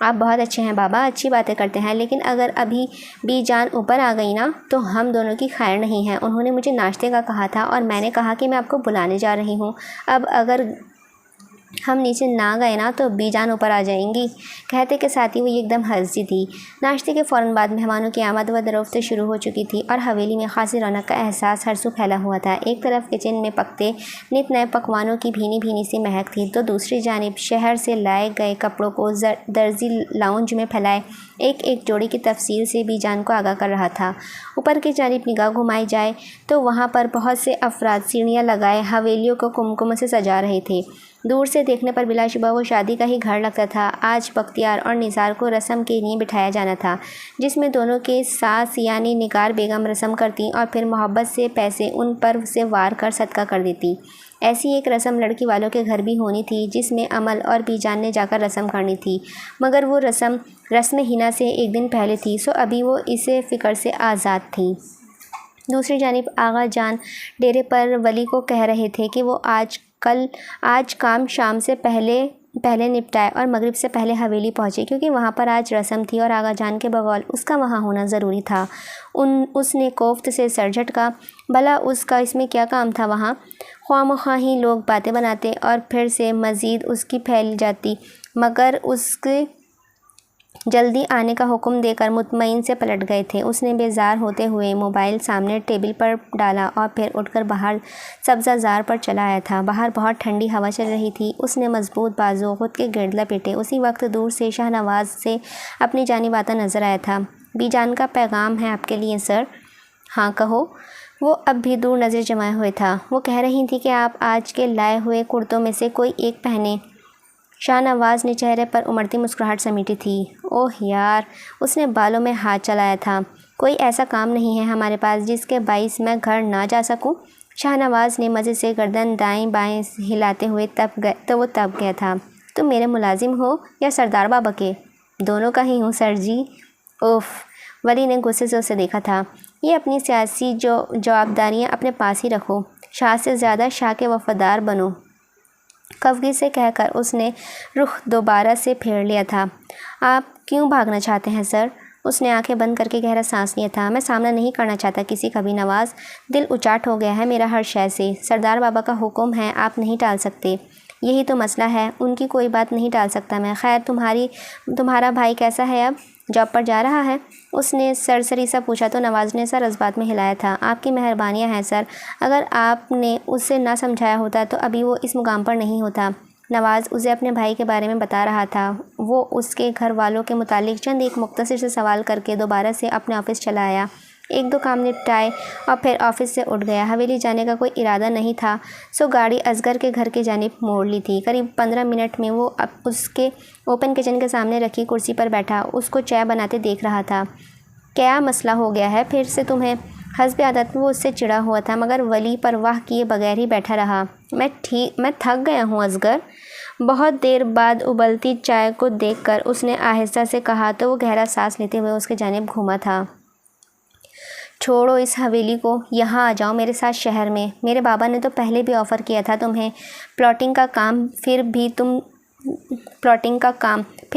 آپ بہت اچھے ہیں بابا، اچھی باتیں کرتے ہیں، لیکن اگر ابھی بھی جان اوپر آ گئی نا تو ہم دونوں کی خیر نہیں ہے۔ انہوں نے مجھے ناشتے کا کہا تھا اور میں نے کہا کہ میں آپ کو بلانے جا رہی ہوں، اب اگر ہم نیچے نہ گئے نا تو بی جان اوپر آ جائیں گی۔ کہتے کے ساتھ ہی وہ ایک دم ہنس دی تھی۔ ناشتے کے فوراً بعد مہمانوں کی آمد و رفت شروع ہو چکی تھی اور حویلی میں خاصی رونق کا احساس ہر سو پھیلا ہوا تھا۔ ایک طرف کچن میں پکتے نت نئے پکوانوں کی بھینی بھینی سی مہک تھی تو دوسری جانب شہر سے لائے گئے کپڑوں کو درزی لاؤنج میں پھیلائے ایک ایک جوڑی کی تفصیل سے بی جان کو آگاہ کر رہا تھا۔ اوپر کی جانب نگاہ گھمائی جائے تو وہاں پر بہت سے افراد سیڑھیاں لگائے حویلیوں کو کمکم سے سجا رہے تھے۔ دور سے دیکھنے پر بلا شبہ وہ شادی کا ہی گھر لگتا تھا۔ آج بختیار اور نثار کو رسم کے لیے بٹھایا جانا تھا، جس میں دونوں کے ساس یعنی نگار بیگم رسم کرتی اور پھر محبت سے پیسے ان پر سے وار کر صدقہ کر دیتی۔ ایسی ایک رسم لڑکی والوں کے گھر بھی ہونی تھی، جس میں عمل اور بی جان نے جا کر رسم کرنی تھی، مگر وہ رسم حنا سے ایک دن پہلے تھی، سو ابھی وہ اسے فکر سے آزاد تھی۔ دوسری جانب آغا جان ڈیرے پر ولی کو کہہ رہے تھے کہ وہ آج کام شام سے پہلے نپٹائے اور مغرب سے پہلے حویلی پہنچے، کیونکہ وہاں پر آج رسم تھی اور آغا جان کے بقول اس کا وہاں ہونا ضروری تھا۔ اس نے کوفت سے سر جھٹکا، بھلا اس کا اس میں کیا کام تھا وہاں؟ خواہ مخواہ ہی لوگ باتیں بناتے اور پھر سے مزید اس کی پھیل جاتی، مگر اس کے جلدی آنے کا حکم دے کر مطمئن سے پلٹ گئے تھے۔ اس نے بیزار ہوتے ہوئے موبائل سامنے ٹیبل پر ڈالا اور پھر اٹھ کر باہر سبزہ زار پر چلا آیا تھا۔ باہر بہت ٹھنڈی ہوا چل رہی تھی۔ اس نے مضبوط بازو خود کے گرد لپیٹے اسی وقت دور سے شاہ نواز سے اپنی جانب آتا نظر آیا تھا۔ بی جان کا پیغام ہے آپ کے لیے سر۔ ہاں کہو۔ وہ اب بھی دور نظر جمائے ہوئے تھا۔ وہ کہہ رہی تھی کہ آپ آج کے لائے ہوئے کرتوں میں سے کوئی ایک پہنے۔ شاہ نواز نے چہرے پر امڑتی مسکراہٹ سمیٹی تھی۔ اوہ یار، اس نے بالوں میں ہاتھ چلایا تھا۔ کوئی ایسا کام نہیں ہے ہمارے پاس جس کے باعث میں گھر نہ جا سکوں۔ شاہ نواز نے مزے سے گردن دائیں بائیں ہلاتے ہوئے وہ تب گیا تھا۔ تم میرے ملازم ہو یا سردار بابا کے؟ دونوں کا ہی ہوں سر جی۔ اوف، ولی نے غصے سے اسے دیکھا تھا۔ یہ اپنی سیاسی جوابداریاں اپنے پاس ہی رکھو، شاہ سے زیادہ شاہ کے وفادار بنو۔ خفگی سے کہہ کر اس نے رخ دوبارہ سے پھیر لیا تھا۔ آپ کیوں بھاگنا چاہتے ہیں سر؟ اس نے آنکھیں بند کر کے گہرا سانس لیا تھا۔ میں سامنا نہیں کرنا چاہتا کسی کا بھی نواز، دل اچاٹ ہو گیا ہے میرا ہر شے سے۔ سردار بابا کا حکم ہے، آپ نہیں ٹال سکتے، یہی تو مسئلہ ہے، ان کی کوئی بات نہیں ٹال سکتا میں۔ خیر تمہارا بھائی کیسا ہے اب؟ جاب پر جا رہا ہے؟ اس نے سرسری سا پوچھا تو نواز نے سر اس بات میں ہلایا تھا۔ آپ کی مہربانیاں ہیں سر، اگر آپ نے اسے نہ سمجھایا ہوتا تو ابھی وہ اس مقام پر نہیں ہوتا۔ نواز اسے اپنے بھائی کے بارے میں بتا رہا تھا۔ وہ اس کے گھر والوں کے متعلق چند ایک مختصر سے سوال کر کے دوبارہ سے اپنے آفس چلا آیا، ایک دو کام نپٹائے اور پھر آفس سے اٹھ گیا۔ حویلی جانے کا کوئی ارادہ نہیں تھا، سو گاڑی اصغر کے گھر کی جانب موڑ لی تھی۔ قریب 15 منٹ میں وہ اس کے اوپن کچن کے سامنے رکھی کرسی پر بیٹھا اس کو چائے بناتے دیکھ رہا تھا۔ کیا مسئلہ ہو گیا ہے پھر سے تمہیں؟ حسب عادت وہ اس سے چڑا ہوا تھا، مگر ولی پرواہ کیے بغیر ہی بیٹھا رہا۔ میں تھک گیا ہوں اصغر۔ بہت دیر بعد ابلتی چائے کو دیکھ کر اس نے آہستہ سے کہا تو وہ گہرا سانس لیتے ہوئے اس کی جانب گھوما تھا۔ چھوڑو اس حویلی کو، یہاں آ جاؤ میرے ساتھ شہر میں۔ میرے بابا نے تو پہلے بھی آفر کیا تھا تمہیں پلاٹنگ کا کام، پھر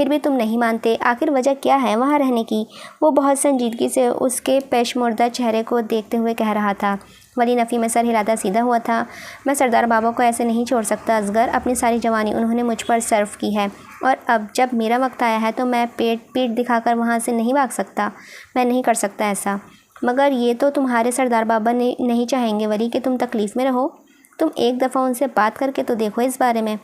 بھی تم نہیں مانتے، آخر وجہ کیا ہے وہاں رہنے کی؟ وہ بہت سنجیدگی سے اس کے پیشمردہ چہرے کو دیکھتے ہوئے کہہ رہا تھا۔ ولی نفی میں سر ہلاتا سیدھا ہوا تھا۔ میں سردار بابا کو ایسے نہیں چھوڑ سکتا اصغر، اپنی ساری جوانی انہوں نے مجھ پر صرف کی ہے اور اب جب میرا وقت آیا ہے تو میں پیٹ دکھا کر وہاں سے نہیں بھاگ سکتا، میں نہیں کر سکتا ایسا۔ مگر یہ تو تمہارے سردار بابا نہیں چاہیں گے ولی کہ تم تکلیف میں رہو۔ تم ایک دفعہ ان سے بات کر کے تو دیکھو اس بارے میں۔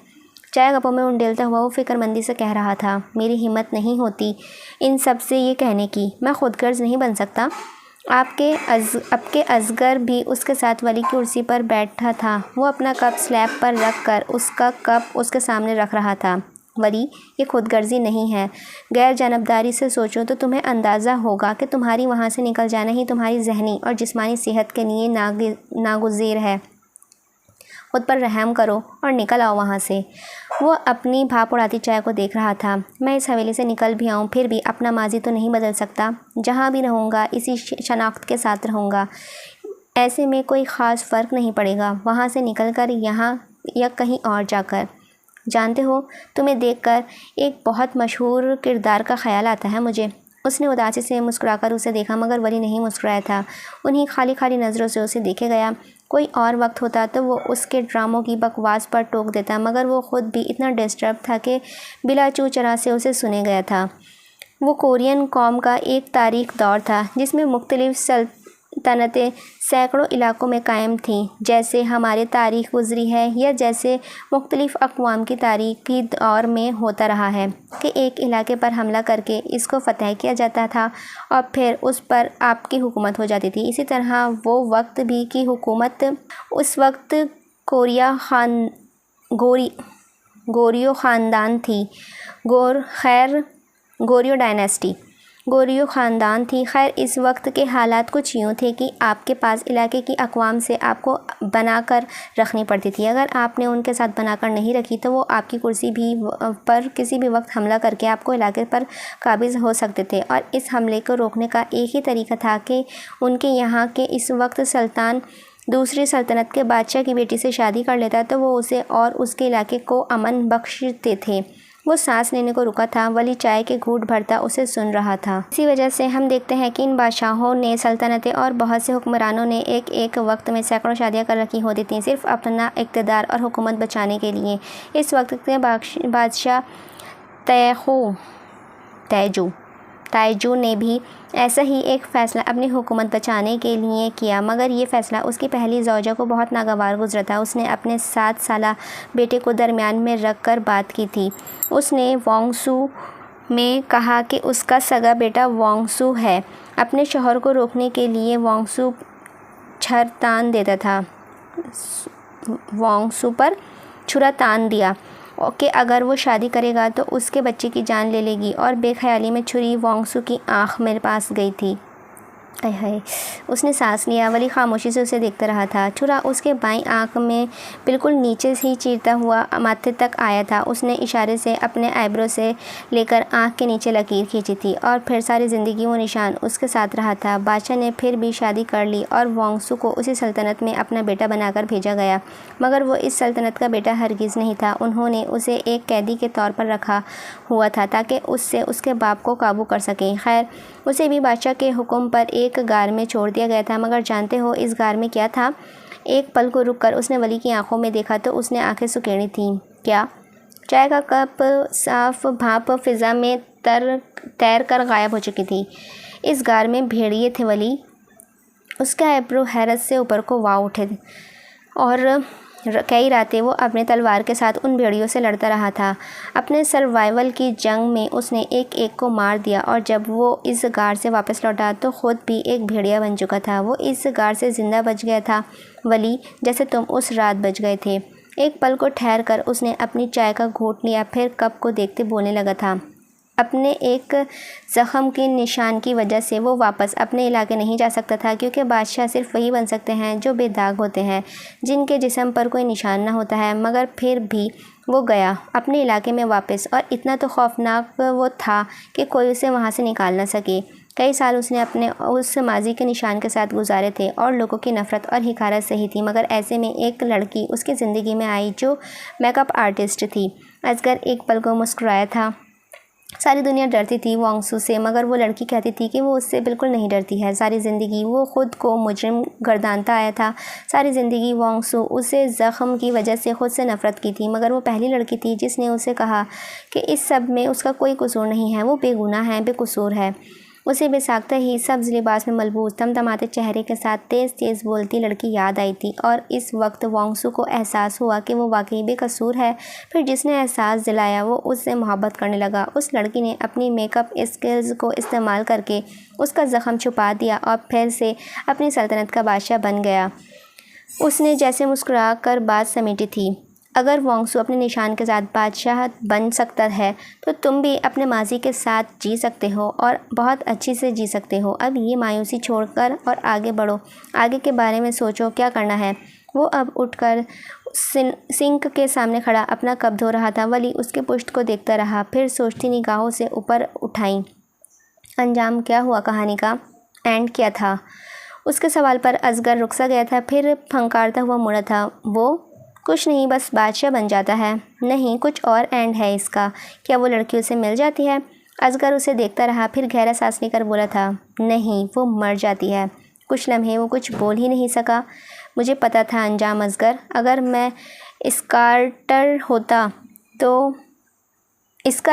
چائے کپوں میں انڈیلتا ہوا وہ فکر مندی سے کہہ رہا تھا۔ میری ہمت نہیں ہوتی ان سب سے یہ کہنے کی، میں خود غرض نہیں بن سکتا۔ اب کے اصغر بھی اس کے ساتھ ولی کی کرسی پر بیٹھا تھا۔ وہ اپنا کپ سلیب پر رکھ کر اس کا کپ اس کے سامنے رکھ رہا تھا۔ ولی، یہ خود غرضی نہیں ہے، غیر جانبداری سے سوچو تو تمہیں اندازہ ہوگا کہ تمہاری وہاں سے نکل جانا ہی تمہاری ذہنی اور جسمانی صحت کے لیے ناگزیر ہے۔ خود پر رحم کرو اور نکل آؤ وہاں سے۔ وہ اپنی بھاپ اڑاتی چائے کو دیکھ رہا تھا۔ میں اس حویلی سے نکل بھی آؤں پھر بھی اپنا ماضی تو نہیں بدل سکتا، جہاں بھی رہوں گا اسی شناخت کے ساتھ رہوں گا، ایسے میں کوئی خاص فرق نہیں پڑے گا وہاں سے نکل کر یہاں یا کہیں اور جا کر۔ جانتے ہو تمہیں دیکھ کر ایک بہت مشہور کردار کا خیال آتا ہے مجھے۔ اس نے اداسی سے مسکرا کر اسے دیکھا مگر ولی نہیں مسکرایا تھا۔ انہیں خالی خالی نظروں سے اسے دیکھے گیا۔ کوئی اور وقت ہوتا تو وہ اس کے ڈراموں کی بکواس پر ٹوک دیتا مگر وہ خود بھی اتنا ڈسٹرب تھا کہ بلا چو چرا سے اسے سنے گیا تھا۔ وہ کورین قوم کا ایک تاریخ دور تھا جس میں مختلف سلطنتیں سینکڑوں علاقوں میں قائم تھیں، جیسے ہماری تاریخ گزری ہے یا جیسے مختلف اقوام کی تاریخی دور میں ہوتا رہا ہے کہ ایک علاقے پر حملہ کر کے اس کو فتح کیا جاتا تھا اور پھر اس پر آپ کی حکومت ہو جاتی تھی۔ اسی طرح وہ وقت بھی کی حکومت اس وقت گوریو خاندان تھی، گوریو ڈائناسٹی گوریو خاندان تھی۔ خیر اس وقت کے حالات کچھ یوں تھے کہ آپ کے پاس علاقے کی اقوام سے آپ کو بنا کر رکھنی پڑتی تھی۔ اگر آپ نے ان کے ساتھ بنا کر نہیں رکھی تو وہ آپ کی کرسی پر کسی بھی وقت حملہ کر کے آپ کو علاقے پر قابض ہو سکتے تھے، اور اس حملے کو روکنے کا ایک ہی طریقہ تھا کہ ان کے یہاں کے اس وقت سلطان دوسری سلطنت کے بادشاہ کی بیٹی سے شادی کر لیتا تو وہ اسے اور اس کے علاقے کو امن بخشتے تھے۔ وہ سانس لینے کو رکا تھا، ولی چائے کے گھونٹ بھرتا اسے سن رہا تھا۔ اسی وجہ سے ہم دیکھتے ہیں کہ ان بادشاہوں نے، سلطنتیں اور بہت سے حکمرانوں نے ایک وقت میں سینکڑوں شادیاں کر رکھی ہوتی تھیں صرف اپنا اقتدار اور حکومت بچانے کے لیے۔ اس وقت کے بادشاہ تائجو نے بھی ایسا ہی ایک فیصلہ اپنی حکومت بچانے کے لیے کیا، مگر یہ فیصلہ اس کی پہلی زوجہ کو بہت ناگوار گزرا تھا۔ اس نے اپنے 7 سالہ بیٹے کو درمیان میں رکھ کر بات کی تھی۔ اس نے وانگسو میں کہا کہ اس کا سگا بیٹا وانگسو ہے۔ اپنے شوہر کو روکنے کے لیے وانگسو پر چھرا تان دیا کہ اگر وہ شادی کرے گا تو اس کے بچے کی جان لے لے گی، اور بے خیالی میں چھری وانگسو کی آنکھ میرے پاس گئی تھی۔ اس نے سانس لیا، ولی خاموشی سے اسے دیکھتا رہا تھا۔ چھرا اس کے بائیں آنکھ میں بالکل نیچے ہی چیرتا ہوا ماتھے تک آیا تھا۔ اس نے اشارے سے اپنے آئیبرو سے لے کر آنکھ کے نیچے لکیر کھینچی تھی، اور پھر ساری زندگی وہ نشان اس کے ساتھ رہا تھا۔ بادشاہ نے پھر بھی شادی کر لی اور وانگسو کو اسی سلطنت میں اپنا بیٹا بنا کر بھیجا گیا، مگر وہ اس سلطنت کا بیٹا ہرگز نہیں تھا۔ انہوں نے اسے ایک قیدی کے طور پر رکھا ہوا تھا تاکہ اس سے اس کے باپ کو قابو کر سکیں۔ خیر اسے بھی بادشاہ کے حکم پر ایک غار میں چھوڑ دیا گیا تھا، مگر جانتے ہو اس غار میں کیا تھا؟ ایک پل کو رک کر اس نے ولی کی آنکھوں میں دیکھا تو اس نے آنکھیں سکیڑی تھیں۔ کیا؟ چائے کا کپ صاف بھاپ فضا میں تیر کر غائب ہو چکی تھی۔ اس غار میں بھیڑیے تھے ولی؟ اس کے آئیبرو حیرت سے اوپر کو واؤ اٹھے، اور کئی راتیں وہ اپنے تلوار کے ساتھ ان بھیڑیوں سے لڑتا رہا تھا۔ اپنے سروائیول کی جنگ میں اس نے ایک ایک کو مار دیا، اور جب وہ اس غار سے واپس لوٹا تو خود بھی ایک بھیڑیا بن چکا تھا۔ وہ اس غار سے زندہ بچ گیا تھا ولی، جیسے تم اس رات بچ گئے تھے۔ ایک پل کو ٹھہر کر اس نے اپنی چائے کا گھونٹ لیا، پھر کپ کو دیکھتے بولنے لگا تھا۔ اپنے ایک زخم کے نشان کی وجہ سے وہ واپس اپنے علاقے نہیں جا سکتا تھا، کیونکہ بادشاہ صرف وہی بن سکتے ہیں جو بے داغ ہوتے ہیں، جن کے جسم پر کوئی نشان نہ ہوتا ہے۔ مگر پھر بھی وہ گیا اپنے علاقے میں واپس، اور اتنا تو خوفناک وہ تھا کہ کوئی اسے وہاں سے نکال نہ سکے۔ کئی سال اس نے اپنے اس ماضی کے نشان کے ساتھ گزارے تھے، اور لوگوں کی نفرت اور حقارت سہی تھی، مگر ایسے میں ایک لڑکی اس کی زندگی میں آئی جو میک اپ آرٹسٹ تھی۔ اصغر ایک پل کو مسکرایا تھا۔ ساری دنیا ڈرتی تھی وانگسو سے، مگر وہ لڑکی کہتی تھی کہ وہ اس سے بالکل نہیں ڈرتی ہے۔ ساری زندگی وہ خود کو مجرم گردانتا آیا تھا۔ ساری زندگی وانگسو اسے زخم کی وجہ سے خود سے نفرت کی تھی، مگر وہ پہلی لڑکی تھی جس نے اسے کہا کہ اس سب میں اس کا کوئی قصور نہیں ہے، وہ بے گناہ ہے، بے قصور ہے۔ اسے بے ساختہ ہی سبز لباس میں ملبوس، تمتماتے چہرے کے ساتھ تیز تیز بولتی لڑکی یاد آئی تھی، اور اس وقت وانگسو کو احساس ہوا کہ وہ واقعی بے قصور ہے۔ پھر جس نے احساس دلایا وہ اس سے محبت کرنے لگا۔ اس لڑکی نے اپنی میک اپ اسکلز کو استعمال کر کے اس کا زخم چھپا دیا اور پھر سے اپنی سلطنت کا بادشاہ بن گیا۔ اس نے جیسے مسکرا کر بات سمیٹی تھی، اگر وانگسو اپنے نشان کے ساتھ بادشاہ بن سکتا ہے تو تم بھی اپنے ماضی کے ساتھ جی سکتے ہو، اور بہت اچھی سے جی سکتے ہو۔ اب یہ مایوسی چھوڑ کر اور آگے بڑھو، آگے کے بارے میں سوچو کیا کرنا ہے۔ وہ اب اٹھ کر سنک کے سامنے کھڑا اپنا کپ دھو رہا تھا، ولی اس کے پشت کو دیکھتا رہا، پھر سوچتی نگاہوں سے اوپر اٹھائیں۔ انجام کیا ہوا کہانی کا؟ اینڈ کیا تھا؟ اس کے سوال پر اصغر رک سا گیا تھا، پھر پھنکارتا ہوا مڑا تھا۔ وہ کچھ نہیں، بس بادشاہ بن جاتا ہے۔ نہیں، کچھ اور اینڈ ہے اس کا۔ کیا وہ لڑکی اسے مل جاتی ہے؟ اصغر اسے دیکھتا رہا، پھر گہرا سانس لے کر بولا تھا، نہیں، وہ مر جاتی ہے۔ کچھ لمحے وہ کچھ بول ہی نہیں سکا۔ مجھے پتا تھا انجام اصغر، اگر میں اس کا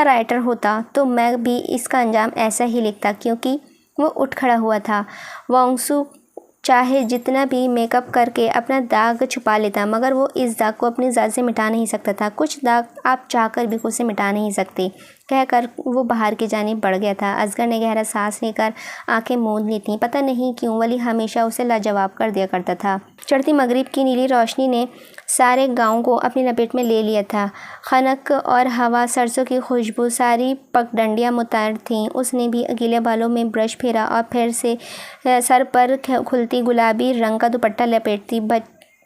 رائٹر ہوتا تو میں بھی اس کا انجام ایسا ہی لکھتا۔ کیونکہ وہ اٹھ کھڑا ہوا تھا۔ وانگسو چاہے جتنا بھی میک اپ کر کے اپنا داغ چھپا لیتا، مگر وہ اس داغ کو اپنی ذات سے مٹا نہیں سکتا تھا۔ کچھ داغ آپ چاہ کر بھی اسے مٹا نہیں سکتے، کہہ کر وہ باہر کی جانب بڑھ گیا تھا۔ اصغر نے گہرا سانس لے کر آنکھیں موند لی تھیں۔ پتہ نہیں کیوں ولی ہمیشہ اسے لاجواب کر دیا کرتا تھا۔ چڑھتی مغرب کی نیلی روشنی نے سارے گاؤں کو اپنی لپیٹ میں لے لیا تھا۔ خنک اور ہوا، سرسوں کی خوشبو، ساری پگڈنڈیاں متعطر تھیں۔ اس نے بھی گیلے بالوں میں برش پھیرا اور پھر سے سر پر کھلتی گلابی رنگ کا دوپٹہ لپیٹتی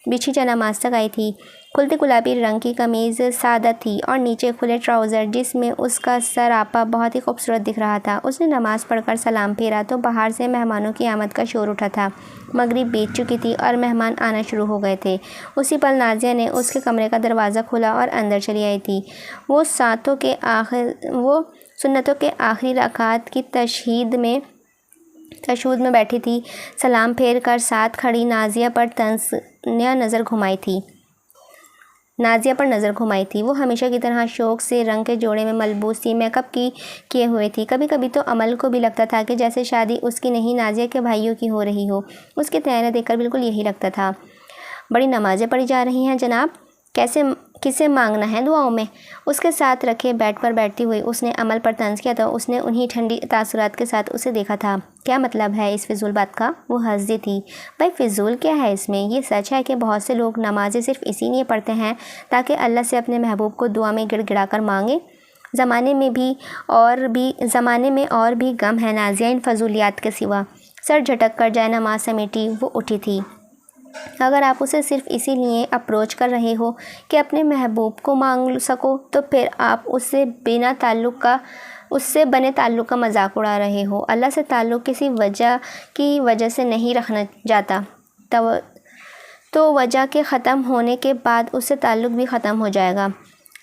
بچھی نماز تک آئی تھی۔ کھلتی گلابی رنگ کی قمیض سادہ تھی اور نیچے کھلے ٹراؤزر جس میں اس کا سراپا بہت ہی خوبصورت دکھ رہا تھا۔ اس نے نماز پڑھ کر سلام پھیرا تو باہر سے مہمانوں کی آمد کا شور اٹھا تھا۔ مغرب بیت چکی تھی اور مہمان آنا شروع ہو گئے تھے۔ اسی پل نازیہ نے اس کے کمرے کا دروازہ کھولا اور اندر چلی آئی تھی۔ وہ سنتوں کے آخری رکعت کی تشہود میں بیٹھی تھی۔ سلام پھیر کر ساتھ کھڑی نازیہ پر نظر گھمائی تھی۔ وہ ہمیشہ کی طرح شوق سے رنگ کے جوڑے میں ملبوس تھی، میک اپ کیے ہوئے تھی۔ کبھی کبھی تو عمل کو بھی لگتا تھا کہ جیسے شادی اس کی نہیں نازیہ کے بھائیوں کی ہو رہی ہو۔ اس کے تیار دیکھ کر بالکل یہی لگتا تھا۔ بڑی نمازیں پڑھی جا رہی ہیں جناب، کسے مانگنا ہے دعاؤں میں؟ اس کے ساتھ رکھے بیڈ پر بیٹھتی ہوئی اس نے عمل پر طنز کیا تو اس نے انہی ٹھنڈی تاثرات کے ساتھ اسے دیکھا تھا۔ کیا مطلب ہے اس فضول بات کا؟ وہ ہنس دی تھی۔ بھائی فضول کیا ہے اس میں؟ یہ سچ ہے کہ بہت سے لوگ نمازیں صرف اسی لیے پڑھتے ہیں تاکہ اللہ سے اپنے محبوب کو دعا میں گڑ گڑا کر مانگیں۔ زمانے میں اور بھی غم ہے نازیہ ان فضولیات کے سوا۔ سر جھٹک کر جائے نماز سمیٹی وہ اٹھی تھی۔ اگر آپ اسے صرف اسی لیے اپروچ کر رہے ہو کہ اپنے محبوب کو مانگ سکو تو پھر آپ اس سے بنے تعلق کا مذاق اڑا رہے ہو۔ اللہ سے تعلق کسی وجہ سے نہیں رکھنا جاتا تو وجہ کے ختم ہونے کے بعد اس سے تعلق بھی ختم ہو جائے گا۔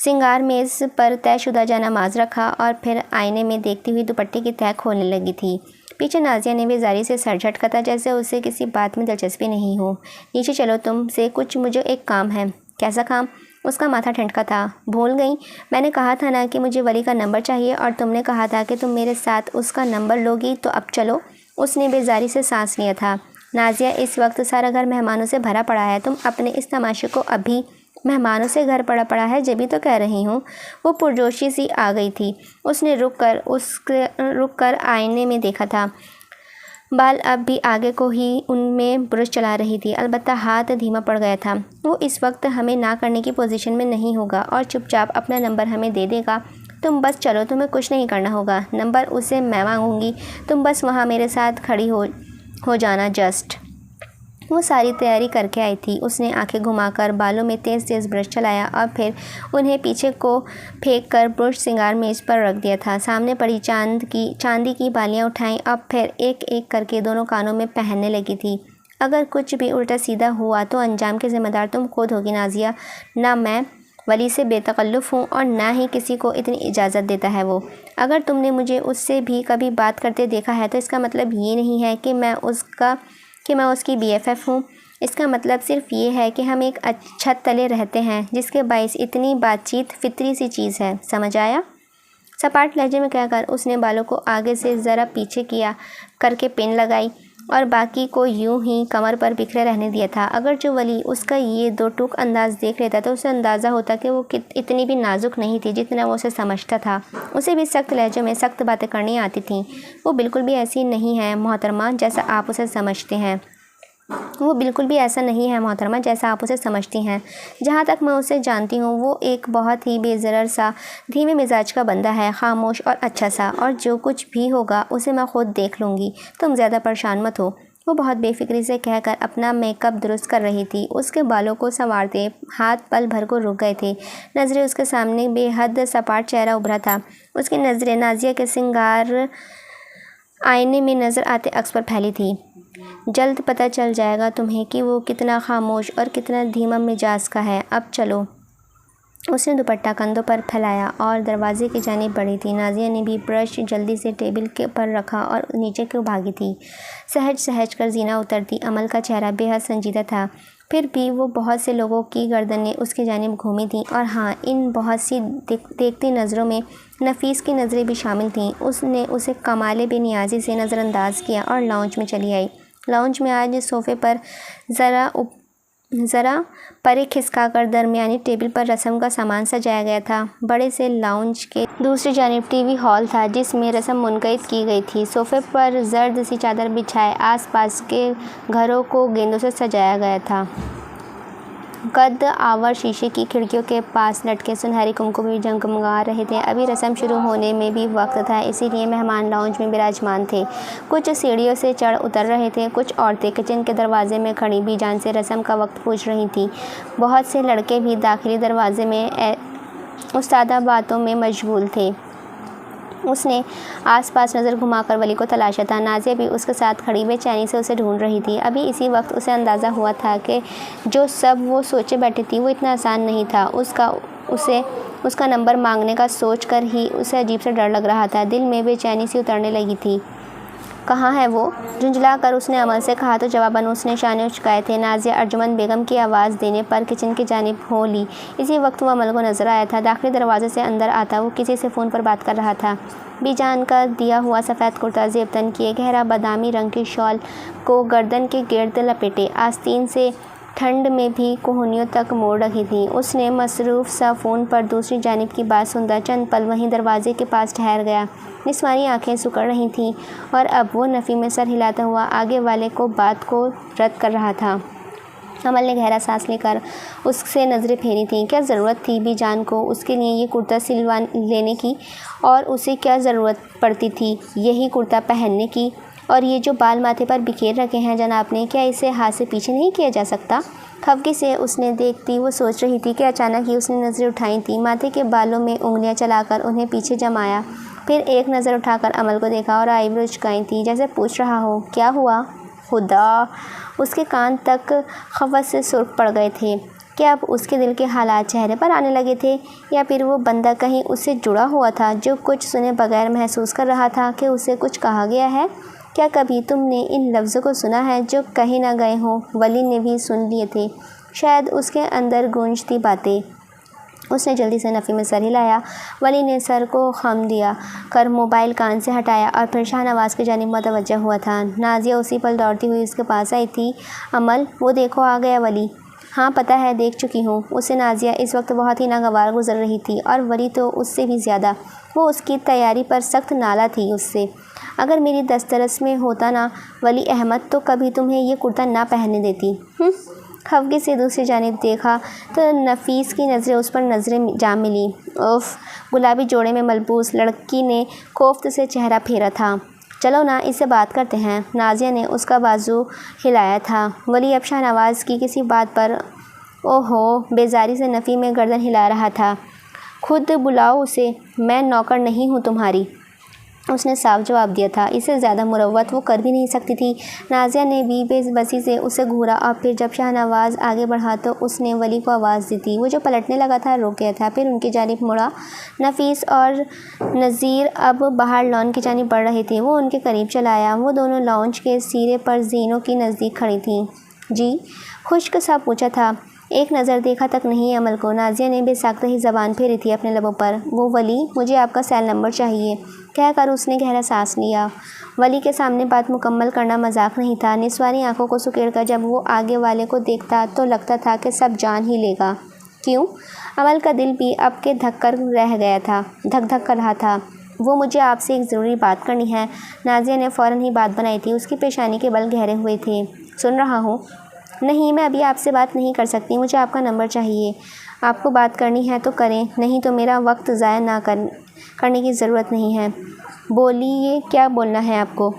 سنگار میز پر طے شدہ جا نماز رکھا اور پھر آئینے میں دیکھتی ہوئی دوپٹے کی تہہ کھولنے لگی تھی۔ پیچھے نازیہ نے بیزاری سے سر جھٹکا تھا جیسے اسے کسی بات میں دلچسپی نہیں ہو۔ نیچے چلو، تم سے مجھے ایک کام ہے۔ کیسا کام؟ اس کا ماتھا ٹھنڈکا تھا۔ بھول گئی؟ میں نے کہا تھا نا کہ مجھے ولی کا نمبر چاہیے اور تم نے کہا تھا کہ تم میرے ساتھ اس کا نمبر لوگی، تو اب چلو۔ اس نے بیزاری سے سانس لیا تھا۔ نازیہ اس وقت سارا گھر مہمانوں سے بھرا پڑا ہے، تم اپنے اس تماشے کو ابھی مہمانوں سے گھر پڑا ہے جبھی تو کہہ رہی ہوں۔ وہ پرجوشی سی آ گئی تھی۔ اس نے رک کر آئینے میں دیکھا تھا۔ بال اب بھی آگے کو ہی ان میں برش چلا رہی تھی، البتہ ہاتھ دھیما پڑ گیا تھا۔ وہ اس وقت ہمیں نہ کرنے کی پوزیشن میں نہیں ہوگا اور چپ چاپ اپنا نمبر ہمیں دے دے گا۔ تم بس چلو، تمہیں کچھ نہیں کرنا ہوگا۔ نمبر اسے میں مانگوں گی، تم بس وہاں میرے ساتھ کھڑی ہو جانا جسٹ۔ وہ ساری تیاری کر کے آئی تھی۔ اس نے آنکھیں گھما کر بالوں میں تیز تیز برش چلایا اور پھر انہیں پیچھے کو پھینک کر برش سنگار میز پر رکھ دیا تھا۔ سامنے پڑی چاندی کی بالیاں اٹھائیں اور پھر ایک ایک کر کے دونوں کانوں میں پہننے لگی تھی۔ اگر کچھ بھی الٹا سیدھا ہوا تو انجام کے ذمہ دار تم خود ہوگی نازیہ۔ نہ میں ولی سے بے تکلف ہوں اور نہ ہی کسی کو اتنی اجازت دیتا ہے وہ۔ اگر تم نے مجھے اس سے بھی کبھی بات کرتے دیکھا ہے تو اس کا مطلب یہ نہیں ہے کہ میں اس کی BFF ہوں۔ اس کا مطلب صرف یہ ہے کہ ہم ایک چھت تلے رہتے ہیں جس کے باعث اتنی بات چیت فطری سی چیز ہے، سمجھ آیا؟ سپاٹ لہجے میں کہہ کر اس نے بالوں کو آگے سے ذرا پیچھے کر کے پن لگائی اور باقی کو یوں ہی کمر پر بکھرے رہنے دیا تھا۔ اگر جو ولی اس کا یہ دو ٹوک انداز دیکھ لیتا تو اسے اندازہ ہوتا کہ وہ اتنی بھی نازک نہیں تھی جتنا وہ اسے سمجھتا تھا۔ اسے بھی سخت لہجے میں سخت باتیں کرنی آتی تھیں۔ وہ بالکل بھی ایسی نہیں ہے محترمہ جیسا آپ اسے سمجھتے ہیں۔ وہ بالکل بھی ایسا نہیں ہے محترمہ جیسا آپ اسے سمجھتی ہیں۔ جہاں تک میں اسے جانتی ہوں وہ ایک بہت ہی بے ضرر سا دھیمے مزاج کا بندہ ہے، خاموش اور اچھا سا، اور جو کچھ بھی ہوگا اسے میں خود دیکھ لوں گی، تم زیادہ پریشان مت ہو۔ وہ بہت بے فکری سے کہہ کر اپنا میک اپ درست کر رہی تھی۔ اس کے بالوں کو سنوارتے ہاتھ پل بھر کو رک گئے تھے۔ نظریں اس کے سامنے بے حد سپاٹ چہرہ ابھرا تھا۔ اس کی نظریں نازیہ کے سنگار آئینے میں نظر آتے عکس پر پھیلی تھی۔ جلد پتہ چل جائے گا تمہیں کہ وہ کتنا خاموش اور کتنا دھیما مزاج کا ہے۔ اب چلو۔ اس نے دوپٹہ کندھوں پر پھیلایا اور دروازے کی جانب بڑھی تھی۔ نازیہ نے بھی برش جلدی سے ٹیبل پر رکھا اور نیچے کو بھاگی تھی۔ سہج سہج کر زینہ اترتی۔ عمل کا چہرہ بے حد سنجیدہ تھا، پھر بھی وہ بہت سے لوگوں کی گردنیں اس کی جانب گھومی تھیں، اور ہاں، ان بہت سی دیکھتی نظروں میں نفیس کی نظریں بھی شامل تھیں۔ اس نے اسے کمال بے نیازی سے نظر انداز کیا اور لاؤنج میں چلی آئی۔ لاؤنج میں آج صوفے پر ذرا پرے کھسکا کر درمیانی ٹیبل پر رسم کا سامان سجایا گیا تھا۔ بڑے سے لاؤنج کے دوسری جانب ٹی وی ہال تھا جس میں رسم منعقد کی گئی تھی۔ صوفے پر زرد سی چادر بچھائے آس پاس کے گھروں کو گیندوں سے سجایا گیا تھا۔ قد آور شیشے کی کھڑکیوں کے پاس لٹکے سنہری کمکم بھی جگمگا رہے تھے۔ ابھی رسم شروع ہونے میں بھی وقت تھا، اسی لیے مہمان لاؤنج میں براجمان تھے۔ کچھ سیڑھیوں سے چڑھ اتر رہے تھے، کچھ عورتیں کچن کے دروازے میں کھڑی بی جان سے رسم کا وقت پوچھ رہی تھیں۔ بہت سے لڑکے بھی داخلی دروازے میں استادہ باتوں میں مشغول تھے۔ اس نے آس پاس نظر گھما کر ولی کو تلاشا تھا۔ نازیہ بھی اس کے ساتھ کھڑی بے چینی سے اسے ڈھونڈ رہی تھی۔ ابھی اسی وقت اسے اندازہ ہوا تھا کہ جو سب وہ سوچے بیٹھی تھی وہ اتنا آسان نہیں تھا۔ اس کا نمبر مانگنے کا سوچ کر ہی اسے عجیب سا ڈر لگ رہا تھا۔ دل میں بے چینی سی اترنے لگی تھی۔ کہاں ہے وہ؟ جھنجھلا کر اس نے عمل سے کہا تو جواباً اس نے شانے اچکائے تھے۔ نازیہ ارجمند بیگم کی آواز دینے پر کچن کی جانب ہو لی۔ اسی وقت وہ عمل کو نظر آیا تھا۔ داخلی دروازے سے اندر آتا وہ کسی سے فون پر بات کر رہا تھا۔ بی جان کا دیا ہوا سفید کرتا زیب تن کیے، گہرا بادامی رنگ کی شال کو گردن کے گرد لپیٹے، آستین سے ٹھنڈ میں بھی کوہنیوں تک موڑ رکھی تھی۔ اس نے مصروف سا فون پر دوسری جانب کی بات سنتا چند پل وہیں دروازے کے پاس ٹھہر گیا۔ نسوانی آنکھیں سکڑ رہی تھیں اور اب وہ نفی میں سر ہلاتا ہوا آگے والے کو بات کو رد کر رہا تھا۔ عمل نے گہرا سانس لے کر اس سے نظریں پھیری تھیں۔ کیا ضرورت تھی بی جان کو اس کے لیے یہ کرتا سلوا لینے کی؟ اور اسے کیا ضرورت پڑتی تھی یہی کرتا پہننے کی؟ اور یہ جو بال ماتھے پر بکھیر رکھے ہیں جناب نے، کیا اسے ہاتھ سے پیچھے نہیں کیا جا سکتا؟ خفگی سے اس نے دیکھتی وہ سوچ رہی تھی کہ اچانک ہی اس نے نظریں اٹھائی تھیں۔ ماتھے کے بالوں میں انگلیاں چلا کر انہیں پیچھے جمایا، پھر ایک نظر اٹھا کر عمل کو دیکھا اور آئی برو اچکائی تھی جیسے پوچھ رہا ہو کیا ہوا؟ خدا! اس کے کان تک خفت سے سرخ پڑ گئے تھے۔ کیا اب اس کے دل کے حالات چہرے پر آنے لگے تھے، یا پھر وہ بندہ کہیں اس سے جڑا ہوا تھا جو کچھ سنے بغیر محسوس کر رہا تھا کہ اسے کچھ کہا گیا ہے؟ کیا کبھی تم نے ان لفظوں کو سنا ہے جو کہے نہ گئے ہوں؟ ولی نے بھی سن لیے تھے شاید اس کے اندر گونجتی باتیں۔ اس نے جلدی سے نفی میں سر ہلایا۔ ولی نے سر کو خم دیا کر موبائل کان سے ہٹایا اور پھر شاہ نواز کی جانب متوجہ ہوا تھا۔ نازیہ اسی پل دوڑتی ہوئی اس کے پاس آئی تھی۔ عمل، وہ دیکھو آ گیا ولی۔ ہاں پتہ ہے، دیکھ چکی ہوں۔ اس سے نازیہ اس وقت بہت ہی ناگوار گزر رہی تھی، اور ولی تو اس سے بھی زیادہ۔ وہ اس کی تیاری پر سخت نالاں تھی اس سے۔ اگر میری دسترس میں ہوتا نا ولی احمد تو کبھی تمہیں یہ کرتا نہ پہننے دیتی۔ خفگی سے دوسری جانب دیکھا تو نفیس کی نظریں اس پر نظریں جا ملی۔ اف! گلابی جوڑے میں ملبوس لڑکی نے کوفت سے چہرہ پھیرا تھا۔ چلو نا، اس سے بات کرتے ہیں۔ نازیہ نے اس کا بازو ہلایا تھا۔ ولی اب شاہ نواز کی کسی بات پر بیزاری سے نفی میں گردن ہلا رہا تھا۔ خود بلاؤ اسے، میں نوکر نہیں ہوں تمہاری۔ اس نے صاف جواب دیا تھا۔ اس سے زیادہ مروت وہ کر بھی نہیں سکتی تھی۔ نازیہ نے بھی بے بسی سے اسے گھورا، اور پھر جب شاہ نواز آگے بڑھا تو اس نے ولی کو آواز دی تھی۔ وہ جو پلٹنے لگا تھا رک گیا تھا، پھر ان کی جانب مڑا۔ نفیس اور نذیر اب باہر لان کی جانب بڑھ رہے تھے۔ وہ ان کے قریب چلا آیا۔ وہ دونوں لاؤنج کے سرے پر زینوں کی نزدیک کھڑی تھیں۔ جی؟ خشک سا پوچھا تھا۔ ایک نظر دیکھا تک نہیں عمل کو۔ نازیہ نے بے ساختہ ہی زبان پھیری تھی اپنے لبوں پر۔ وہ ولی، مجھے آپ کا سیل نمبر چاہیے، کہہ کر اس نے گہرا سانس لیا۔ ولی کے سامنے بات مکمل کرنا مذاق نہیں تھا۔ نسوانی آنکھوں کو سکیڑ کر جب وہ آگے والے کو دیکھتا تو لگتا تھا کہ سب جان ہی لے گا۔ کیوں؟ عمل کا دل بھی اب کے دھک کر رہ گیا تھا، دھک دھک کر رہا تھا۔ وہ مجھے آپ سے ایک ضروری بات کرنی ہے۔ نازیہ نے فوراً ہی بات بنائی تھی۔ اس کی پیشانی کے بل گہرے ہوئے تھے۔ سن رہا ہوں۔ نہیں، میں ابھی آپ سے بات نہیں کر سکتی، مجھے آپ کا نمبر چاہیے۔ آپ کو بات کرنی ہے تو کریں، نہیں تو میرا وقت ضائع نہ کرنے کی ضرورت نہیں ہے۔ بولیے، کیا بولنا ہے آپ کو؟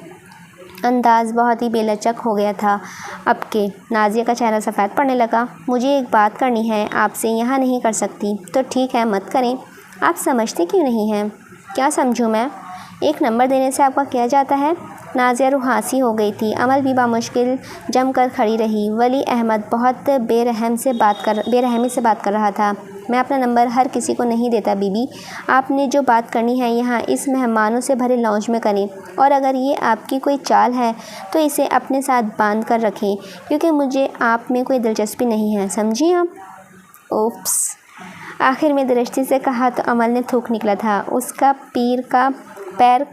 انداز بہت ہی بے لچک ہو گیا تھا اب کے۔ نازیہ کا چہرہ سفید پڑنے لگا۔ مجھے ایک بات کرنی ہے آپ سے، یہاں نہیں کر سکتی تو ٹھیک ہے مت کریں۔ آپ سمجھتے کیوں نہیں ہیں؟ کیا سمجھوں میں؟ ایک نمبر دینے سے آپ کا کیا جاتا ہے؟ نازیہ روحاسی ہو گئی تھی۔ عمل بھی بامشکل جم کر کھڑی رہی۔ ولی احمد بہت بے رحمی سے بات کر رہا تھا۔ میں اپنا نمبر ہر کسی کو نہیں دیتا بی بی، آپ نے جو بات کرنی ہے یہاں اس مہمانوں سے بھرے لاؤنج میں کریں، اور اگر یہ آپ کی کوئی چال ہے تو اسے اپنے ساتھ باندھ کر رکھیں، کیونکہ مجھے آپ میں کوئی دلچسپی نہیں ہے، سمجھی آپ؟ اوپس، آخر میں درشتی سے کہا تو عمل نے تھوک نکلا تھا۔ اس کا پیر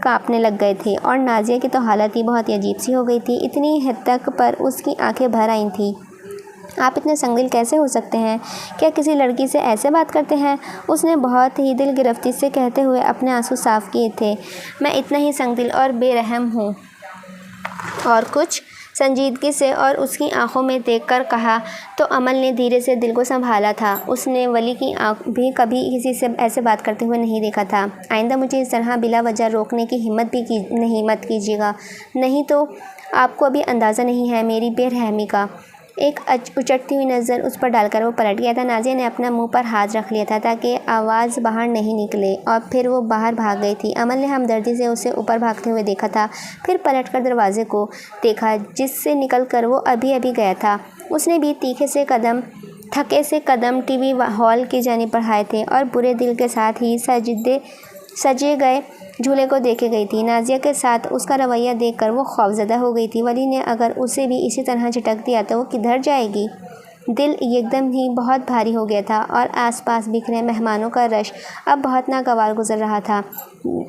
کانپنے لگ گئے تھے، اور نازیہ کی تو حالت ہی بہت عجیب سی ہو گئی تھی۔ اتنی حد تک پر اس کی آنکھیں بھر آئی تھیں۔ آپ اتنے سنگ دل کیسے ہو سکتے ہیں؟ کیا کسی لڑکی سے ایسے بات کرتے ہیں؟ اس نے بہت ہی دل گرفتی سے کہتے ہوئے اپنے آنسو صاف کیے تھے۔ میں اتنا ہی سنگ دل اور بے رحم ہوں۔ اور کچھ سنجیدگی سے اور اس کی آنکھوں میں دیکھ کر کہا تو عمل نے دھیرے سے دل کو سنبھالا تھا۔ اس نے ولی کی آنکھ بھی کبھی کسی سے ایسے بات کرتے ہوئے نہیں دیکھا تھا۔ آئندہ مجھے اس طرح بلا وجہ روکنے کی ہمت بھی مت کیجیے گا، نہیں تو آپ کو ابھی اندازہ نہیں ہے میری بے رحمی کا۔ ایک اچٹتی ہوئی نظر اس پر ڈال کر وہ پلٹ گیا تھا۔ نازیہ نے اپنا منہ پر ہاتھ رکھ لیا تھا تاکہ آواز باہر نہیں نکلے، اور پھر وہ باہر بھاگ گئی تھی۔ عمل نے ہمدردی سے اسے اوپر بھاگتے ہوئے دیکھا تھا، پھر پلٹ کر دروازے کو دیکھا جس سے نکل کر وہ ابھی گیا تھا۔ اس نے بھی تھکے سے قدم ٹی وی ہال کی جانب بڑھائے تھے اور برے دل کے ساتھ ہی سجے گئے جھولے کو دیکھے گئی تھی۔ نازیہ کے ساتھ اس کا رویہ دیکھ کر وہ خوفزدہ ہو گئی تھی۔ ولی نے اگر اسے بھی اسی طرح جھٹک دیا تو وہ کدھر جائے گی؟ دل ایک دم ہی بہت بھاری ہو گیا تھا، اور آس پاس بکھرے مہمانوں کا رش اب بہت ناگوار گزر رہا تھا۔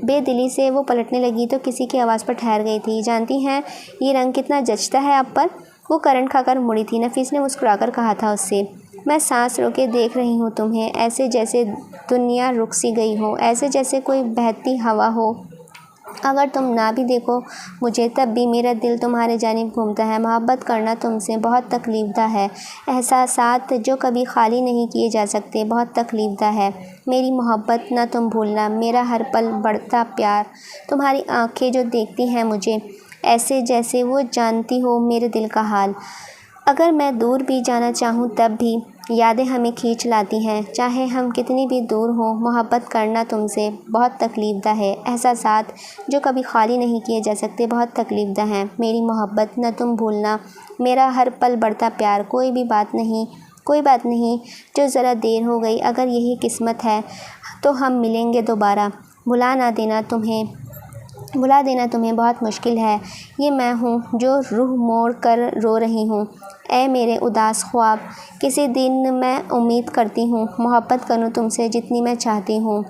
بے دلی سے وہ پلٹنے لگی تو کسی کی آواز پر ٹھہر گئی تھی۔ جانتی ہیں یہ رنگ کتنا جچتا ہے آپ پر؟ وہ کرنٹ کھا کر مڑی تھی۔ نفیس نے مسکرا کر کہا تھا اس سے۔ میں سانس روکے دیکھ رہی ہوں تمہیں، ایسے جیسے دنیا رک سی گئی ہو، ایسے جیسے کوئی بہتی ہوا ہو۔ اگر تم نہ بھی دیکھو مجھے تب بھی میرا دل تمہارے جانب گھومتا ہے۔ محبت کرنا تم سے بہت تکلیف دہ ہے، احساسات جو کبھی خالی نہیں کیے جا سکتے بہت تکلیف دہ ہے۔ میری محبت نہ تم بھولنا، میرا ہر پل بڑھتا پیار، تمہاری آنکھیں جو دیکھتی ہیں مجھے ایسے جیسے وہ جانتی ہو میرے دل کا حال۔ اگر میں دور بھی جانا چاہوں تب بھی یادیں ہمیں کھینچ لاتی ہیں، چاہے ہم کتنی بھی دور ہوں۔ محبت کرنا تم سے بہت تکلیف دہ ہے، احساسات جو کبھی خالی نہیں کیے جا سکتے بہت تکلیف دہ ہیں۔ میری محبت نہ تم بھولنا، میرا ہر پل بڑھتا پیار۔ کوئی بات نہیں جو ذرا دیر ہو گئی، اگر یہی قسمت ہے تو ہم ملیں گے دوبارہ۔ بھلا دینا تمہیں بہت مشکل ہے۔ یہ میں ہوں جو روح موڑ کر رو رہی ہوں۔ اے میرے اداس خواب، کسی دن میں امید کرتی ہوں محبت کروں تم سے جتنی میں چاہتی ہوں۔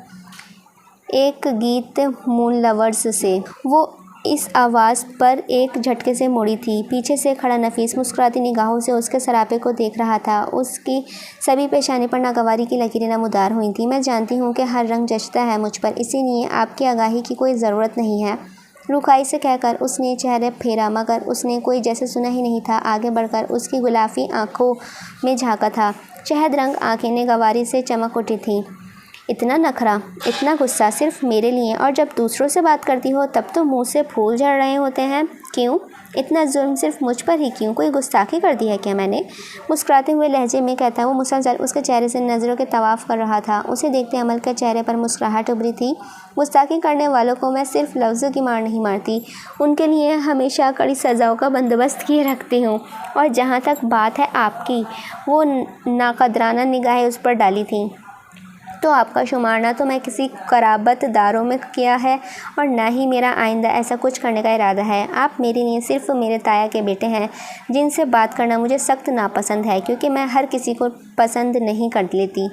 ایک گیت مون لورز سے۔ وہ اس آواز پر ایک جھٹکے سے مڑی تھی۔ پیچھے سے کھڑا نفیس مسکراتی نگاہوں سے اس کے سراپے کو دیکھ رہا تھا۔ اس کی سبھی پیشانی پر ناگواری کی لکیریں نمودار ہوئی تھیں۔ میں جانتی ہوں کہ ہر رنگ جچتا ہے مجھ پر، اسی لیے آپ کی آگاہی کی کوئی ضرورت نہیں ہے، رکھائی سے کہہ کر اس نے چہرہ پھیرا، مگر اس نے کوئی جیسے سنا ہی نہیں تھا۔ آگے بڑھ کر اس کی گلافی آنکھوں میں جھانکا تھا۔ شہد رنگ آنکھیں ناگواری سے چمک اٹھی تھیں۔ اتنا نخرہ، اتنا غصہ صرف میرے لیے، اور جب دوسروں سے بات کرتی ہو تب تو منہ سے پھول جھڑ رہے ہوتے ہیں، کیوں؟ اتنا ظلم صرف مجھ پر ہی کیوں؟ کوئی گستاخی کر دی ہے کیا میں نے؟ مسکراتے ہوئے لہجے میں کہتا وہ مسلسل اس کے چہرے سے نظروں کے طواف کر رہا تھا۔ اسے دیکھتے عمل کے چہرے پر مسکراہٹ ابھری تھی۔ گستاخی کرنے والوں کو میں صرف لفظوں کی مار نہیں مارتی، ان کے لیے ہمیشہ کڑی سزاؤں کا بندوبست کیے رکھتی ہوں۔ اور جہاں تک بات ہے آپ کی، وہ ناقدرانہ نگاہیں اس پر ڈالی تھیں، تو آپ کا شمار نہ تو میں کسی قرابت داروں میں کیا ہے اور نہ ہی میرا آئندہ ایسا کچھ کرنے کا ارادہ ہے۔ آپ میرے لیے صرف میرے تایا کے بیٹے ہیں، جن سے بات کرنا مجھے سخت ناپسند ہے، کیونکہ میں ہر کسی کو پسند نہیں کر لیتی۔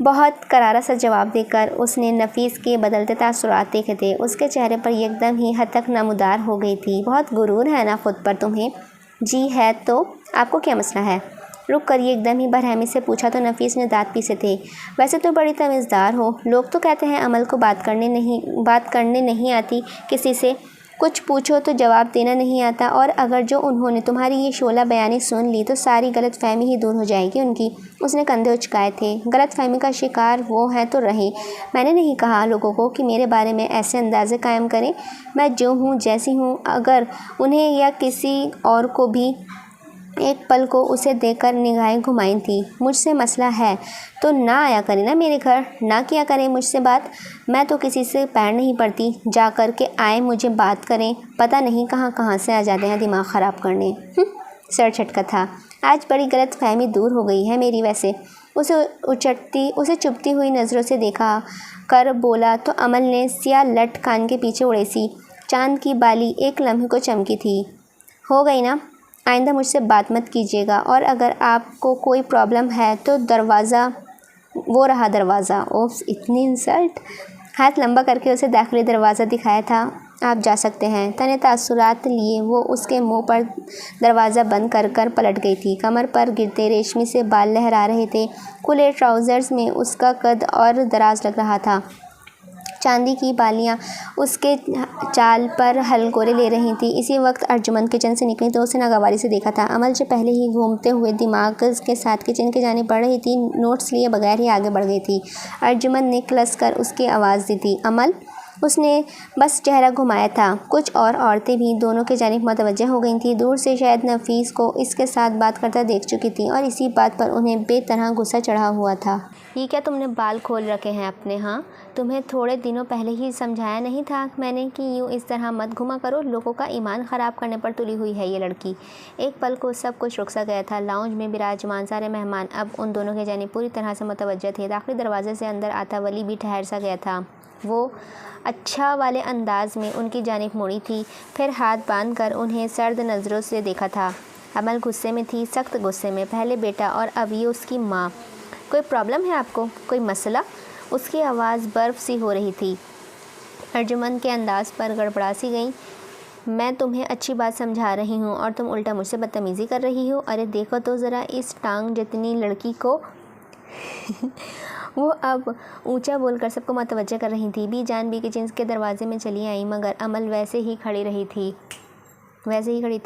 بہت کرارا سا جواب دے کر اس نے نفیس کے بدلتے تاثرات دیکھے تھے۔ اس کے چہرے پر ایک دم ہی حد تک نمودار ہو گئی تھی۔ بہت غرور ہے نا خود پر تمہیں؟ جی ہے تو آپ کو کیا مسئلہ ہے؟ رک کر ایک دم ہی برہمی سے پوچھا تو نفیس نے دانت پیسے تھے۔ ویسے تو بڑی تمیزدار ہو، لوگ تو کہتے ہیں عمل کو بات کرنے نہیں آتی، کسی سے کچھ پوچھو تو جواب دینا نہیں آتا، اور اگر جو انہوں نے تمہاری یہ شعلہ بیانی سن لی تو ساری غلط فہمی ہی دور ہو جائے گی ان کی۔ اس نے کندھے اچکائے تھے۔ غلط فہمی کا شکار وہ ہیں تو رہیں، میں نے نہیں کہا لوگوں کو کہ میرے بارے میں ایسے اندازے قائم کریں۔ میں جو ہوں جیسی ہوں، اگر انہیں یا کسی اور کو بھی ایک پل کو اسے دیکھ کر نگاہیں گھمائی تھی۔ مجھ سے مسئلہ ہے تو نہ آیا کریں نا میرے گھر، نہ کیا کریں مجھ سے بات، میں تو کسی سے پیر نہیں پڑتی، جا کر کے آئیں مجھے بات کریں، پتہ نہیں کہاں کہاں سے آ جاتے ہیں دماغ خراب کرنے۔ سر جھٹکا تھا۔ آج بڑی غلط فہمی دور ہو گئی ہے میری ویسے۔ اسے چبھتی ہوئی نظروں سے دیکھا کر بولا تو امل نے سیاہ لٹ کان کے پیچھے اڑے سی چاند کی بالی ایک لمحے کو چمکی تھی۔ ہو گئی نا، آئندہ مجھ سے بات مت کیجیے گا، اور اگر آپ کو کوئی پرابلم ہے تو دروازہ، وہ رہا دروازہ۔ اوف، اتنی انسلٹ! ہاتھ لمبا کر کے اسے داخلی دروازہ دکھایا تھا۔ آپ جا سکتے ہیں۔ تنے تاثرات لیے وہ اس کے منہ پر دروازہ بند کر کر پلٹ گئی تھی۔ کمر پر گرتے ریشمی سے بال لہرا رہے تھے۔ کھلے ٹراؤزرز میں اس کا قد اور دراز لگ رہا تھا۔ چاندی کی بالیاں اس کے چال پر ہلکورے لے رہی تھیں۔ اسی وقت ارجمن کچن سے نکلی تو اسے ناگواری سے دیکھا تھا۔ امل جو پہلے ہی گھومتے ہوئے دماغ کے ساتھ کچن کی جانب بڑھ رہی تھی، نوٹس لیے بغیر ہی آگے بڑھ گئی تھی۔ ارجمن نے کلس کر اس کی آواز دی تھی، امل! اس نے بس چہرہ گھمایا تھا۔ کچھ اور عورتیں بھی دونوں کی جانب متوجہ ہو گئی تھیں۔ دور سے شاید نفیس کو اس کے ساتھ بات کرتا دیکھ چکی تھیں اور اسی بات پر انہیں بے طرح غصہ چڑھا ہوا تھا۔ یہ کیا تم نے بال کھول رکھے ہیں اپنے؟ ہاں، تمہیں تھوڑے دنوں پہلے ہی سمجھایا نہیں تھا میں نے کہ یوں اس طرح مت گھما کرو؟ لوگوں کا ایمان خراب کرنے پر تلی ہوئی ہے یہ لڑکی۔ ایک پل کو سب کچھ رک سا گیا تھا۔ لاؤنج میں براجمان سارے مہمان اب ان دونوں کی جانب پوری طرح سے متوجہ تھے۔ داخلی دروازے سے اندر آتا ولی بھی ٹھہر سا گیا تھا۔ وہ اچھا والے انداز میں ان کی جانب مڑی تھی، پھر ہاتھ باندھ کر انہیں سرد نظروں سے دیکھا تھا۔ امل غصے میں تھی، سخت غصے میں۔ پہلے بیٹا اور اب یہ اس کی ماں۔ کوئی پرابلم ہے آپ کو؟ کوئی مسئلہ؟ اس کی آواز برف سی ہو رہی تھی۔ ارجمن کے انداز پر گڑبڑا سی گئی۔ میں تمہیں اچھی بات سمجھا رہی ہوں اور تم الٹا مجھ سے بدتمیزی کر رہی ہو۔ ارے دیکھو تو ذرا اس ٹانگ جتنی لڑکی کو۔ وہ اب اونچا بول کر سب کو متوجہ کر رہی تھی۔ بی جان بھی کچن کے دروازے میں چلی آئیں، مگر امل ویسے ہی کھڑی تھی۔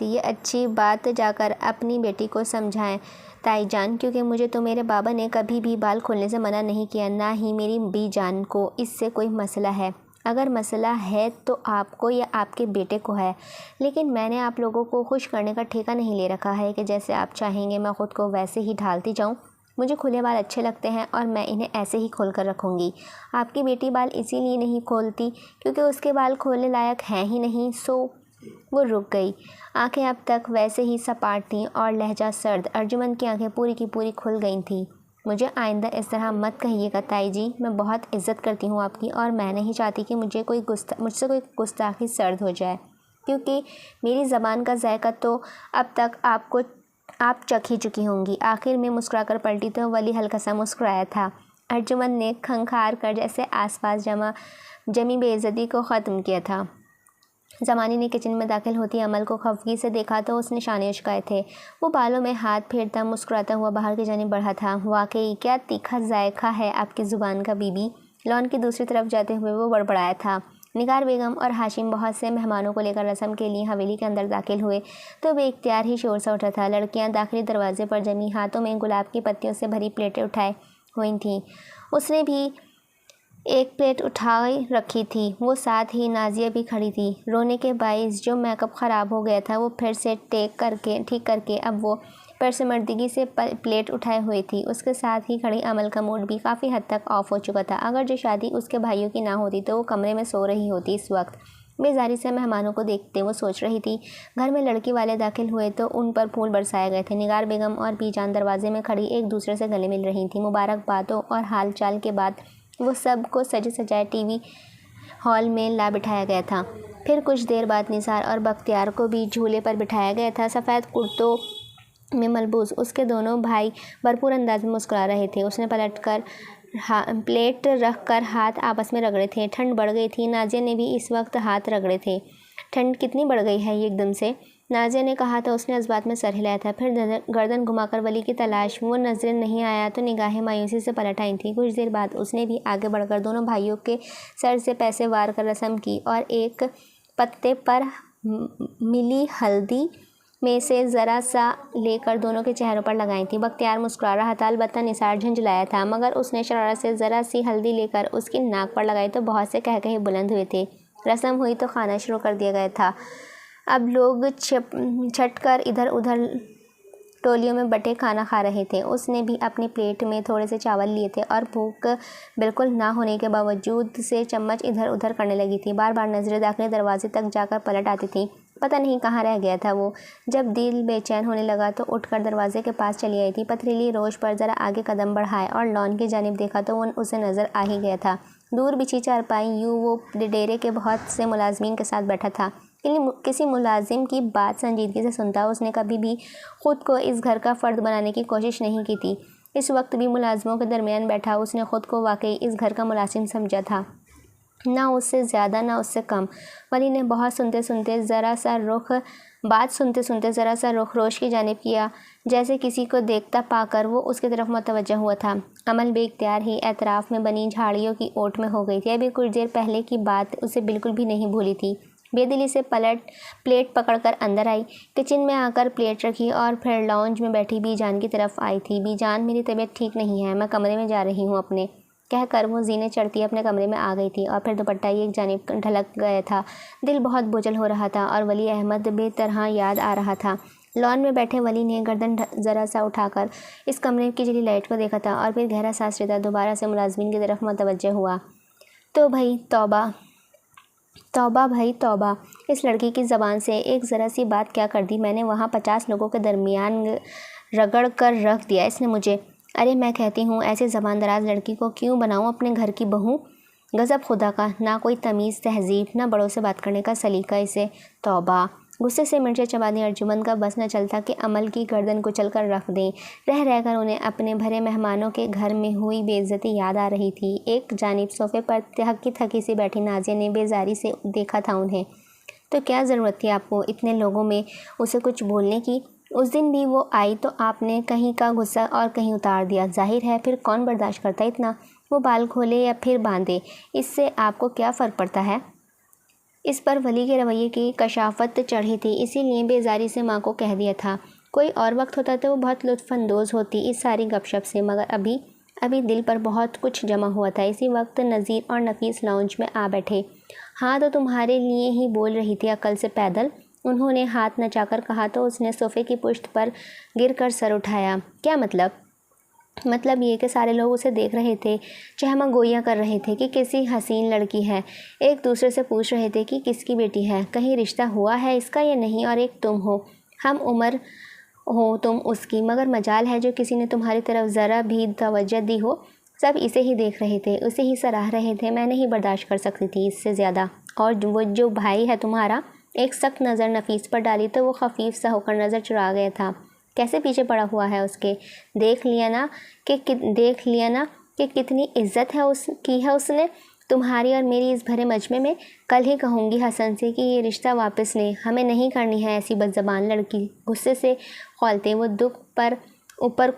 یہ اچھی بات جا کر اپنی بیٹی کو سمجھائیں تائی جان، کیونکہ مجھے تو میرے بابا نے کبھی بھی بال کھولنے سے منع نہیں کیا، نہ ہی میری بی جان کو اس سے کوئی مسئلہ ہے۔ اگر مسئلہ ہے تو آپ کو یا آپ کے بیٹے کو ہے، لیکن میں نے آپ لوگوں کو خوش کرنے کا ٹھیکہ نہیں لے رکھا ہے کہ جیسے آپ چاہیں گے میں خود کو ویسے ہی ڈھالتی جاؤں۔ مجھے کھلے بال اچھے لگتے ہیں اور میں انہیں ایسے ہی کھول کر رکھوں گی۔ آپ کی بیٹی بال اسی لیے نہیں کھولتی کیونکہ اس کے بال کھولنے لائق ہیں ہی نہیں، سو۔ وہ رک گئی۔ آنکھیں اب تک ویسے ہی سپاٹ تھیں اور لہجہ سرد۔ ارجمن کی آنکھیں پوری کی پوری کھل گئی تھیں۔ مجھے آئندہ اس طرح مت کہیے گا تائی جی، میں بہت عزت کرتی ہوں آپ کی، اور میں نہیں چاہتی کہ مجھ سے کوئی گستاخی سرد ہو جائے، کیونکہ میری زبان کا ذائقہ تو اب تک آپ چکھ ہی چکی ہوں گی۔ آخر میں مسکرا کر پلٹی تو ولی ہلکا سا مسکرایا تھا۔ ارجمن نے کھنکھار کر جیسے آس پاس جمی بے عزتی کو ختم کیا تھا۔ زمانی نے کچن میں داخل ہوتی عمل کو خفگی سے دیکھا تو اس نے شانے اچکائے تھے۔ وہ بالوں میں ہاتھ پھیرتا مسکراتا ہوا باہر کی جانب بڑھا تھا۔ واقعی کیا تیکھا ذائقہ ہے آپ کی زبان کا بی بی۔ لان کی دوسری طرف جاتے ہوئے وہ بڑبڑایا تھا۔ نگار بیگم اور ہاشم بہت سے مہمانوں کو لے کر رسم کے لیے حویلی کے اندر داخل ہوئے تو بے اختیار ہی شور سا اٹھا تھا۔ لڑکیاں داخلی دروازے پر جمی ہاتھوں میں گلاب کی پتیوں سے بھری پلیٹیں اٹھائے ہوئی تھیں۔ اس نے بھی ایک پلیٹ اٹھائی رکھی تھی۔ وہ ساتھ ہی نازیہ بھی کھڑی تھی۔ رونے کے باعث جو میک اپ خراب ہو گیا تھا وہ پھر سے ٹھیک کر کے اب وہ پرسمردگی سے پلیٹ اٹھائے ہوئی تھی۔ اس کے ساتھ ہی کھڑی عمل کا موڈ بھی کافی حد تک آف ہو چکا تھا۔ اگر جو شادی اس کے بھائیوں کی نہ ہوتی تو وہ کمرے میں سو رہی ہوتی اس وقت۔ بیزاری سے مہمانوں کو دیکھتے وہ سوچ رہی تھی، گھر میں لڑکی والے داخل ہوئے تو ان پر پھول برسائے گئے تھے۔ نگار بیگم اور بی جان دروازے میں کھڑی ایک دوسرے سے گلے مل رہی تھیں۔ مبارکبادوں اور حال چال کے بعد وہ سب کو سجے سجائے ٹی وی ہال میں لا بٹھایا گیا تھا۔ پھر کچھ دیر بعد نثار اور بختیار کو بھی جھولے پر بٹھایا گیا تھا۔ سفید کرتوں میں ملبوس اس کے دونوں بھائی بھرپور انداز میں مسکرا رہے تھے۔ اس نے پلیٹ رکھ کر ہاتھ آپس میں رگڑے تھے۔ ٹھنڈ بڑھ گئی تھی۔ نازیہ نے بھی اس وقت ہاتھ رگڑے تھے۔ ٹھنڈ کتنی بڑھ گئی ہے یہ ایک دم سے؟ نازیہ نے کہا تو اس نے اس بات میں سر ہلایا تھا۔ پھر گردن گھما کر ولی کی تلاش وہ نظر نہیں آیا تو نگاہیں مایوسی سے پلٹ آئی تھیں۔ کچھ دیر بعد اس نے بھی آگے بڑھ کر دونوں بھائیوں کے سر سے پیسے وار کر رسم کی اور ایک پتے پر ملی ہلدی میں سے ذرا سا لے کر دونوں کے چہروں پر لگائی تھی۔ بختیار مسکرا رہا تھا، البتہ نثار جھنجھلایا تھا، مگر اس نے شرارت سے ذرا سی ہلدی لے کر اس کی ناک پر لگائی تو بہت سے قہقہے بلند ہوئے تھے۔ رسم ہوئی تو کھانا شروع کر دیا گیا تھا۔ اب لوگ چھٹ کر ادھر ادھر ٹولیوں میں بٹے کھانا کھا رہے تھے۔ اس نے بھی اپنی پلیٹ میں تھوڑے سے چاول لیے تھے اور بھوک بالکل نہ ہونے کے باوجود سے چمچ ادھر ادھر کرنے لگی تھی۔ بار بار نظریں داخلے دروازے تک جا کر پلٹ آتی تھیں، پتہ نہیں کہاں رہ گیا تھا وہ۔ جب دل بے چین ہونے لگا تو اٹھ کر دروازے کے پاس چلی آئی تھی۔ پتھریلی روش پر ذرا آگے قدم بڑھائے اور لان کی جانب دیکھا تو وہ اسے نظر آ ہی گیا تھا۔ دور بچھی چارپائی یوں وہ ڈیرے کے بہت سے ملازمین کے ساتھ بیٹھا تھا۔ کسی ملازم کی بات سنجیدگی سے سنتا۔ اس نے کبھی بھی خود کو اس گھر کا فرد بنانے کی کوشش نہیں کی تھی۔ اس وقت بھی ملازموں کے درمیان بیٹھا اس نے خود کو واقعی اس گھر کا ملازم سمجھا تھا، نہ اس سے زیادہ نہ اس سے کم۔ ولی نے بات سنتے سنتے ذرا سا رخ روش کی جانب کیا، جیسے کسی کو دیکھتا پا کر وہ اس کی طرف متوجہ ہوا تھا۔ عمل بے اختیار ہی اطراف میں بنی جھاڑیوں کی اوٹ میں ہو گئی تھی۔ ابھی کچھ دیر پہلے کی بات اسے بالکل بھی نہیں بھولی تھی۔ بے دلی سے پلیٹ پکڑ کر اندر آئی، کچن میں آ کر پلیٹ رکھی اور پھر لاؤنج میں بیٹھی بی جان کی طرف آئی تھی۔ بی جان، میری طبیعت ٹھیک نہیں ہے، میں کمرے میں جا رہی ہوں اپنے، کہہ کر وہ زینے چڑھتی اپنے کمرے میں آ گئی تھی اور پھر دوپٹہ ایک جانب ڈھلک گیا تھا۔ دل بہت بوجھل ہو رہا تھا اور ولی احمد بے طرح یاد آ رہا تھا۔ لان میں بیٹھے ولی نے گردن ذرا سا اٹھا کر اس کمرے کی جلی لائٹ کو دیکھا تھا اور پھر گہرا سانس لیتا دوبارہ سے ملازمین کی طرف متوجہ ہوا۔ تو بھائی توبہ بھائی توبہ، اس لڑکی کی زبان سے ایک ذرا سی بات کیا کر دی میں نے، وہاں 50 لوگوں کے درمیان رگڑ کر رکھ دیا اس نے مجھے۔ ارے میں کہتی ہوں ایسے زبان دراز لڑکی کو کیوں بناؤں اپنے گھر کی بہو؟ غضب خدا کا، نہ کوئی تمیز تہذیب، نہ بڑوں سے بات کرنے کا سلیقہ اسے۔ توبہ! غصے سے مرچیں چبا دی ارجمن کا بس نہ چلتا کہ عمل کی گردن کچل کر رکھ دیں۔ رہ کر انہیں اپنے بھرے مہمانوں کے گھر میں ہوئی بے عزتی یاد آ رہی تھی۔ ایک جانب صوفے پر تھکی سی بیٹھی نازیہ نے بیزاری سے دیکھا تھا انہیں۔ تو کیا ضرورت تھی آپ کو اتنے لوگوں میں اسے کچھ بولنے کی؟ اس دن بھی وہ آئی تو آپ نے کہیں کا غصہ اور کہیں اتار دیا۔ ظاہر ہے پھر کون برداشت کرتا اتنا؟ وہ بال کھولے یا پھر باندھے، اس سے آپ کو کیا فرق پڑتا ہے؟ اس پر ولی کے رویے کی کشافت چڑھی تھی، اسی لیے بیزاری سے ماں کو کہہ دیا تھا۔ کوئی اور وقت ہوتا تو وہ بہت لطف اندوز ہوتی اس ساری گپ شپ سے، مگر ابھی دل پر بہت کچھ جمع ہوا تھا۔ اسی وقت نذیر اور نفیس لاؤنج میں آ بیٹھے۔ ہاں تو تمہارے لیے ہی بول رہی تھی عقل سے پیدل، انہوں نے ہاتھ نچا کر کہا تو اس نے صوفے کی پشت پر گر کر سر اٹھایا۔ کیا مطلب؟ مطلب یہ کہ سارے لوگ اسے دیکھ رہے تھے، چہمہ گوئیاں کر رہے تھے کہ کسی حسین لڑکی ہے، ایک دوسرے سے پوچھ رہے تھے کہ کس کی بیٹی ہے، کہیں رشتہ ہوا ہے اس کا یا نہیں، اور ایک تم ہو، ہم عمر ہو تم اس کی، مگر مجال ہے جو کسی نے تمہاری طرف ذرا بھی توجہ دی ہو۔ سب اسے ہی دیکھ رہے تھے، اسے ہی سراہ رہے تھے، میں نہیں برداشت کر سکتی تھی اس سے زیادہ۔ اور وہ جو بھائی ہے تمہارا، ایک سخت نظر نفیس پر ڈالی تو وہ خفیف سا ہو کر نظر چرا گیا تھا۔ کیسے پیچھے پڑا ہوا ہے اس کے، دیکھ لیا نا کہ کتنی عزت کی ہے اس نے تمہاری اور میری اس بھرے مجمع میں۔ کل ہی کہوں گی حسن سے کہ یہ رشتہ واپس لیں، ہمیں نہیں کرنی ہے ایسی بد زبان لڑکی۔ غصے سے کھولتے وہ دکھتے پیر اوپر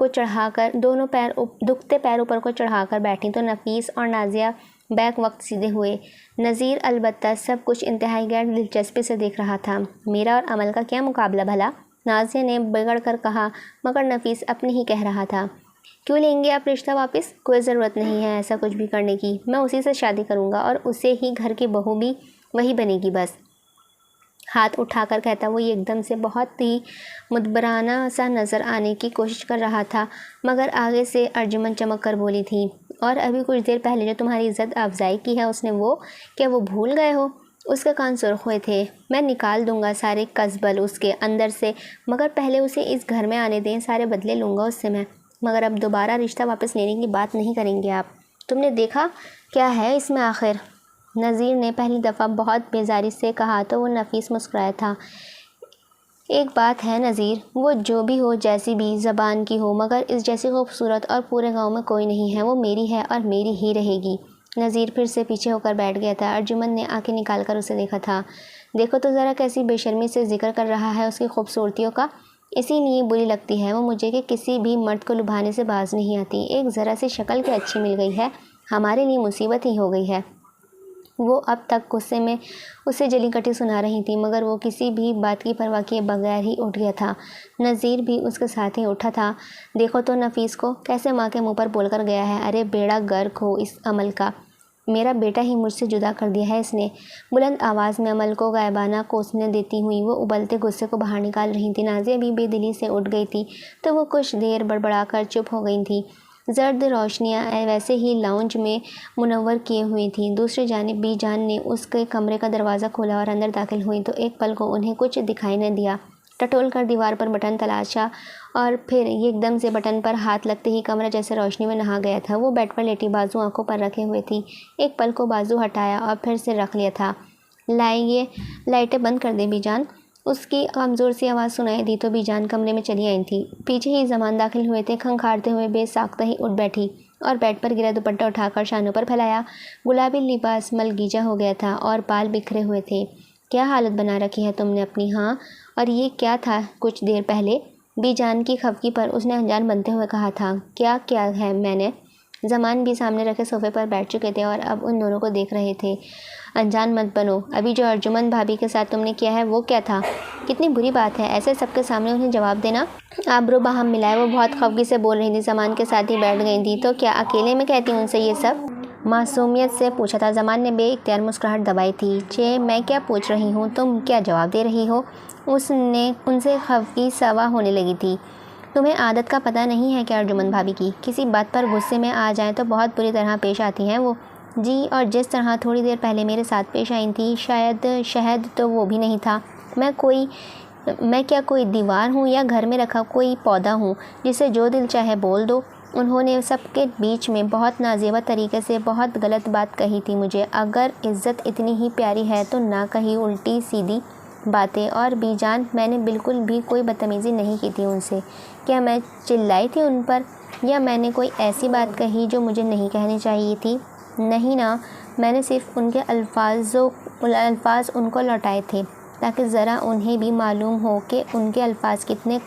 کو چڑھا کر بیٹھی تو نفیس اور نازیہ بیک وقت سیدھے ہوئے۔ نذیر البتہ سب کچھ انتہائی غیر دلچسپی سے دیکھ رہا تھا۔ میرا اور عمل کا کیا مقابلہ بھلا؟ نازیہ نے بگڑ کر کہا، مگر نفیس اپنے ہی کہہ رہا تھا۔ کیوں لیں گے آپ رشتہ واپس؟ کوئی ضرورت نہیں ہے ایسا کچھ بھی کرنے کی، میں اسی سے شادی کروں گا اور اسے ہی گھر کی بہو بھی وہی بنے گی بس۔ ہاتھ اٹھا کر کہتا وہ ایک دم سے بہت ہی مدبرانہ سا نظر آنے کی کوشش کر رہا تھا، مگر آگے سے ارجمن چمک کر بولی تھی، اور ابھی کچھ دیر پہلے جو تمہاری عزت افزائی کی ہے اس نے، وہ کیا وہ بھول گئے ہو؟ اس کے کان سرخ ہوئے تھے۔ میں نکال دوں گا سارے قزبل اس کے اندر سے، مگر پہلے اسے اس گھر میں آنے دیں، سارے بدلے لوں گا اس سے میں، مگر اب دوبارہ رشتہ واپس لینے کی بات نہیں کریں گے آپ۔ تم نے دیکھا کیا ہے اس میں آخر؟ نذیر نے پہلی دفعہ بہت بیزاری سے کہا تو وہ نفیس مسکرایا تھا۔ ایک بات ہے نذیر، وہ جو بھی ہو، جیسی بھی زبان کی ہو، مگر اس جیسی خوبصورت اور پورے گاؤں میں کوئی نہیں ہے، وہ میری ہے اور میری ہی رہے گی۔ نذیر پھر سے پیچھے ہو کر بیٹھ گیا تھا۔ ارجمن نے آنکھیں نکال کر اسے دیکھا تھا۔ دیکھو تو ذرا کیسی بے شرمی سے ذکر کر رہا ہے اس کی خوبصورتیوں کا، اسی لیے بری لگتی ہے وہ مجھے کہ کسی بھی مرد کو لبھانے سے باز نہیں آتی۔ ایک ذرا سی شکل کی اچھی مل گئی ہے، ہمارے لیے مصیبت ہی ہو گئی ہے۔ وہ اب تک غصے میں اسے جلی کٹی سنا رہی تھی، مگر وہ کسی بھی بات کی پرواہ کیے بغیر ہی اٹھ گیا تھا۔ نذیر بھی اس کے ساتھ ہی اٹھا تھا۔ دیکھو تو نفیس کو کیسے ماں کے منہ پر بول کر گیا ہے، ارے بیڑا غرق ہو اس عمل کا، میرا بیٹا ہی مجھ سے جدا کر دیا ہے اس نے۔ بلند آواز میں عمل کو غائبانہ کوسنے دیتی ہوئی وہ ابلتے غصے کو باہر نکال رہی تھی۔ نازیہ بھی بے دلی سے اٹھ گئی تھی تو وہ کچھ دیر بڑبڑا کر چپ ہو گئی تھی۔ زرد روشنیاں ویسے ہی لاؤنج میں منور کیے ہوئی تھیں۔ دوسری جانب بی جان نے اس کے کمرے کا دروازہ کھولا اور اندر داخل ہوئی تو ایک پل کو انہیں کچھ دکھائی نہ دیا۔ ٹٹول کر دیوار پر بٹن تلاشا اور پھر ایک دم سے بٹن پر ہاتھ لگتے ہی کمرہ جیسے روشنی میں نہا گیا تھا۔ وہ بیڈ پر لیٹی بازو آنکھوں پر رکھے ہوئے تھی۔ ایک پل کو بازو ہٹایا اور پھر سے رکھ لیا تھا۔ لائٹیں بند کر دے بی جان، اس کی کمزور سی آواز سنائی دی تو بی جان کمرے میں چلی آئی تھی۔ پیچھے ہی زمان داخل ہوئے تھے۔ کھنکھارتے ہوئے بے ساختہ ہی اٹھ بیٹھی اور بیڈ پر گرا دوپٹہ اٹھا کر شانوں پر پھیلایا۔ گلابی لباس ملگیجا ہو گیا تھا اور بال بکھرے ہوئے تھے۔ کیا حالت بنا رکھی ہے تم نے اپنی؟ ہاں، اور یہ کیا تھا کچھ دیر پہلے؟ بی جان کی خفگی پر اس نے انجان بنتے ہوئے کہا تھا۔ کیا ہے میں نے؟ زمان بھی سامنے رکھے صوفے پر بیٹھ چکے تھے اور اب ان دونوں کو دیکھ رہے تھے۔ انجان مت بنو، ابھی جو ارجمن بھابھی کے ساتھ تم نے کیا ہے وہ کیا تھا؟ کتنی بری بات ہے ایسے سب کے سامنے انہیں جواب دینا۔ آبرو باہم ملائے وہ بہت خفگی سے بول رہی تھی۔ زمان کے ساتھ ہی بیٹھ گئی تھی۔ تو کیا اکیلے میں کہتی ہوں ان سے یہ سب؟ معصومیت سے پوچھا تھا۔ زمان نے بے اختیار مسکراہٹ دبائی تھی۔ چے میں کیا پوچھ رہی ہوں، تم کیا جواب دے رہی ہو؟ اس نے ان سے خفگی سوا ہونے لگی تھی۔ تمہیں عادت کا پتہ نہیں ہے کیا ارجمن بھابھی کی؟ کسی بات پر غصے میں آ جائیں تو بہت بری طرح پیش آتی ہیں وہ۔ جی، اور جس طرح تھوڑی دیر پہلے میرے ساتھ پیش آئی تھی، شاید شہد تو وہ بھی نہیں تھا۔ میں کیا کوئی دیوار ہوں یا گھر میں رکھا کوئی پودا ہوں جسے جو دل چاہے بول دو؟ انہوں نے سب کے بیچ میں بہت نازیبا طریقے سے بہت غلط بات کہی تھی مجھے۔ اگر عزت اتنی ہی پیاری ہے تو نہ کہی الٹی سیدھی باتیں۔ اور بی جان، میں نے بالکل بھی کوئی بدتمیزی نہیں کی تھی ان سے۔ کیا میں چلائی تھی ان پر یا میں نے کوئی ایسی بات کہی جو مجھے نہیں کہنی چاہیے تھی؟ نہیں نا، میں نے صرف ان کے الفاظ ان کو لوٹائے تھے تاکہ ذرا انہیں بھی معلوم ہو کہ ان کے الفاظ کتنے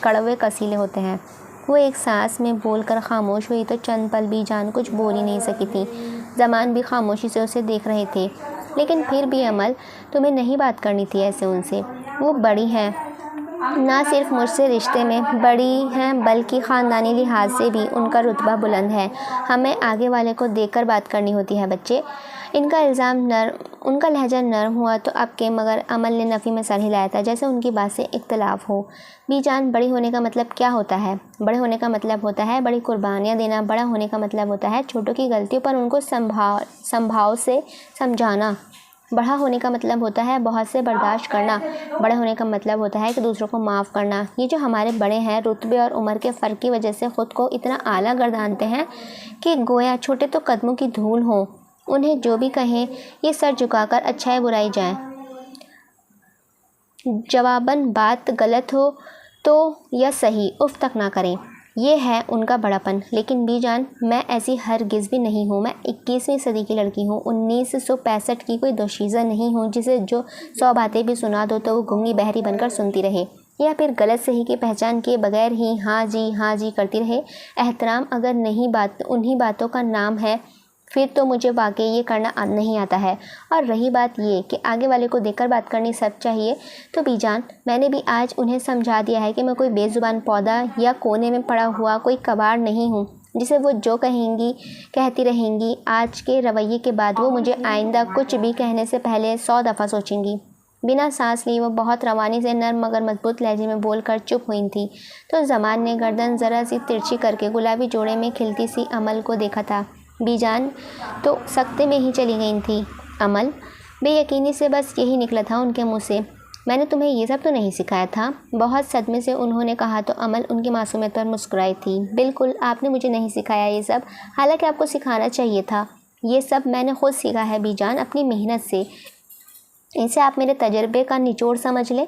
کڑوے کسیلے ہوتے ہیں۔ وہ ایک سانس میں بول کر خاموش ہوئی تو چند پل بی جان کچھ بول ہی نہیں سکی تھی۔ زمان بھی خاموشی سے اسے دیکھ رہے تھے۔ لیکن پھر بھی عمل، تمہیں نہیں بات کرنی تھی ایسے ان سے۔ وہ بڑی ہیں، نہ صرف مجھ سے رشتے میں بڑی ہیں بلکہ خاندانی لحاظ سے بھی ان کا رتبہ بلند ہے۔ ہمیں آگے والے کو دیکھ کر بات کرنی ہوتی ہے بچے۔ ان کا لہجہ نرم ہوا تو اب کے مگر عمل نے نفی میں سر ہلایا تھا جیسے ان کی بات سے اختلاف ہو۔ بی جان، بڑی ہونے کا مطلب کیا ہوتا ہے؟ بڑے ہونے کا مطلب ہوتا ہے بڑی قربانیاں دینا۔ بڑا ہونے کا مطلب ہوتا ہے چھوٹوں کی غلطیوں پر ان کو سمبھاؤ سے سمجھانا۔ بڑا ہونے کا مطلب ہوتا ہے بہت سے برداشت کرنا۔ بڑے ہونے کا مطلب ہوتا ہے کہ دوسروں کو معاف کرنا۔ یہ جو ہمارے بڑے ہیں رتبے اور عمر کے فرق کی وجہ سے خود کو اتنا اعلیٰ گردانتے ہیں کہ گویا چھوٹے تو قدموں کی دھول ہوں۔ انہیں جو بھی کہیں یہ سر جھکا کر اچھائی برائی جائیں۔ جواباً بات غلط ہو تو یا صحیح اف تک نہ کریں۔ یہ ہے ان کا بڑا پن۔ لیکن بی جان، میں ایسی ہرگز بھی نہیں ہوں۔ میں 21ویں صدی کی لڑکی ہوں، 1965 کی کوئی دوشیزہ نہیں ہوں جسے جو 100 باتیں بھی سنا دو تو وہ گنگی بہری بن کر سنتی رہے یا پھر غلط صحیح کی پہچان کیے بغیر ہی ہاں جی کرتی رہے۔ احترام اگر انہی باتوں کا نام ہے پھر تو مجھے واقعی یہ کرنا نہیں آتا ہے۔ اور رہی بات یہ کہ آگے والے کو دیکھ کر بات کرنی سب چاہیے، تو بی جان، میں نے بھی آج انہیں سمجھا دیا ہے کہ میں کوئی بے زبان پودا یا کونے میں پڑا ہوا کوئی کباڑ نہیں ہوں جسے وہ جو کہیں گی کہتی رہیں گی۔ آج کے رویے کے بعد وہ مجھے آئندہ کچھ بھی کہنے سے پہلے 100 دفعہ سوچیں گی۔ بنا سانس لی وہ بہت روانی سے نرم مگر مضبوط لہجے میں بول کر چپ ہوئی تھی تو زمان نے گردن ذرا سی ترچھی کر کے گلابی جوڑے میں کھلتی سی عمل کو دیکھا تھا۔ بی جان تو سکتے میں ہی چلی گئی تھی۔ عمل؟ بے یقینی سے بس یہی نکلا تھا ان کے منہ سے۔ میں نے تمہیں یہ سب تو نہیں سکھایا تھا؟ بہت صدمے سے انہوں نے کہا تو عمل ان کی معصومیت پر مسکرائی تھی۔ بالکل، آپ نے مجھے نہیں سکھایا یہ سب، حالانکہ آپ کو سکھانا چاہیے تھا۔ یہ سب میں نے خود سیکھا ہے بی جان، اپنی محنت سے۔ اسے آپ میرے تجربے کا نچوڑ سمجھ لیں۔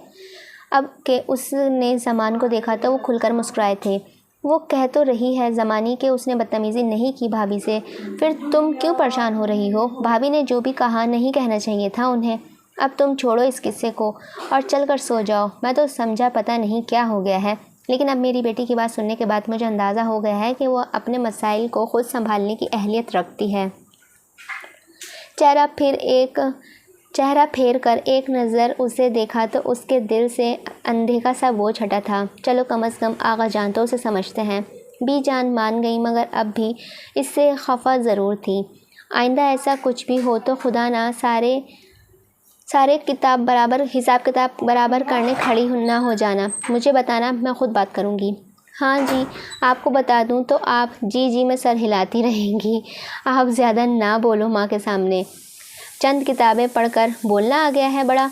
اب کہ اس نے زمان کو دیکھا تو وہ کھل کر مسکرائے تھے۔ وہ کہہ تو رہی ہے زمانی کہ اس نے بدتمیزی نہیں کی بھابھی سے، پھر تم کیوں پریشان ہو رہی ہو؟ بھابھی نے جو بھی کہا نہیں کہنا چاہیے تھا انہیں۔ اب تم چھوڑو اس قصے کو اور چل کر سو جاؤ۔ میں تو سمجھا پتہ نہیں کیا ہو گیا ہے، لیکن اب میری بیٹی کی بات سننے کے بعد مجھے اندازہ ہو گیا ہے کہ وہ اپنے مسائل کو خود سنبھالنے کی اہلیت رکھتی ہے۔ چہرہ پھیر کر ایک نظر اسے دیکھا تو اس کے دل سے اندھیکا سا بوجھ ہٹا تھا۔ چلو کم از کم آغا جان تو اسے سمجھتے ہیں۔ بی جان مان گئی مگر اب بھی اس سے خفا ضرور تھی۔ آئندہ ایسا کچھ بھی ہو تو خدا نہ سارے حساب کتاب برابر کرنے کھڑی نہ ہو جانا، مجھے بتانا، میں خود بات کروں گی۔ ہاں جی، آپ کو بتا دوں تو آپ جی میں سر ہلاتی رہیں گی۔ آپ زیادہ نہ بولو ماں کے سامنے، چند کتابیں پڑھ کر بولنا آ گیا ہے بڑا۔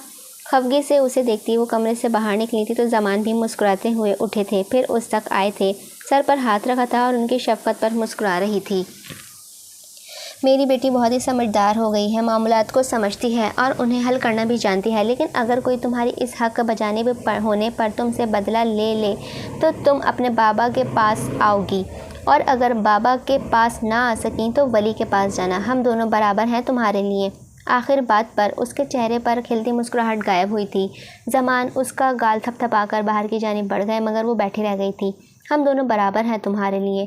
خفگی سے اسے دیکھتی وہ کمرے سے باہر نکلی تھی تو زمان بھی مسکراتے ہوئے اٹھے تھے، پھر اس تک آئے تھے، سر پر ہاتھ رکھا تھا اور ان کی شفقت پر مسکرا رہی تھی۔ میری بیٹی بہت ہی سمجھدار ہو گئی ہے، معاملات کو سمجھتی ہے اور انہیں حل کرنا بھی جانتی ہے، لیکن اگر کوئی تمہاری اس حق بجانب ہونے پر تم سے بدلہ لے تو تم اپنے بابا کے پاس آؤ گی، اور اگر بابا کے پاس نہ آ سکیں تو ولی کے پاس جانا، ہم دونوں برابر ہیں تمہارے لیے۔ آخر بات پر اس کے چہرے پر کھلتی مسکراہٹ غائب ہوئی تھی۔ زمان اس کا گال تھپ تھپا کر باہر کی جانب بڑھ گئے، مگر وہ بیٹھی رہ گئی تھی۔ ہم دونوں برابر ہیں تمہارے لیے۔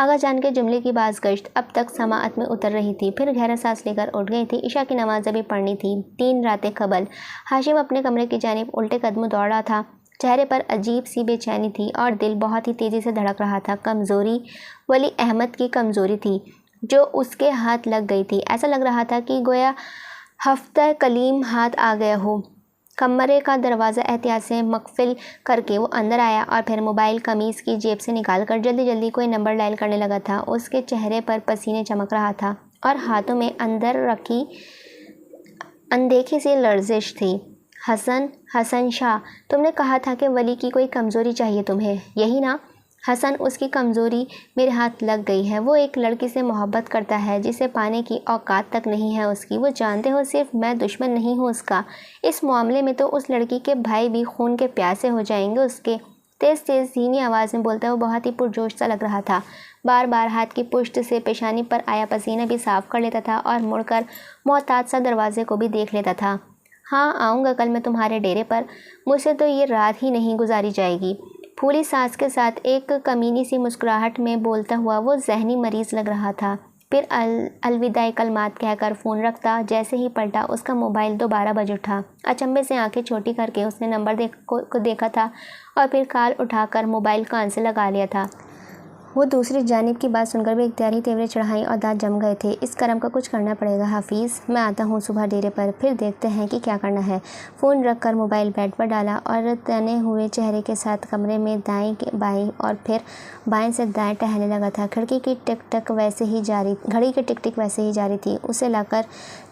آغا جان کے جملے کی بازگشت اب تک سماعت میں اتر رہی تھی، پھر گہرا سانس لے کر اٹھ گئی تھی۔ عشاء کی نماز ابھی پڑھنی تھی، 3 راتیں قبل۔ ہاشم اپنے کمرے کی جانب الٹے قدموں دوڑ رہا تھا، چہرے پر عجیب سی بے چینی تھی اور دل بہت ہی تیزی سے دھڑک رہا تھا۔ کمزوری ولی احمد کی کمزوری تھی جو اس کے ہاتھ لگ گئی تھی۔ ایسا لگ رہا تھا کہ گویا ہفتہ کلیم ہاتھ آ گیا ہو۔ کمرے کا دروازہ احتیاط سے مقفل کر کے وہ اندر آیا اور پھر موبائل قمیص کی جیب سے نکال کر جلدی کوئی نمبر ڈائل کرنے لگا تھا۔ اس کے چہرے پر پسینے چمک رہا تھا اور ہاتھوں میں اندر رکھی اندیکھی سی لرزش تھی۔ حسن شاہ، تم نے کہا تھا کہ ولی کی کوئی کمزوری چاہیے تمہیں، یہی نا؟ حسن، اس کی کمزوری میرے ہاتھ لگ گئی ہے۔ وہ ایک لڑکی سے محبت کرتا ہے جسے پانے کی اوقات تک نہیں ہے اس کی۔ وہ جانتے ہو صرف میں دشمن نہیں ہوں اس کا، اس معاملے میں تو اس لڑکی کے بھائی بھی خون کے پیاسے ہو جائیں گے اس کے۔ تیز دھیمی آواز میں بولتا وہ بہت ہی پرجوش سا لگ رہا تھا، بار بار ہاتھ کی پشت سے پیشانی پر آیا پسینہ بھی صاف کر لیتا تھا اور مڑ کر محتاط سا دروازے کو بھی دیکھ لیتا تھا۔ ہاں، آؤں گا کل میں تمہارے ڈیرے پر، مجھ سے تو یہ رات ہی نہیں گزاری جائے گی۔ پھولی سانس کے ساتھ ایک کمینی سی مسکراہٹ میں بولتا ہوا وہ ذہنی مریض لگ رہا تھا۔ پھر الوداعی کلمات کہہ کر فون رکھتا۔ جیسے ہی پلٹا اس کا موبائل دوبارہ بج اٹھا۔ اچنبھے سے آنکھیں چھوٹی کر کے اس نے نمبر کو دیکھا تھا اور پھر کال اٹھا کر موبائل کان سے لگا لیا تھا۔ وہ دوسری جانب کی بات سن کر بھی اختیار ہی تیورے چڑھائیں اور دانت جم گئے تھے۔ اس کرم کا کچھ کرنا پڑے گا حفیظ، میں آتا ہوں صبح ڈیرے پر، پھر دیکھتے ہیں کہ کیا کرنا ہے۔ فون رکھ کر موبائل بیڈ پر ڈالا اور تنے ہوئے چہرے کے ساتھ کمرے میں دائیں بائیں اور پھر بائیں سے دائیں ٹہلنے لگا تھا۔ گھڑی کی ٹک ٹک ویسے ہی جاری تھی۔ اسے لا کر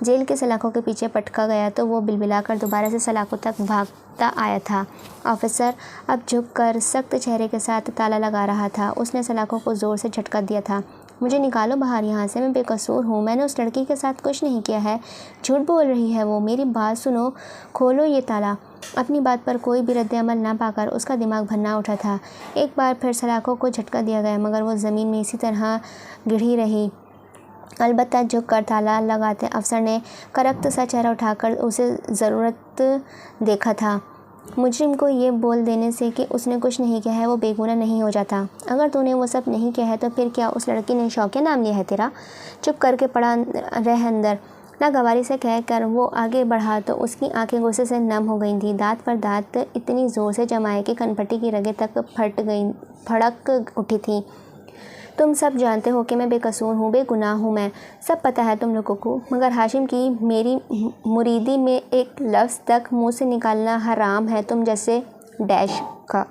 جیل کی سلاخوں کے پیچھے پٹکا گیا تو وہ بلبلا کر دوبارہ سے سلاخوں تک بھاگتا آیا تھا۔ آفیسر اب جھک کر سخت چہرے کے ساتھ تالا لگا رہا تھا۔ اس نے سلاخوں کو زور سے جھٹکا دیا تھا۔ مجھے نکالو باہر یہاں سے، میں بے قصور ہوں، میں نے اس لڑکی کے ساتھ کچھ نہیں کیا ہے۔ جھوٹ بول رہی ہے وہ، میری بات سنو، کھولو یہ تالا۔ اپنی بات پر کوئی بھی رد عمل نہ پا کر اس کا دماغ بھرنا اٹھا تھا۔ ایک بار پھر سلاخوں کو جھٹکا دیا گیا مگر وہ زمین میں اسی طرح گڑھی رہی۔ البتہ جھک کر تالا لگاتے افسر نے کرخت سا چہرہ اٹھا کر اسے ضرورت دیکھا تھا۔ مجرم کو یہ بول دینے سے کہ اس نے کچھ نہیں کیا ہے وہ بے گناہ نہیں ہو جاتا۔ اگر تو نے وہ سب نہیں کیا ہے تو پھر کیا اس لڑکی نے شوقیہ نام لیا ہے تیرا؟ چپ کر کے پڑا رہ اندر، ناگواری سے کہہ کر وہ آگے بڑھا تو اس کی آنکھیں غصے سے نم ہو گئی تھیں۔ دانت پر دانت اتنی زور سے جمائے کہ کنپٹی کی رگیں تک پھڑک اٹھی تھیں۔ تم سب جانتے ہو کہ میں بے قصور ہوں، بے گناہ ہوں، میں سب پتہ ہے تم لوگوں کو، مگر ہاشم کی میری مریدی میں ایک لفظ تک منہ سے نکالنا حرام ہے تم جیسے ڈیش کا۔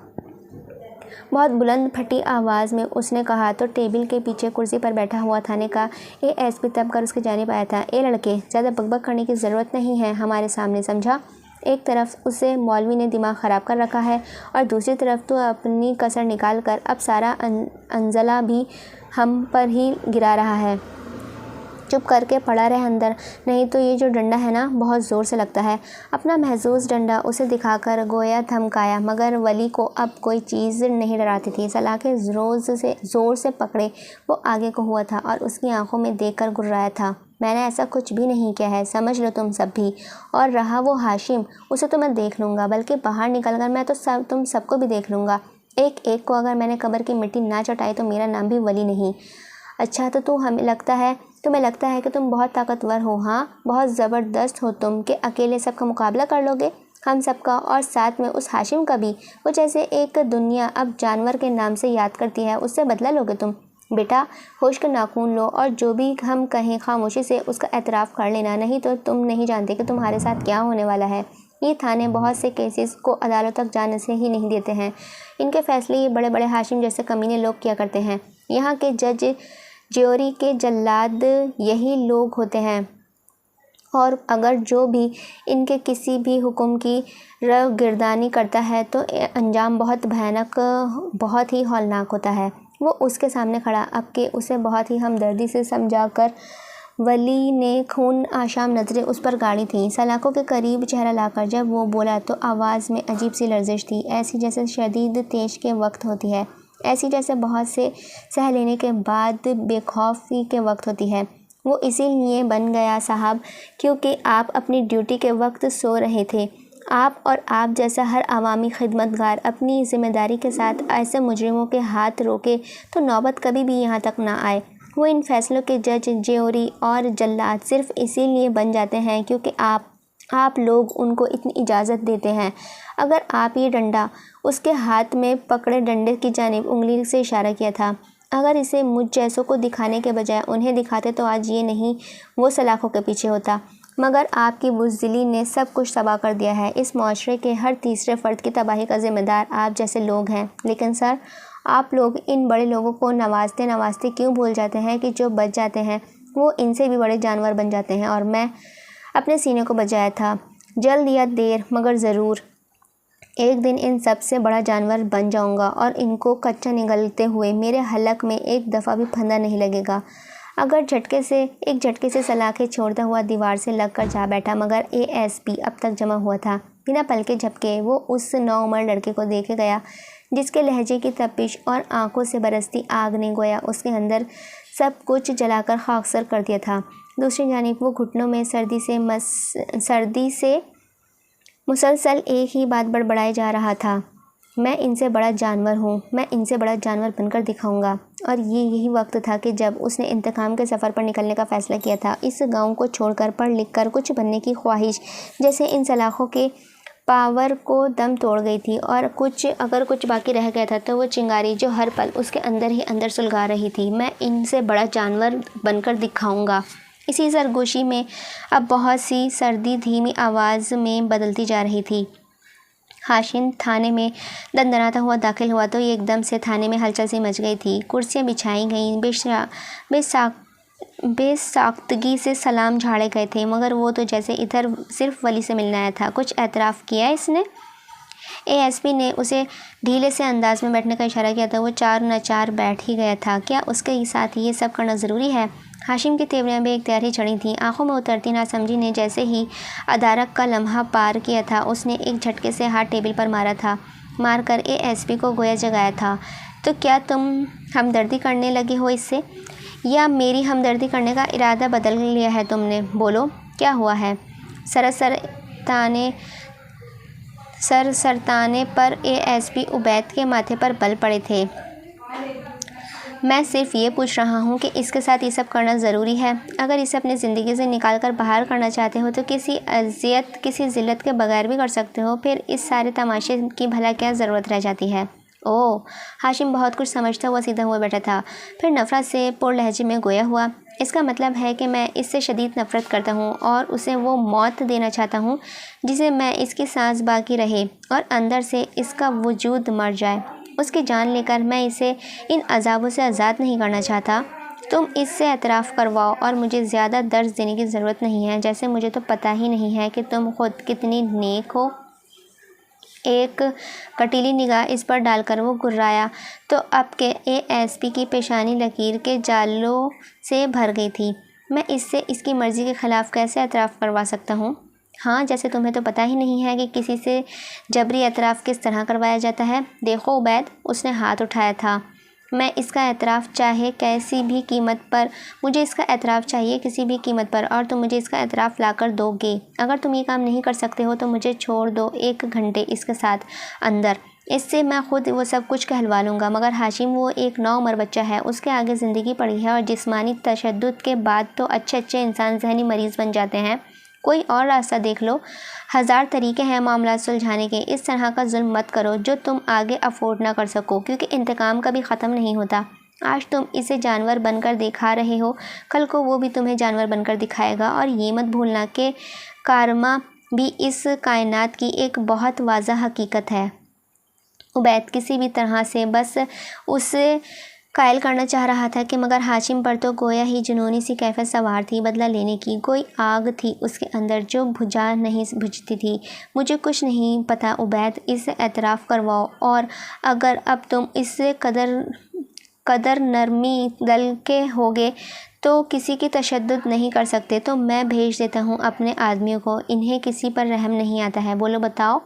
بہت بلند پھٹی آواز میں اس نے کہا تو ٹیبل کے پیچھے کرسی پر بیٹھا ہوا تھانے کا اے ایس پی تب کر اس کی جانب آیا تھا۔ اے لڑکے، زیادہ بک بک کرنے کی ضرورت نہیں ہے ہمارے سامنے، سمجھا؟ ایک طرف اسے مولوی نے دماغ خراب کر رکھا ہے اور دوسری طرف تو اپنی کسر نکال کر اب سارا انزلہ بھی ہم پر ہی گرا رہا ہے۔ چپ کر کے پڑا رہ اندر، نہیں تو یہ جو ڈنڈا ہے نا بہت زور سے لگتا ہے۔ اپنا محظوظ ڈنڈا اسے دکھا کر گویا دھمکایا مگر ولی کو اب کوئی چیز نہیں ڈراتی تھی۔ سلاخیں زور سے پکڑے وہ آگے کو ہوا تھا اور اس کی آنکھوں میں دیکھ کر گررایا تھا۔ میں نے ایسا کچھ بھی نہیں کیا ہے، سمجھ لو تم سب بھی، اور رہا وہ ہاشم، اسے تو میں دیکھ لوں گا، بلکہ باہر نکل کر میں تو تم سب کو بھی دیکھ لوں گا، ایک ایک کو۔ اگر میں نے قبر کی مٹی نہ چٹائی تو میرا نام بھی ولی نہیں۔ اچھا تو تمہیں لگتا ہے کہ تم بہت طاقتور ہو، ہاں، بہت زبردست ہو تم کہ اکیلے سب کا مقابلہ کر لو گے، ہم سب کا، اور ساتھ میں اس ہاشم کا بھی، وہ جیسے ایک دنیا اب جانور کے نام سے یاد کرتی ہے، اس سے بدلہ لوگے تم؟ بیٹا خشک ناخن لو اور جو بھی ہم کہیں خاموشی سے اس کا اعتراف کر لینا، نہیں تو تم نہیں جانتے کہ تمہارے ساتھ کیا ہونے والا ہے۔ یہ تھانے بہت سے کیسز کو عدالت تک جانے سے ہی نہیں دیتے ہیں، ان کے فیصلے یہ بڑے بڑے ہاشم جیسے کمینے لوگ کیا کرتے ہیں۔ یہاں کے جج جیوری کے جلاد یہی لوگ ہوتے ہیں، اور اگر جو بھی ان کے کسی بھی حکم کی روگردانی کرتا ہے تو انجام بہت بھیانک، بہت ہی ہولناک ہوتا ہے۔ وہ اس کے سامنے کھڑا اب کہ اسے بہت ہی ہمدردی سے سمجھا کر ولی نے خون آشام نظریں اس پر گاڑی تھیں۔ سلاخوں کے قریب چہرہ لا کر جب وہ بولا تو آواز میں عجیب سی لرزش تھی، ایسی جیسے شدید تیش کے وقت ہوتی ہے، ایسی جیسے بہت سے سہ لینے کے بعد بے خوفی کے وقت ہوتی ہے۔ وہ اسی لیے بن گیا صاحب کیونکہ آپ اپنی ڈیوٹی کے وقت سو رہے تھے۔ آپ اور آپ جیسا ہر عوامی خدمت گار اپنی ذمہ داری کے ساتھ ایسے مجرموں کے ہاتھ روکے تو نوبت کبھی بھی یہاں تک نہ آئے۔ وہ ان فیصلوں کے جج جیوری اور جلاد صرف اسی لیے بن جاتے ہیں کیونکہ آپ لوگ ان کو اتنی اجازت دیتے ہیں۔ اگر آپ یہ ڈنڈا، اس کے ہاتھ میں پکڑے ڈنڈے کی جانب انگلی سے اشارہ کیا تھا، اگر اسے مجھ جیسوں کو دکھانے کے بجائے انہیں دکھاتے تو آج یہ نہیں وہ سلاخوں کے پیچھے ہوتا۔ مگر آپ کی بزدلی نے سب کچھ تباہ کر دیا ہے۔ اس معاشرے کے ہر تیسرے فرد کی تباہی کا ذمہ دار آپ جیسے لوگ ہیں۔ لیکن سر، آپ لوگ ان بڑے لوگوں کو نوازتے کیوں بھول جاتے ہیں کہ جو بچ جاتے ہیں وہ ان سے بھی بڑے جانور بن جاتے ہیں؟ اور میں اپنے سینے کو بچایا تھا، جلد یا دیر مگر ضرور ایک دن ان سب سے بڑا جانور بن جاؤں گا اور ان کو کچا نگلتے ہوئے میرے حلق میں ایک دفعہ بھی پھندا نہیں لگے گا۔ اگر ایک جھٹکے سے سلاخیں چھوڑتا ہوا دیوار سے لگ کر جا بیٹھا، مگر اے ایس پی اب تک جمع ہوا تھا۔ بنا پلکے جھپکے وہ اس نوعمر لڑکے کو دیکھے گیا جس کے لہجے کی تپش اور آنکھوں سے برستی آگ نے گویا اس کے اندر سب کچھ جلا کر خاکسار کر دیا تھا۔ دوسری جانب وہ گھٹنوں میں سردی سے مسلسل ایک ہی بات بڑبڑائے جا رہا تھا، میں ان سے بڑا جانور ہوں، میں ان سے بڑا جانور بن کر دکھاؤں گا۔ اور یہی وقت تھا کہ جب اس نے انتقام کے سفر پر نکلنے کا فیصلہ کیا تھا۔ اس گاؤں کو چھوڑ کر پڑھ لکھ کر کچھ بننے کی خواہش جیسے ان سلاخوں کے پاور کو دم توڑ گئی تھی، اور اگر کچھ باقی رہ گیا تھا تو وہ چنگاری جو ہر پل اس کے اندر ہی اندر سلگا رہی تھی، میں ان سے بڑا جانور بن کر دکھاؤں گا۔ اسی سرگوشی میں اب بہت سی سردی دھیمی آواز میں بدلتی جا رہی تھی۔ ہاشم تھانے میں دندناتا ہوا داخل ہوا تو ایک دم سے تھانے میں ہلچل سی مچ گئی تھی۔ کرسیاں بچھائی گئیں، بے ساختگی سے سلام جھاڑے گئے تھے، مگر وہ تو جیسے ادھر صرف ولی سے ملنے آیا تھا۔ کچھ اعتراف کیا اس نے؟ اے ایس پی نے اسے ڈھیلے سے انداز میں بیٹھنے کا اشارہ کیا تو وہ چار ناچار بیٹھ ہی گیا تھا۔ کیا اس کے ساتھ یہ سب کرنا ضروری ہے؟ ہاشم کی تیوریاں بے اختیار ہی چڑھی تھیں، آنکھوں میں اترتی ناسمجھی نے جیسے ہی ادارک کا لمحہ پار کیا تھا، اس نے ایک جھٹکے سے ہاتھ ٹیبل پر مار کر اے ایس پی کو گویا جگایا تھا۔ تو کیا تم ہمدردی کرنے لگے ہو اس سے، یا میری ہمدردی کرنے کا ارادہ بدل لیا ہے تم نے؟ بولو کیا ہوا ہے؟ سرسرتانے پر اے ایس پی عبید کے ماتھے پر بل پڑے تھے۔ میں صرف یہ پوچھ رہا ہوں کہ اس کے ساتھ یہ سب کرنا ضروری ہے؟ اگر اسے اپنی زندگی سے نکال کر باہر کرنا چاہتے ہو تو کسی اذیت کسی ذلت کے بغیر بھی کر سکتے ہو، پھر اس سارے تماشے کی بھلا کیا ضرورت رہ جاتی ہے؟ اوہ! ہاشم بہت کچھ سمجھتا ہوا سیدھا ہوا بیٹھا تھا، پھر نفرت سے پر لہجے میں گویا ہوا، اس کا مطلب ہے کہ میں اس سے شدید نفرت کرتا ہوں اور اسے وہ موت دینا چاہتا ہوں جسے میں اس کی سانس باقی رہے اور اندر سے اس کا وجود مر جائے، اس کی جان لے کر میں اسے ان عذابوں سے آزاد نہیں کرنا چاہتا۔ تم اس سے اعتراف کرواؤ اور مجھے زیادہ درس دینے کی ضرورت نہیں ہے، جیسے مجھے تو پتہ ہی نہیں ہے کہ تم خود کتنی نیک ہو۔ ایک کٹیلی نگاہ اس پر ڈال کر وہ گھرایا تو اب کے اے ایس پی کی پیشانی لکیر کے جالوں سے بھر گئی تھی۔ میں اس سے اس کی مرضی کے خلاف کیسے اعتراف کروا سکتا ہوں؟ ہاں، جیسے تمہیں تو پتہ ہی نہیں ہے کہ کسی سے جبری اعتراف کس طرح کروایا جاتا ہے۔ دیکھو عبید، اس نے ہاتھ اٹھایا تھا، میں اس کا اعتراف چاہے کیسی بھی قیمت پر، مجھے اس کا اعتراف چاہیے کسی بھی قیمت پر، اور تم مجھے اس کا اعتراف لا کر دو گے۔ اگر تم یہ کام نہیں کر سکتے ہو تو مجھے چھوڑ دو 1 گھنٹے اس کے ساتھ اندر، اس سے میں خود وہ سب کچھ کہلوا لوں گا۔ مگر ہاشم وہ ایک نوعمر بچہ ہے، اس کے آگے زندگی پڑی ہے، اور جسمانی تشدد کے بعد تو اچھے انسان ذہنی مریض بن جاتے ہیں۔ کوئی اور راستہ دیکھ لو، 1000 طریقے ہیں معاملات سلجھانے کے۔ اس طرح کا ظلم مت کرو جو تم آگے افورڈ نہ کر سکو، کیونکہ انتقام کبھی ختم نہیں ہوتا۔ آج تم اسے جانور بن کر دکھا رہے ہو، کل کو وہ بھی تمہیں جانور بن کر دکھائے گا۔ اور یہ مت بھولنا کہ کارما بھی اس کائنات کی ایک بہت واضح حقیقت ہے۔ عبید کسی بھی طرح سے بس اسے قائل کرنا چاہ رہا تھا کہ مگر ہاشم پر تو گویا ہی جنونی سی کیفیت سوار تھی، بدلہ لینے کی کوئی آگ تھی اس کے اندر جو بجھا نہیں بجھتی تھی۔ مجھے کچھ نہیں پتہ عبید، اسے اعتراف کرواؤ، اور اگر اب تم اس سے قدر نرمی دل کے ہوگے تو کسی کی تشدد نہیں کر سکتے تو میں بھیج دیتا ہوں اپنے آدمیوں کو، انہیں کسی پر رحم نہیں آتا ہے۔ بولو بتاؤ۔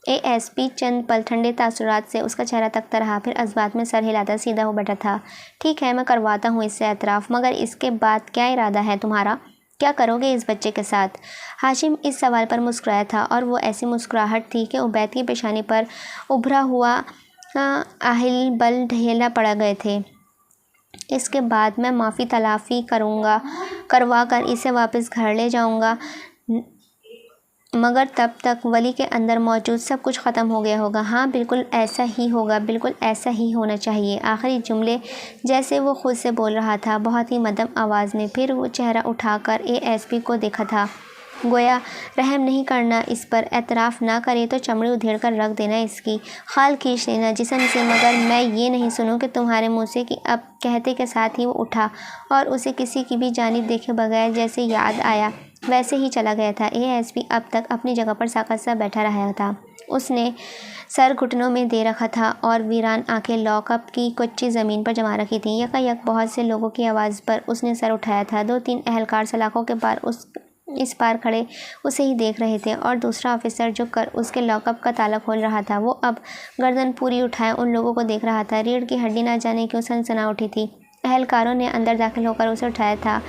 اے ایس پی چند پل ٹھنڈے تاثرات سے اس کا چہرہ تکتا رہا، پھر اسبات میں سر ہلاتا سیدھا ہو بیٹھا تھا۔ ٹھیک ہے، میں کرواتا ہوں اس سے اعتراف، مگر اس کے بعد کیا ارادہ ہے تمہارا؟ کیا کرو گے اس بچے کے ساتھ؟ ہاشم اس سوال پر مسکرایا تھا، اور وہ ایسی مسکراہٹ تھی کہ عبید کی پیشانی پر ابھرا ہوا اہل بل ڈھیلا پڑ گئے تھے۔ اس کے بعد میں معافی تلافی کروا کر اسے واپس گھر لے جاؤں گا، مگر تب تک ولی کے اندر موجود سب کچھ ختم ہو گیا ہوگا۔ ہاں بالکل ایسا ہی ہوگا، بالکل ایسا ہی ہونا چاہیے۔ آخری جملے جیسے وہ خود سے بول رہا تھا، بہت ہی مدھم آواز میں۔ پھر وہ چہرہ اٹھا کر اے ایس پی کو دیکھا تھا، گویا رحم نہیں کرنا اس پر، اعتراف نہ کرے تو چمڑی ادھیڑ کر رکھ دینا، اس کی خال کھینچ لینا جسم سے، مگر میں یہ نہیں سنوں کہ تمہارے منہ سے کہ اب کہتے کے ساتھ ہی وہ اٹھا اور اسے کسی کی بھی جانب دیکھے بغیر جیسے یاد آیا ویسے ہی چلا گیا تھا۔ اے ایس پی اب تک اپنی جگہ پر ساکت سا بیٹھا رہا تھا، اس نے سر گھٹنوں میں دے رکھا تھا اور ویران آنکھیں لاک اپ کی کچی زمین پر جما رکھی تھیں۔ یکایک بہت سے لوگوں کی آواز پر اس نے سر اٹھایا تھا۔ 2-3 اہلکار سلاخوں کے پار اس پار کھڑے اسے ہی دیکھ رہے تھے، اور دوسرا آفیسر جھک کر اس کے لاک اپ کا تالا کھول رہا تھا۔ وہ اب گردن پوری اٹھائے ان لوگوں کو دیکھ رہا تھا۔ ریڑھ کی ہڈی نہ جانے کیوں سنسنا اٹھی تھی۔ اہلکاروں نے اندر داخل ہو کر اسے اٹھایا تھا۔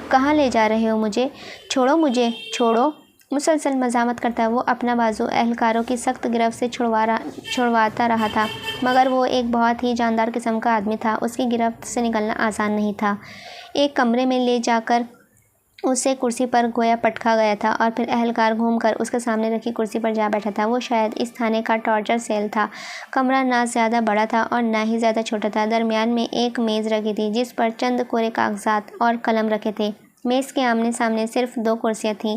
کہاں لے جا رہے ہو مجھے؟ چھوڑو مجھے، چھوڑو! مسلسل مزاحمت کرتا وہ اپنا بازو اہلکاروں کی سخت گرفت سے چھڑواتا رہا تھا، مگر وہ ایک بہت ہی جاندار قسم کا آدمی تھا، اس کی گرفت سے نکلنا آسان نہیں تھا۔ ایک کمرے میں لے جا کر اسے کرسی پر گویا پٹکا گیا تھا، اور پھر اہلکار گھوم کر اس کے سامنے رکھی کرسی پر جا بیٹھا تھا۔ وہ شاید اس تھانے کا ٹارچر سیل تھا۔ کمرہ نہ زیادہ بڑا تھا اور نہ ہی زیادہ چھوٹا تھا۔ درمیان میں ایک میز رکھی تھی جس پر چند کورے کاغذات اور قلم رکھے تھے۔ میز کے آمنے سامنے صرف 2 کرسیاں تھیں،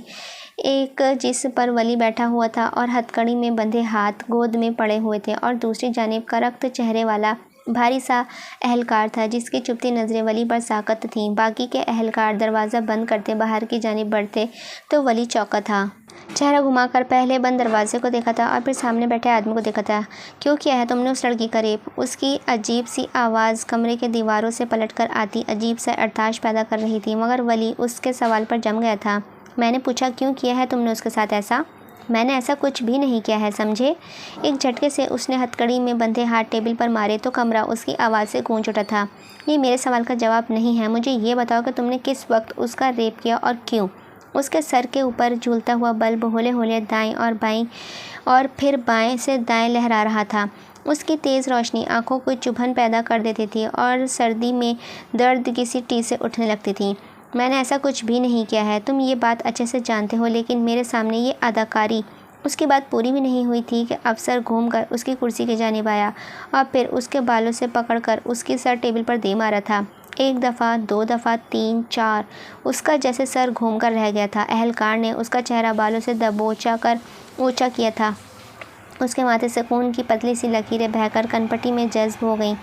ایک جس پر ولی بیٹھا ہوا تھا اور ہتھکڑی میں بندھے ہاتھ گود میں پڑے ہوئے تھے، اور دوسری جانب کرخت چہرے والا بھاری سا اہلکار تھا جس کی چپتی نظریں ولی پر ساکت تھیں۔ باقی کے اہلکار دروازہ بند کرتے باہر کی جانب بڑھتے تو ولی چونکا تھا۔ چہرہ گھما کر پہلے بند دروازے کو دیکھا تھا اور پھر سامنے بیٹھے آدمی کو دیکھا تھا۔ کیوں کیا ہے تم نے اس لڑکی کا ریپ؟ اس کی عجیب سی آواز کمرے کے دیواروں سے پلٹ کر آتی عجیب سا ارتعاش پیدا کر رہی تھی، مگر ولی اس کے سوال پر جم گیا تھا۔ میں نے پوچھا کیوں کیا ہے تم نے اس کے ساتھ ایسا؟ میں نے ایسا کچھ بھی نہیں کیا ہے، سمجھے؟ ایک جھٹکے سے اس نے ہتھکڑی میں بندھے ہاتھ ٹیبل پر مارے تو کمرہ اس کی آواز سے گونج اٹھا تھا۔ یہ میرے سوال کا جواب نہیں ہے، مجھے یہ بتاؤ کہ تم نے کس وقت اس کا ریپ کیا اور کیوں؟ اس کے سر کے اوپر جھولتا ہوا بلب ہولے ہولے دائیں اور بائیں اور پھر بائیں سے دائیں لہرا رہا تھا۔ اس کی تیز روشنی آنکھوں کو چبھن پیدا کر دیتی تھی اور سردی میں درد کی سی ٹیس سے اٹھنے لگتی تھی۔ میں نے ایسا کچھ بھی نہیں کیا ہے، تم یہ بات اچھے سے جانتے ہو، لیکن میرے سامنے یہ اداکاری۔ اس کی بات پوری بھی نہیں ہوئی تھی کہ افسر گھوم کر اس کی کرسی کی جانب آیا اور پھر اس کے بالوں سے پکڑ کر اس کی سر ٹیبل پر دے مارا تھا۔ 1 دفعہ، 2 دفعہ، 3، 4، اس کا جیسے سر گھوم کر رہ گیا تھا۔ اہلکار نے اس کا چہرہ بالوں سے دبوچا کر اونچا کیا تھا، اس کے ماتھے سے خون کی پتلی سی لکیریں بہہ کر کنپٹی میں جذب ہو گئیں۔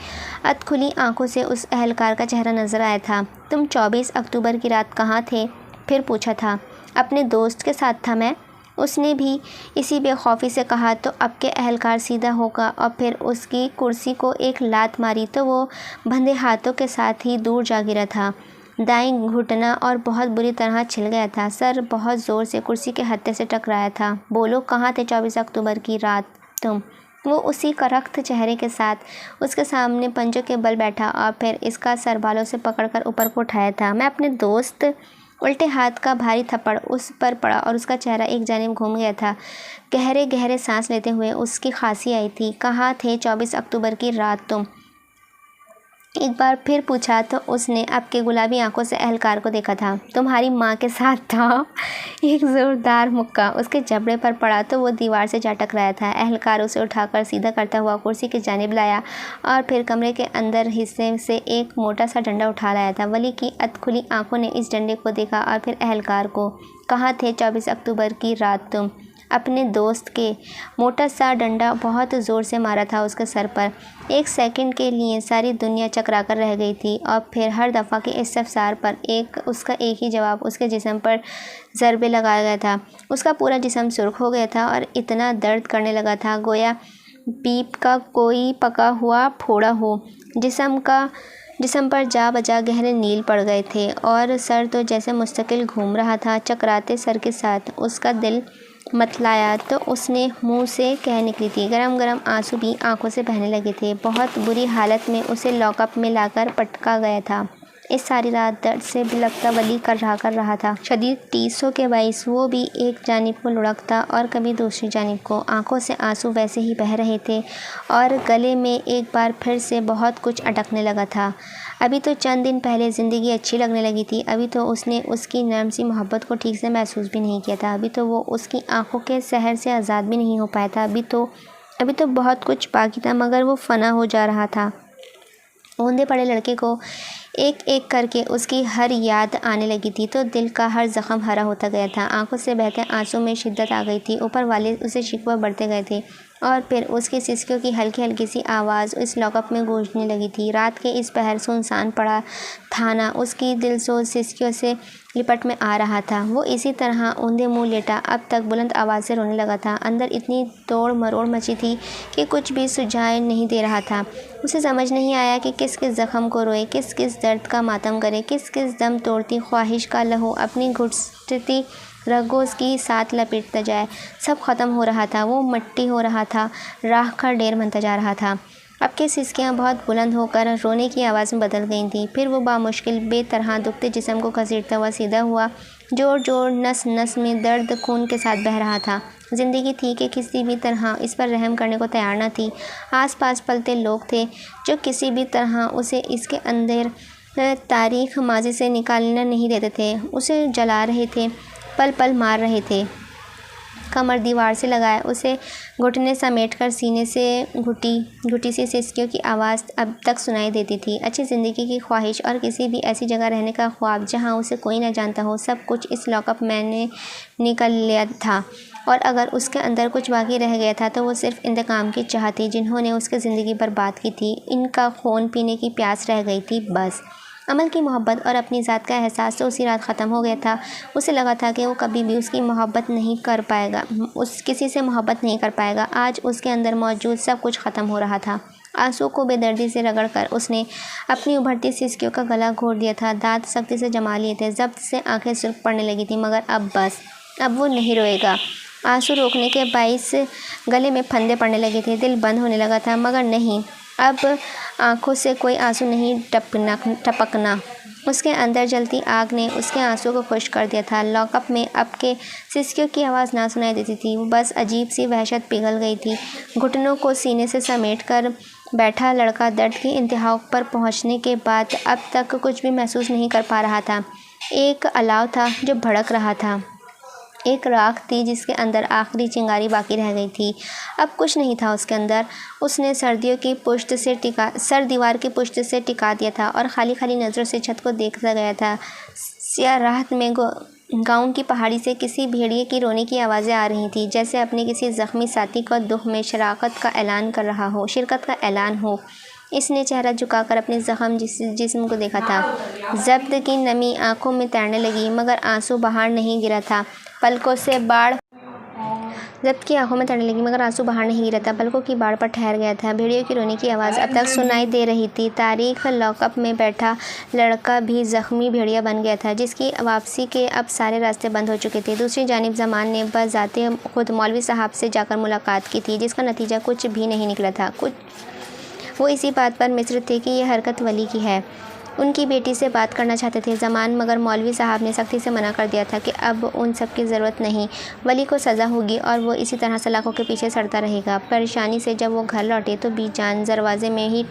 ادھ کھلی آنکھوں سے اس اہلکار کا چہرہ نظر آیا تھا۔ تم 24 اکتوبر کی رات کہاں تھے؟ پھر پوچھا تھا۔ اپنے دوست کے ساتھ تھا میں، اس نے بھی اسی بے خوفی سے کہا۔ تو اب کے اہلکار سیدھا ہوگا اور پھر اس کی کرسی کو ایک لات ماری تو وہ بندھے ہاتھوں کے ساتھ ہی دور جا گرا تھا۔ دائیں گھٹنا اور بہت بری طرح چھل گیا تھا، سر بہت زور سے کرسی کے ہتھے سے ٹکرایا تھا۔ بولو کہاں تھے 24 اکتوبر کی رات تم؟ وہ اسی کرخت چہرے کے ساتھ اس کے سامنے پنجوں کے بل بیٹھا اور پھر اس کا سر بالوں سے پکڑ کر اوپر کو اٹھایا تھا۔ میں اپنے دوست۔ الٹے ہاتھ کا بھاری تھپڑ اس پر پڑا اور اس کا چہرہ ایک جانب گھوم گیا تھا۔ گہرے گہرے سانس لیتے ہوئے اس کی کھانسی آئی تھی۔ کہاں تھے 24 اکتوبر کی رات تم؟ ایک بار پھر پوچھا تو اس نے اب کے گلابی آنکھوں سے اہلکار کو دیکھا تھا۔ تمہاری ماں کے ساتھ تھا؟ ایک زوردار مکہ اس کے جبڑے پر پڑا تو وہ دیوار سے جا ٹکرایا تھا۔ اہلکار اسے اٹھا کر سیدھا کرتا ہوا کرسی کی جانب لایا اور پھر کمرے کے اندر حصے سے ایک موٹا سا ڈنڈا اٹھا لایا تھا۔ ولی کی ادکھلی آنکھوں نے اس ڈنڈے کو دیکھا اور پھر اہلکار کو۔ کہاں تھے 24 اکتوبر کی رات تم؟ اپنے دوست کے۔ موٹا سا ڈنڈا بہت زور سے مارا تھا اس کے سر پر۔ ایک سیکنڈ کے لیے ساری دنیا چکرا کر رہ گئی تھی اور پھر ہر دفعہ کے استفسار پر اس کا ایک ہی جواب اس کے جسم پر ضربے لگایا گیا تھا۔ اس کا پورا جسم سرخ ہو گیا تھا اور اتنا درد کرنے لگا تھا گویا پیپ کا کوئی پکا ہوا پھوڑا ہو۔ جسم پر جا بجا گہرے نیل پڑ گئے تھے اور سر تو جیسے مستقل گھوم رہا تھا۔ چکراتے سر کے ساتھ اس کا دل متلایا تو اس نے منہ سے کہہ نکلی تھی۔ گرم گرم آنسو بھی آنکھوں سے بہنے لگے تھے۔ بہت بری حالت میں اسے لاک اپ میں لا کر پٹکا گیا تھا۔ اس ساری رات درد سے بلکتا ولی کر رہا تھا۔ شدید ٹیسوں کے باعث وہ بھی ایک جانب کو لڑکتا اور کبھی دوسری جانب کو۔ آنکھوں سے آنسو ویسے ہی بہہ رہے تھے اور گلے میں ایک بار پھر سے بہت کچھ اٹکنے لگا تھا۔ ابھی تو چند دن پہلے زندگی اچھی لگنے لگی تھی۔ ابھی تو اس نے اس کی نرم سی محبت کو ٹھیک سے محسوس بھی نہیں کیا تھا۔ ابھی تو وہ اس کی آنکھوں کے سحر سے آزاد بھی نہیں ہو پایا تھا۔ ابھی تو بہت کچھ باقی تھا مگر وہ فنا ہو جا رہا تھا۔ اوندھے پڑے لڑکے کو ایک ایک کر کے اس کی ہر یاد آنے لگی تھی تو دل کا ہر زخم ہرا ہوتا گیا تھا۔ آنکھوں سے بہتے آنسو میں شدت آ گئی تھی۔ اوپر والے اسے شکوہ بڑھتے گئے تھے اور پھر اس کی سسکیوں کی ہلکی ہلکی سی آواز اس لاک اپ میں گونجنے لگی تھی۔ رات کے اس پہر سنسان پڑا تھانہ اس کی دلسوز سسکیوں سے لپٹ میں آ رہا تھا۔ وہ اسی طرح اوندھے منہ لیٹا اب تک بلند آواز سے رونے لگا تھا۔ اندر اتنی توڑ مروڑ مچی تھی کہ کچھ بھی سجھائی نہیں دے رہا تھا۔ اسے سمجھ نہیں آیا کہ کس زخم کو روئے، کس درد کا ماتم کرے، کس دم توڑتی خواہش کا لہو اپنی گھٹتی رگوں کی ساتھ لپیٹتا جائے۔ سب ختم ہو رہا تھا۔ وہ مٹی ہو رہا تھا، راکھ کا ڈھیر بنتا جا رہا تھا۔ اب کے سسکیاں بہت بلند ہو کر رونے کی آواز میں بدل گئی تھیں۔ پھر وہ بامشکل بے طرح دکھتے جسم کو گھسیٹتا ہوا سیدھا ہوا۔ جوڑ نس نس میں درد خون کے ساتھ بہہ رہا تھا۔ زندگی تھی کہ کسی بھی طرح اس پر رحم کرنے کو تیار نہ تھی۔ آس پاس پلتے لوگ تھے جو کسی بھی طرح اسے اس کے اندر تاریخ ماضی سے نکالنا نہیں دیتے تھے۔ اسے جلا رہے تھے، پل پل مار رہے تھے۔ کمر دیوار سے لگائے اسے گھٹنے سمیٹ کر سینے سے گھٹی سی سسکیوں کی آواز اب تک سنائی دیتی تھی۔ اچھی زندگی کی خواہش اور کسی بھی ایسی جگہ رہنے کا خواب جہاں اسے کوئی نہ جانتا ہو، سب کچھ اس لاک اپ میں نے نکل لیا تھا۔ اور اگر اس کے اندر کچھ باقی رہ گیا تھا تو وہ صرف انتقام کی چاہ تھی۔ جنہوں نے اس کی زندگی برباد کی تھی ان کا خون پینے کی پیاس رہ گئی تھی بس۔ عمل کی محبت اور اپنی ذات کا احساس تو اسی رات ختم ہو گیا تھا۔ اسے لگا تھا کہ وہ کبھی بھی کسی سے محبت نہیں کر پائے گا۔ آج اس کے اندر موجود سب کچھ ختم ہو رہا تھا۔ آنسو کو بے دردی سے رگڑ کر اس نے اپنی ابھرتی سسکیوں کا گلا گھونٹ دیا تھا۔ دانت سختی سے جما لیے تھے، ضبط سے آنکھیں سرخ پڑنے لگی تھیں مگر اب بس، اب وہ نہیں روئے گا۔ آنسو روکنے کے باعث گلے میں پھندے پڑنے لگے تھے، دل بند ہونے لگا تھا مگر نہیں، اب آنکھوں سے کوئی آنسو نہیں ٹپکنا۔ اس کے اندر جلتی آگ نے اس کے آنسو کو خشک کر دیا تھا۔ لاک اپ میں اب کے سسکیوں کی آواز نہ سنائی دیتی تھی، بس عجیب سی وحشت پگھل گئی تھی۔ گھٹنوں کو سینے سے سمیٹ کر بیٹھا لڑکا درد کی انتہا پر پہنچنے کے بعد اب تک کچھ بھی محسوس نہیں کر پا رہا تھا۔ ایک الاؤ تھا جو بھڑک رہا تھا، ایک راکھ تھی جس کے اندر آخری چنگاری باقی رہ گئی تھی۔ اب کچھ نہیں تھا اس کے اندر۔ اس نے سر دیوار کی پشت سے ٹکا دیا تھا اور خالی نظروں سے چھت کو دیکھتا گیا تھا۔ سیاہ رات میں گاؤں کی پہاڑی سے کسی بھیڑیے کی رونے کی آوازیں آ رہی تھیں، جیسے اپنے کسی زخمی ساتھی کو دکھ میں شرکت کا اعلان ہو۔ اس نے چہرہ جھکا کر اپنے زخم جسم کو دیکھا تھا۔ ضبط کی نمی آنکھوں میں تیرنے لگی مگر آنسو باہر نہیں گرا تھا۔ پلکوں کی باڑ پر ٹھہر گیا تھا۔ بھیڑیوں کی رونے کی آواز اب تک سنائی دے رہی تھی۔ تاریخ لاک اپ میں بیٹھا لڑکا بھی زخمی بھیڑیا بن گیا تھا جس کی واپسی کے اب سارے راستے بند ہو چکے تھے۔ دوسری جانب زمان نے بذات خود مولوی صاحب سے جا کر ملاقات کی تھی جس کا نتیجہ کچھ بھی نہیں نکلا تھا۔ وہ اسی بات پر مصر تھے کہ یہ حرکت ولی کی ہے۔ ان کی بیٹی سے بات کرنا چاہتے تھے زمان، مگر مولوی صاحب نے سختی سے منع کر دیا تھا کہ اب ان سب کی ضرورت نہیں، ولی کو سزا ہوگی اور وہ اسی طرح سلاخوں کے پیچھے سڑتا رہے گا۔ پریشانی سے جب وہ گھر لوٹے تو بی جان دروازے میں ہی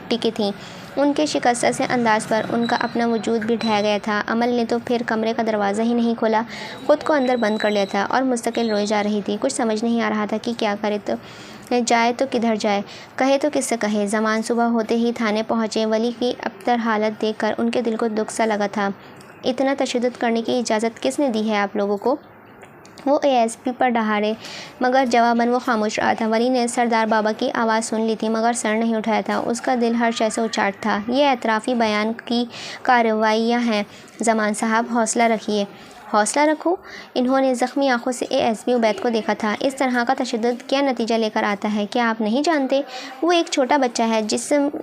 ٹکی تھیں۔ ان کے شکستہ سے انداز پر ان کا اپنا وجود بھی ڈھہ گیا تھا۔ عمل نے تو پھر کمرے کا دروازہ ہی نہیں کھولا، خود کو اندر بند کر لیا تھا اور مستقل روئی جا رہی تھی۔ کچھ سمجھ نہیں آ رہا تھا کہ کیا کرے، تو جائے تو کدھر جائے، کہے تو کس سے کہے۔ زمان صبح ہوتے ہی تھانے پہنچے۔ ولی کی ابتر حالت دیکھ کر ان کے دل کو دکھ سا لگا تھا۔ اتنا تشدد کرنے کی اجازت کس نے دی ہے آپ لوگوں کو؟ وہ اے ایس پی پر دہاڑے، مگر جواباً وہ خاموش رہا تھا۔ ولی نے سردار بابا کی آواز سن لی تھی مگر سر نہیں اٹھایا تھا۔ اس کا دل ہر شے سے اچاٹ تھا۔ یہ اعترافی بیان کی کارروائیاں ہیں زمان صاحب، حوصلہ رکھیے۔ حوصلہ رکھوں؟ انہوں نے زخمی آنکھوں سے اے ایس پی عبید کو دیکھا تھا۔ اس طرح کا تشدد کیا نتیجہ لے کر آتا ہے، کیا آپ نہیں جانتے؟ وہ ایک چھوٹا بچہ ہے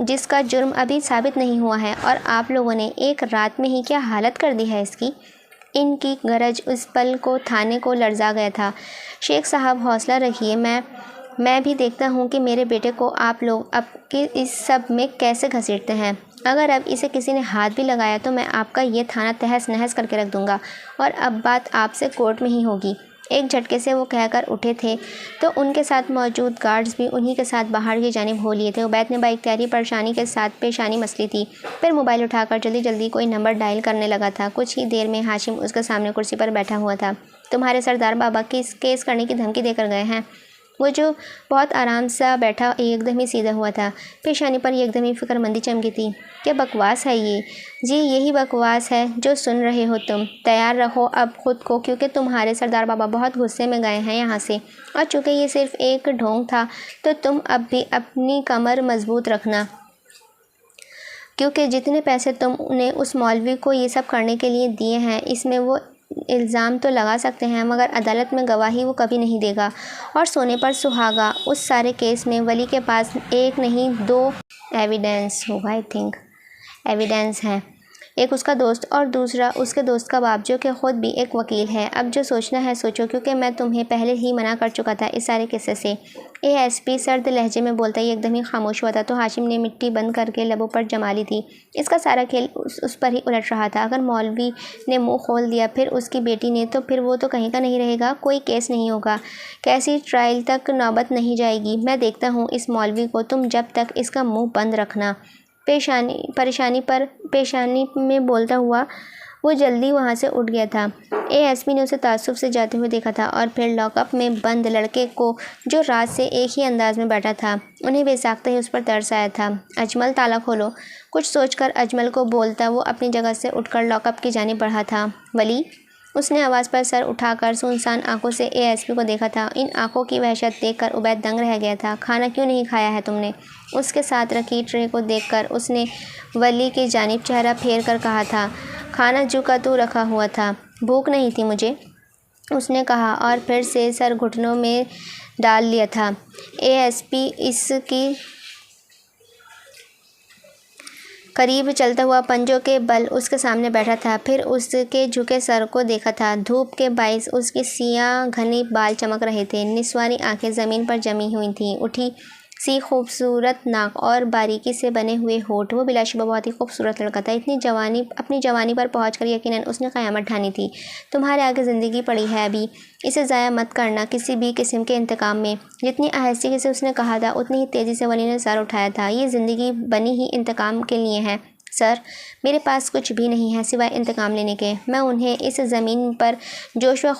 جس کا جرم ابھی ثابت نہیں ہوا ہے، اور آپ لوگوں نے ایک رات میں ہی کیا حالت کر دی ہے اس کی۔ ان کی گرج اس پل کو تھانے کو لرزا گیا تھا۔ شیخ صاحب حوصلہ رکھیے، میں بھی دیکھتا ہوں کہ میرے بیٹے کو آپ لوگ اب کے اس سب میں کیسے گھسیٹتے ہیں۔ اگر اب اسے کسی نے ہاتھ بھی لگایا تو میں آپ کا یہ تھانہ تہس نہس کر کے رکھ دوں گا، اور اب بات آپ سے کورٹ میں ہی ہوگی۔ ایک جھٹکے سے وہ کہہ کر اٹھے تھے تو ان کے ساتھ موجود گارڈز بھی انہی کے ساتھ باہر کی جانب ہو لیے تھے۔ عبید نے بااختیاری پریشانی کے ساتھ پیشانی مسلی تھی، پھر موبائل اٹھا کر جلدی جلدی کوئی نمبر ڈائل کرنے لگا تھا۔ کچھ ہی دیر میں ہاشم اس کے سامنے کرسی پر بیٹھا ہوا تھا۔ تمہارے سردار بابا کیس کرنے کی دھمکی دے کر گئے ہیں؟ وہ جو بہت آرام سا بیٹھا ایک دم ہی سیدھا ہوا تھا، پیشانی پر ایک دم ہی فکر مندی چمکی تھی۔ کیا بکواس ہے یہ؟ جی یہی بکواس ہے جو سن رہے ہو تم۔ تیار رہو اب خود کو، کیونکہ تمہارے سردار بابا بہت غصے میں گئے ہیں یہاں سے، اور چونکہ یہ صرف ایک ڈھونگ تھا تو تم اب بھی اپنی کمر مضبوط رکھنا، کیونکہ جتنے پیسے تم نے اس مولوی کو یہ سب کرنے کے لیے دیے ہیں، اس میں وہ الزام تو لگا سکتے ہیں مگر عدالت میں گواہی وہ کبھی نہیں دے گا، اور سونے پر سہاگا اس سارے کیس میں ولی کے پاس ایک نہیں 2 ایویڈنس ہوگا، ایویڈنس ہیں، ایک اس کا دوست اور دوسرا اس کے دوست کا باپ جو کہ خود بھی ایک وکیل ہے۔ اب جو سوچنا ہے سوچو، کیونکہ میں تمہیں پہلے ہی منع کر چکا تھا اس سارے قصے سے۔ اے ایس پی سرد لہجے میں بولتا ہی ایک دم ہی خاموش ہوا تھا تو ہاشم نے مٹی بند کر کے لبوں پر جما لی تھی۔ اس کا سارا کھیل اس پر ہی الٹ رہا تھا۔ اگر مولوی نے منہ کھول دیا پھر اس کی بیٹی نے، تو پھر وہ تو کہیں کا نہیں رہے گا، کوئی کیس نہیں ہوگا، کیسی ٹرائل تک نوبت نہیں جائے گی۔ میں دیکھتا ہوں اس مولوی کو، تم جب تک اس کا منہ بند رکھنا۔ پیشانی میں بولتا ہوا وہ جلدی وہاں سے اٹھ گیا تھا۔ اے ایس پی نے اسے تعصب سے جاتے ہوئے دیکھا تھا، اور پھر لاک اپ میں بند لڑکے کو جو رات سے ایک ہی انداز میں بیٹھا تھا، انہیں بے ساختہ ہی اس پر ترس آیا تھا۔ اجمل تالا کھولو۔ کچھ سوچ کر اجمل کو بولتا وہ اپنی جگہ سے اٹھ کر لاک اپ کی جانب بڑھا تھا۔ ولی؟ اس نے آواز پر سر اٹھا کر سنسان آنکھوں سے اے ایس پی کو دیکھا تھا۔ ان آنکھوں کی وحشت دیکھ کر عبید دنگ رہ گیا تھا۔ کھانا کیوں نہیں کھایا ہے تم نے؟ اس کے ساتھ رکھی ٹرے کو دیکھ کر اس نے ولی کی جانب چہرہ پھیر کر کہا تھا۔ کھانا جو کا تو رکھا ہوا تھا، بھوک نہیں تھی مجھے، اس نے کہا، اور پھر سے سر گھٹنوں میں ڈال لیا تھا۔ اے ایس پی اس کی قریب چلتا ہوا پنجوں کے بل اس کے سامنے بیٹھا تھا، پھر اس کے جھکے سر کو دیکھا تھا۔ دھوپ کے باعث اس کے سیاہ گھنے بال چمک رہے تھے، نسوانی آنکھیں زمین پر جمی ہوئی تھیں، اٹھی سی خوبصورت ناک اور باریکی سے بنے ہوئے ہونٹ۔ وہ بلا شبہ بہت ہی خوبصورت لڑکا تھا۔ اپنی جوانی پر پہنچ کر یقیناً اس نے قیامت ٹھانی تھی۔ تمہارے آگے زندگی پڑی ہے ابھی، اسے ضائع مت کرنا کسی بھی قسم کے انتقام میں۔ جتنی آہستگی سے اس نے کہا تھا اتنی ہی تیزی سے ولی نے سر اٹھایا تھا۔ یہ زندگی بنی ہی انتقام کے لیے ہے سر، میرے پاس کچھ بھی نہیں ہے سوائے انتقام لینے کے۔ میں انہیں اس زمین پر خوش و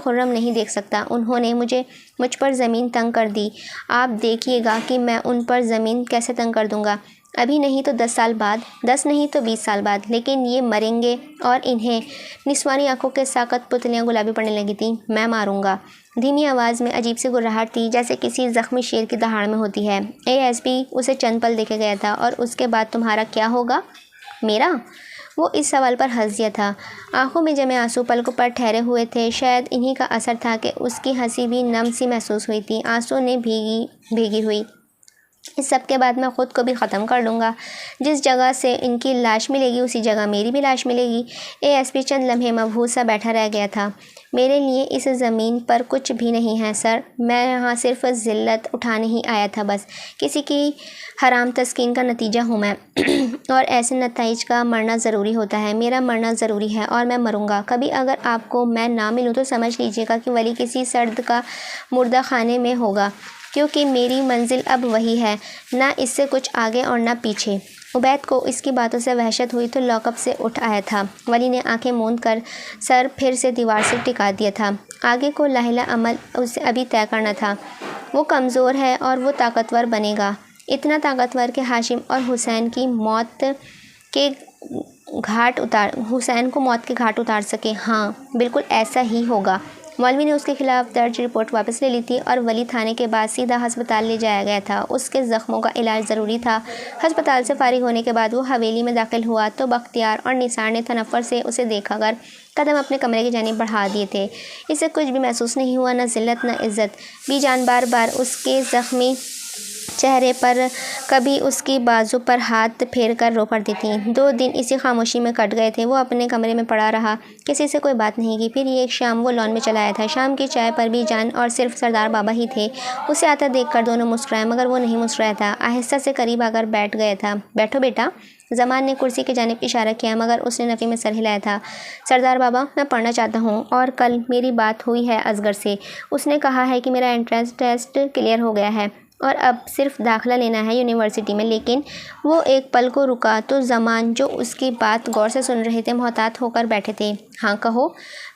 خرم نہیں دیکھ سکتا۔ انہوں نے مجھ پر زمین تنگ کر دی، آپ دیکھیے گا کہ میں ان پر زمین کیسے تنگ کر دوں گا۔ ابھی نہیں تو 10 سال بعد، 10 نہیں تو 20 سال بعد، لیکن یہ مریں گے اور انہیں نسوانی آنکھوں کے ساکت پتلیاں گلابی پڑنے لگی تھیں۔ میں ماروں گا۔ دھیمی آواز میں عجیب سی گرراہٹ تھی جیسے کسی زخمی شیر کی دہاڑ میں ہوتی ہے۔ اے ایس پی اسے چند پل دیکھے گیا تھا۔ اور اس کے بعد تمہارا کیا ہوگا؟ میرا؟ وہ اس سوال پر ہنس دیا تھا۔ آنکھوں میں جمے آنسو پلکوں پر ٹھہرے ہوئے تھے، شاید انہی کا اثر تھا کہ اس کی ہنسی بھی نم سی محسوس ہوئی تھی، آنسو نے بھیگی ہوئی۔ اس سب کے بعد میں خود کو بھی ختم کر لوں گا۔ جس جگہ سے ان کی لاش ملے گی اسی جگہ میری بھی لاش ملے گی۔ اے ایس پی چند لمحے مبہوت سا بیٹھا رہ گیا تھا۔ میرے لیے اس زمین پر کچھ بھی نہیں ہے سر، میں یہاں صرف ذلت اٹھانے ہی آیا تھا بس، کسی کی حرام تسکین کا نتیجہ ہوں میں اور ایسے نتائج کا مرنا ضروری ہوتا ہے۔ میرا مرنا ضروری ہے اور میں مروں گا۔ کبھی اگر آپ کو میں نہ ملوں تو سمجھ لیجیے گا کہ ولی کسی سرد کا مردہ خانے میں ہوگا، کیونکہ میری منزل اب وہی ہے، نہ اس سے کچھ آگے اور نہ پیچھے۔ عبید کو اس کی باتوں سے وحشت ہوئی تو لاک اپ سے اٹھ آیا تھا۔ ولی نے آنکھیں موند کر سر پھر سے دیوار سے ٹکا دیا تھا۔ آگے کو لاحلہ عمل اسے ابھی طے کرنا تھا۔ وہ کمزور ہے اور وہ طاقتور بنے گا، اتنا طاقتور کہ ہاشم اور حسین کو موت کے گھاٹ اتار سکے۔ ہاں بالکل ایسا ہی ہوگا۔ مولوی نے اس کے خلاف درج رپورٹ واپس لے لی تھی اور ولی تھانے کے بعد سیدھا ہسپتال لے جایا گیا تھا۔ اس کے زخموں کا علاج ضروری تھا۔ ہسپتال سے فارغ ہونے کے بعد وہ حویلی میں داخل ہوا تو بختیار اور نثار نے تنفر سے اسے دیکھا کر قدم اپنے کمرے کی جانب بڑھا دیے تھے۔ اسے کچھ بھی محسوس نہیں ہوا، نہ ذلت نہ عزت۔ بی جان بار بار اس کے زخمی چہرے پر، کبھی اس کی بازو پر ہاتھ پھیر کر رو پڑتی تھیں۔ 2 دن اسی خاموشی میں کٹ گئے تھے۔ وہ اپنے کمرے میں پڑا رہا، کسی سے کوئی بات نہیں کی۔ پھر ایک شام وہ لان میں چلا آیا تھا۔ شام کی چائے پر بی جان اور صرف سردار بابا ہی تھے۔ اسے آتا دیکھ کر دونوں مسکرائے، مگر وہ نہیں مسکرایا تھا۔ آہستہ سے قریب آ کر بیٹھ گیا تھا۔ بیٹھو بیٹا۔ زمان نے کرسی کی جانب اشارہ کیا، مگر اس نے نفی میں سر ہلایا تھا۔ سردار بابا، میں پڑھنا چاہتا ہوں، اور کل میری بات ہوئی ہے اصغر سے۔ اس نے کہا ہے کہ میرا انٹرنس ٹیسٹ کلیئر ہو گیا ہے اور اب صرف داخلہ لینا ہے یونیورسٹی میں۔ لیکن وہ ایک پل کو رکا تو زمان، جو اس کی بات غور سے سن رہے تھے، محتاط ہو کر بیٹھے تھے۔ ہاں کہو۔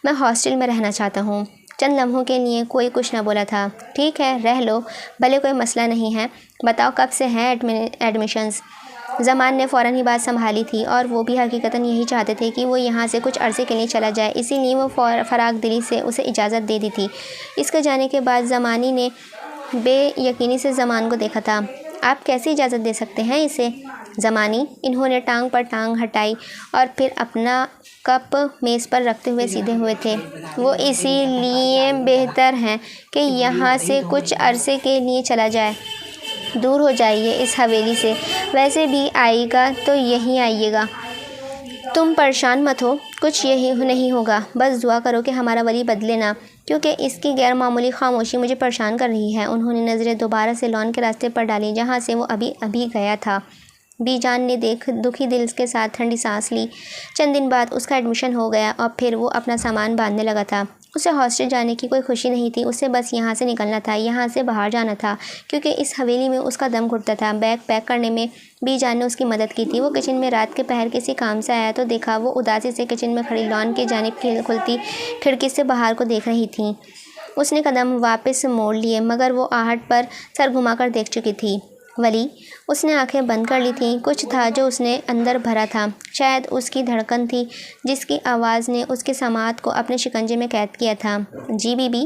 میں ہاسٹل میں رہنا چاہتا ہوں۔ چند لمحوں کے لیے کوئی کچھ نہ بولا تھا۔ ٹھیک ہے، رہ لو، بھلے کوئی مسئلہ نہیں ہے۔ بتاؤ کب سے ہیں ایڈمیشنز؟ زمان نے فوراً ہی بات سنبھالی تھی، اور وہ بھی حقیقتاً یہی چاہتے تھے کہ وہ یہاں سے کچھ عرصے کے لیے چلا جائے، اسی لیے وہ فراغ دلی سے اسے اجازت دے دی تھی۔ اس کے جانے کے بعد زمانی نے بے یقینی سے زمان کو دیکھا تھا۔ آپ کیسے اجازت دے سکتے ہیں اسے؟ زمانی، انہوں نے ٹانگ پر ٹانگ ہٹائی اور پھر اپنا کپ میز پر رکھتے ہوئے سیدھے ہوئے تھے۔ وہ اسی لیے بہتر ہے کہ یہاں سے کچھ عرصے کے لیے چلا جائے، دور ہو جائیے اس حویلی سے۔ ویسے بھی آئے گا تو یہیں آئیے گا۔ تم پریشان مت ہو، کچھ یہی نہیں ہوگا۔ بس دعا کرو کہ ہمارا ولی بدلے نہ، کیونکہ اس کی غیر معمولی خاموشی مجھے پریشان کر رہی ہے۔ انہوں نے نظریں دوبارہ سے لان کے راستے پر ڈالی جہاں سے وہ ابھی گیا تھا۔ بی جان نے دکھی دل کے ساتھ ٹھنڈی سانس لی۔ چند دن بعد اس کا ایڈمیشن ہو گیا اور پھر وہ اپنا سامان باندھنے لگا تھا۔ اسے ہاسٹل جانے کی کوئی خوشی نہیں تھی، اسے بس یہاں سے نکلنا تھا، یہاں سے باہر جانا تھا، کیونکہ اس حویلی میں اس کا دم گھٹتا تھا۔ بیگ پیک کرنے میں بی جان نے اس کی مدد کی تھی۔ وہ کچن میں رات کے پہر کسی کام سے آیا تو دیکھا وہ اداسی سے کچن میں کھڑی لان کی جانب کھلتی کھڑکی سے باہر کو دیکھ رہی تھی۔ اس نے قدم واپس موڑ لیے، مگر وہ آہٹ پر سر گھما کر دیکھ چکی تھی۔ ولی؟ اس نے آنکھیں بند کر لی تھیں۔ کچھ تھا جو اس نے اندر بھرا تھا، شاید اس کی دھڑکن تھی جس کی آواز نے اس کی سماعت کو اپنے شکنجے میں قید کیا تھا۔ جی بی بی؟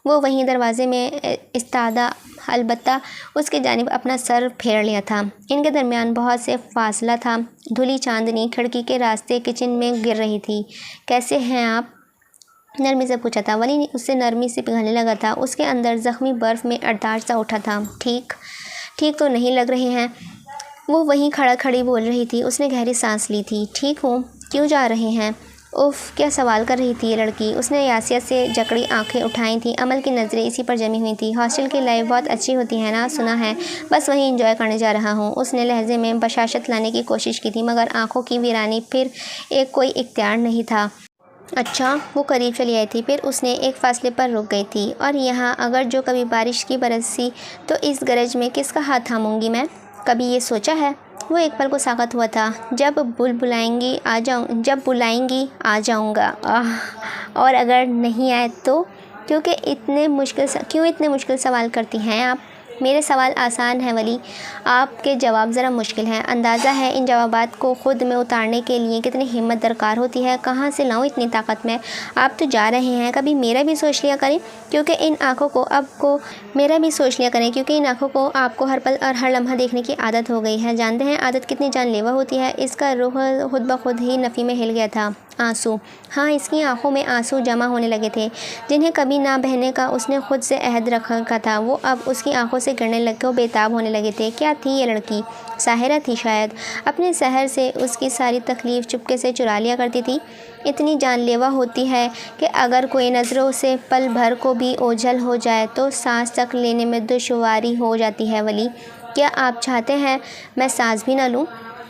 وہ وہیں دروازے میں استادہ، البتہ اس کی جانب اپنا سر پھیر لیا تھا۔ ان کے درمیان بہت سے فاصلہ تھا۔ دھلی چاندنی کھڑکی کے راستے کچن میں گر رہی تھی۔ کیسے ہیں آپ؟ نرمی سے پوچھا تھا۔ ولی اس سے نرمی سے پگھلنے لگا تھا۔ اس کے اندر زخمی برف میں اڑتاش سا اٹھا تھا۔ ٹھیک تو نہیں لگ رہے ہیں؟ وہ وہیں کھڑی بول رہی تھی۔ اس نے گہری سانس لی تھی۔ ٹھیک ہوں۔ کیوں جا رہے ہیں؟ اف، کیا سوال کر رہی تھی یہ لڑکی؟ اس نے یاسیت سے جکڑی آنکھیں اٹھائی تھیں۔ عمل کی نظریں اسی پر جمی ہوئی تھیں۔ ہاسٹل کی لائف بہت اچھی ہوتی ہے نا؟ سنا ہے، بس وہیں انجوائے کرنے جا رہا ہوں۔ اس نے لہجے میں بشاشت لانے کی کوشش کی تھی، مگر آنکھوں کی ویرانی پھر ایک کوئی اختیار نہیں تھا۔ اچھا۔ وہ قریب چلی آئی تھی، پھر اس نے ایک فاصلے پر رک گئی تھی۔ اور یہاں اگر جو کبھی بارش کی برسی تو اس گرج میں کس کا ہاتھ تھاموں گی میں؟ کبھی یہ سوچا ہے؟ وہ ایک پل کو ساکت ہوا تھا۔ جب بلائیں گی آ جاؤں گا۔ اور اگر نہیں آئے تو؟ کیوں اتنے مشکل سوال کرتی ہیں آپ؟ میرے سوال آسان ہیں ولی، آپ کے جواب ذرا مشکل ہیں۔ اندازہ ہے ان جوابات کو خود میں اتارنے کے لیے کتنی ہمت درکار ہوتی ہے۔ کہاں سے لاؤں اتنی طاقت میں؟ آپ تو جا رہے ہیں، کبھی میرا بھی سوچ لیا کریں، کیونکہ ان آنکھوں کو آپ کو ہر پل اور ہر لمحہ دیکھنے کی عادت ہو گئی ہے۔ جانتے ہیں عادت کتنی جان لیوا ہوتی ہے؟ اس کا رخ خود بخود ہی نفی میں ہل گیا تھا۔ آنسو؟ ہاں، اس کی آنکھوں میں آنسو جمع ہونے لگے تھے، جنہیں کبھی نہ بہنے کا اس نے خود سے عہد رکھا تھا۔ وہ اب اس کی آنکھوں سے گرنے لگے اور بےتاب ہونے لگے تھے۔ کیا تھی یہ لڑکی؟ ساحرہ تھی شاید۔ اپنے سحر سے اس کی ساری تکلیف چپکے سے چرا لیا کرتی تھی۔ اتنی جان لیوا ہوتی ہے کہ اگر کوئی نظروں سے پل بھر کو بھی اوجھل ہو جائے تو سانس تک لینے میں دشواری ہو جاتی ہے۔ ولی، کیا آپ چاہتے ہیں میں سانس بھی نہ لوں؟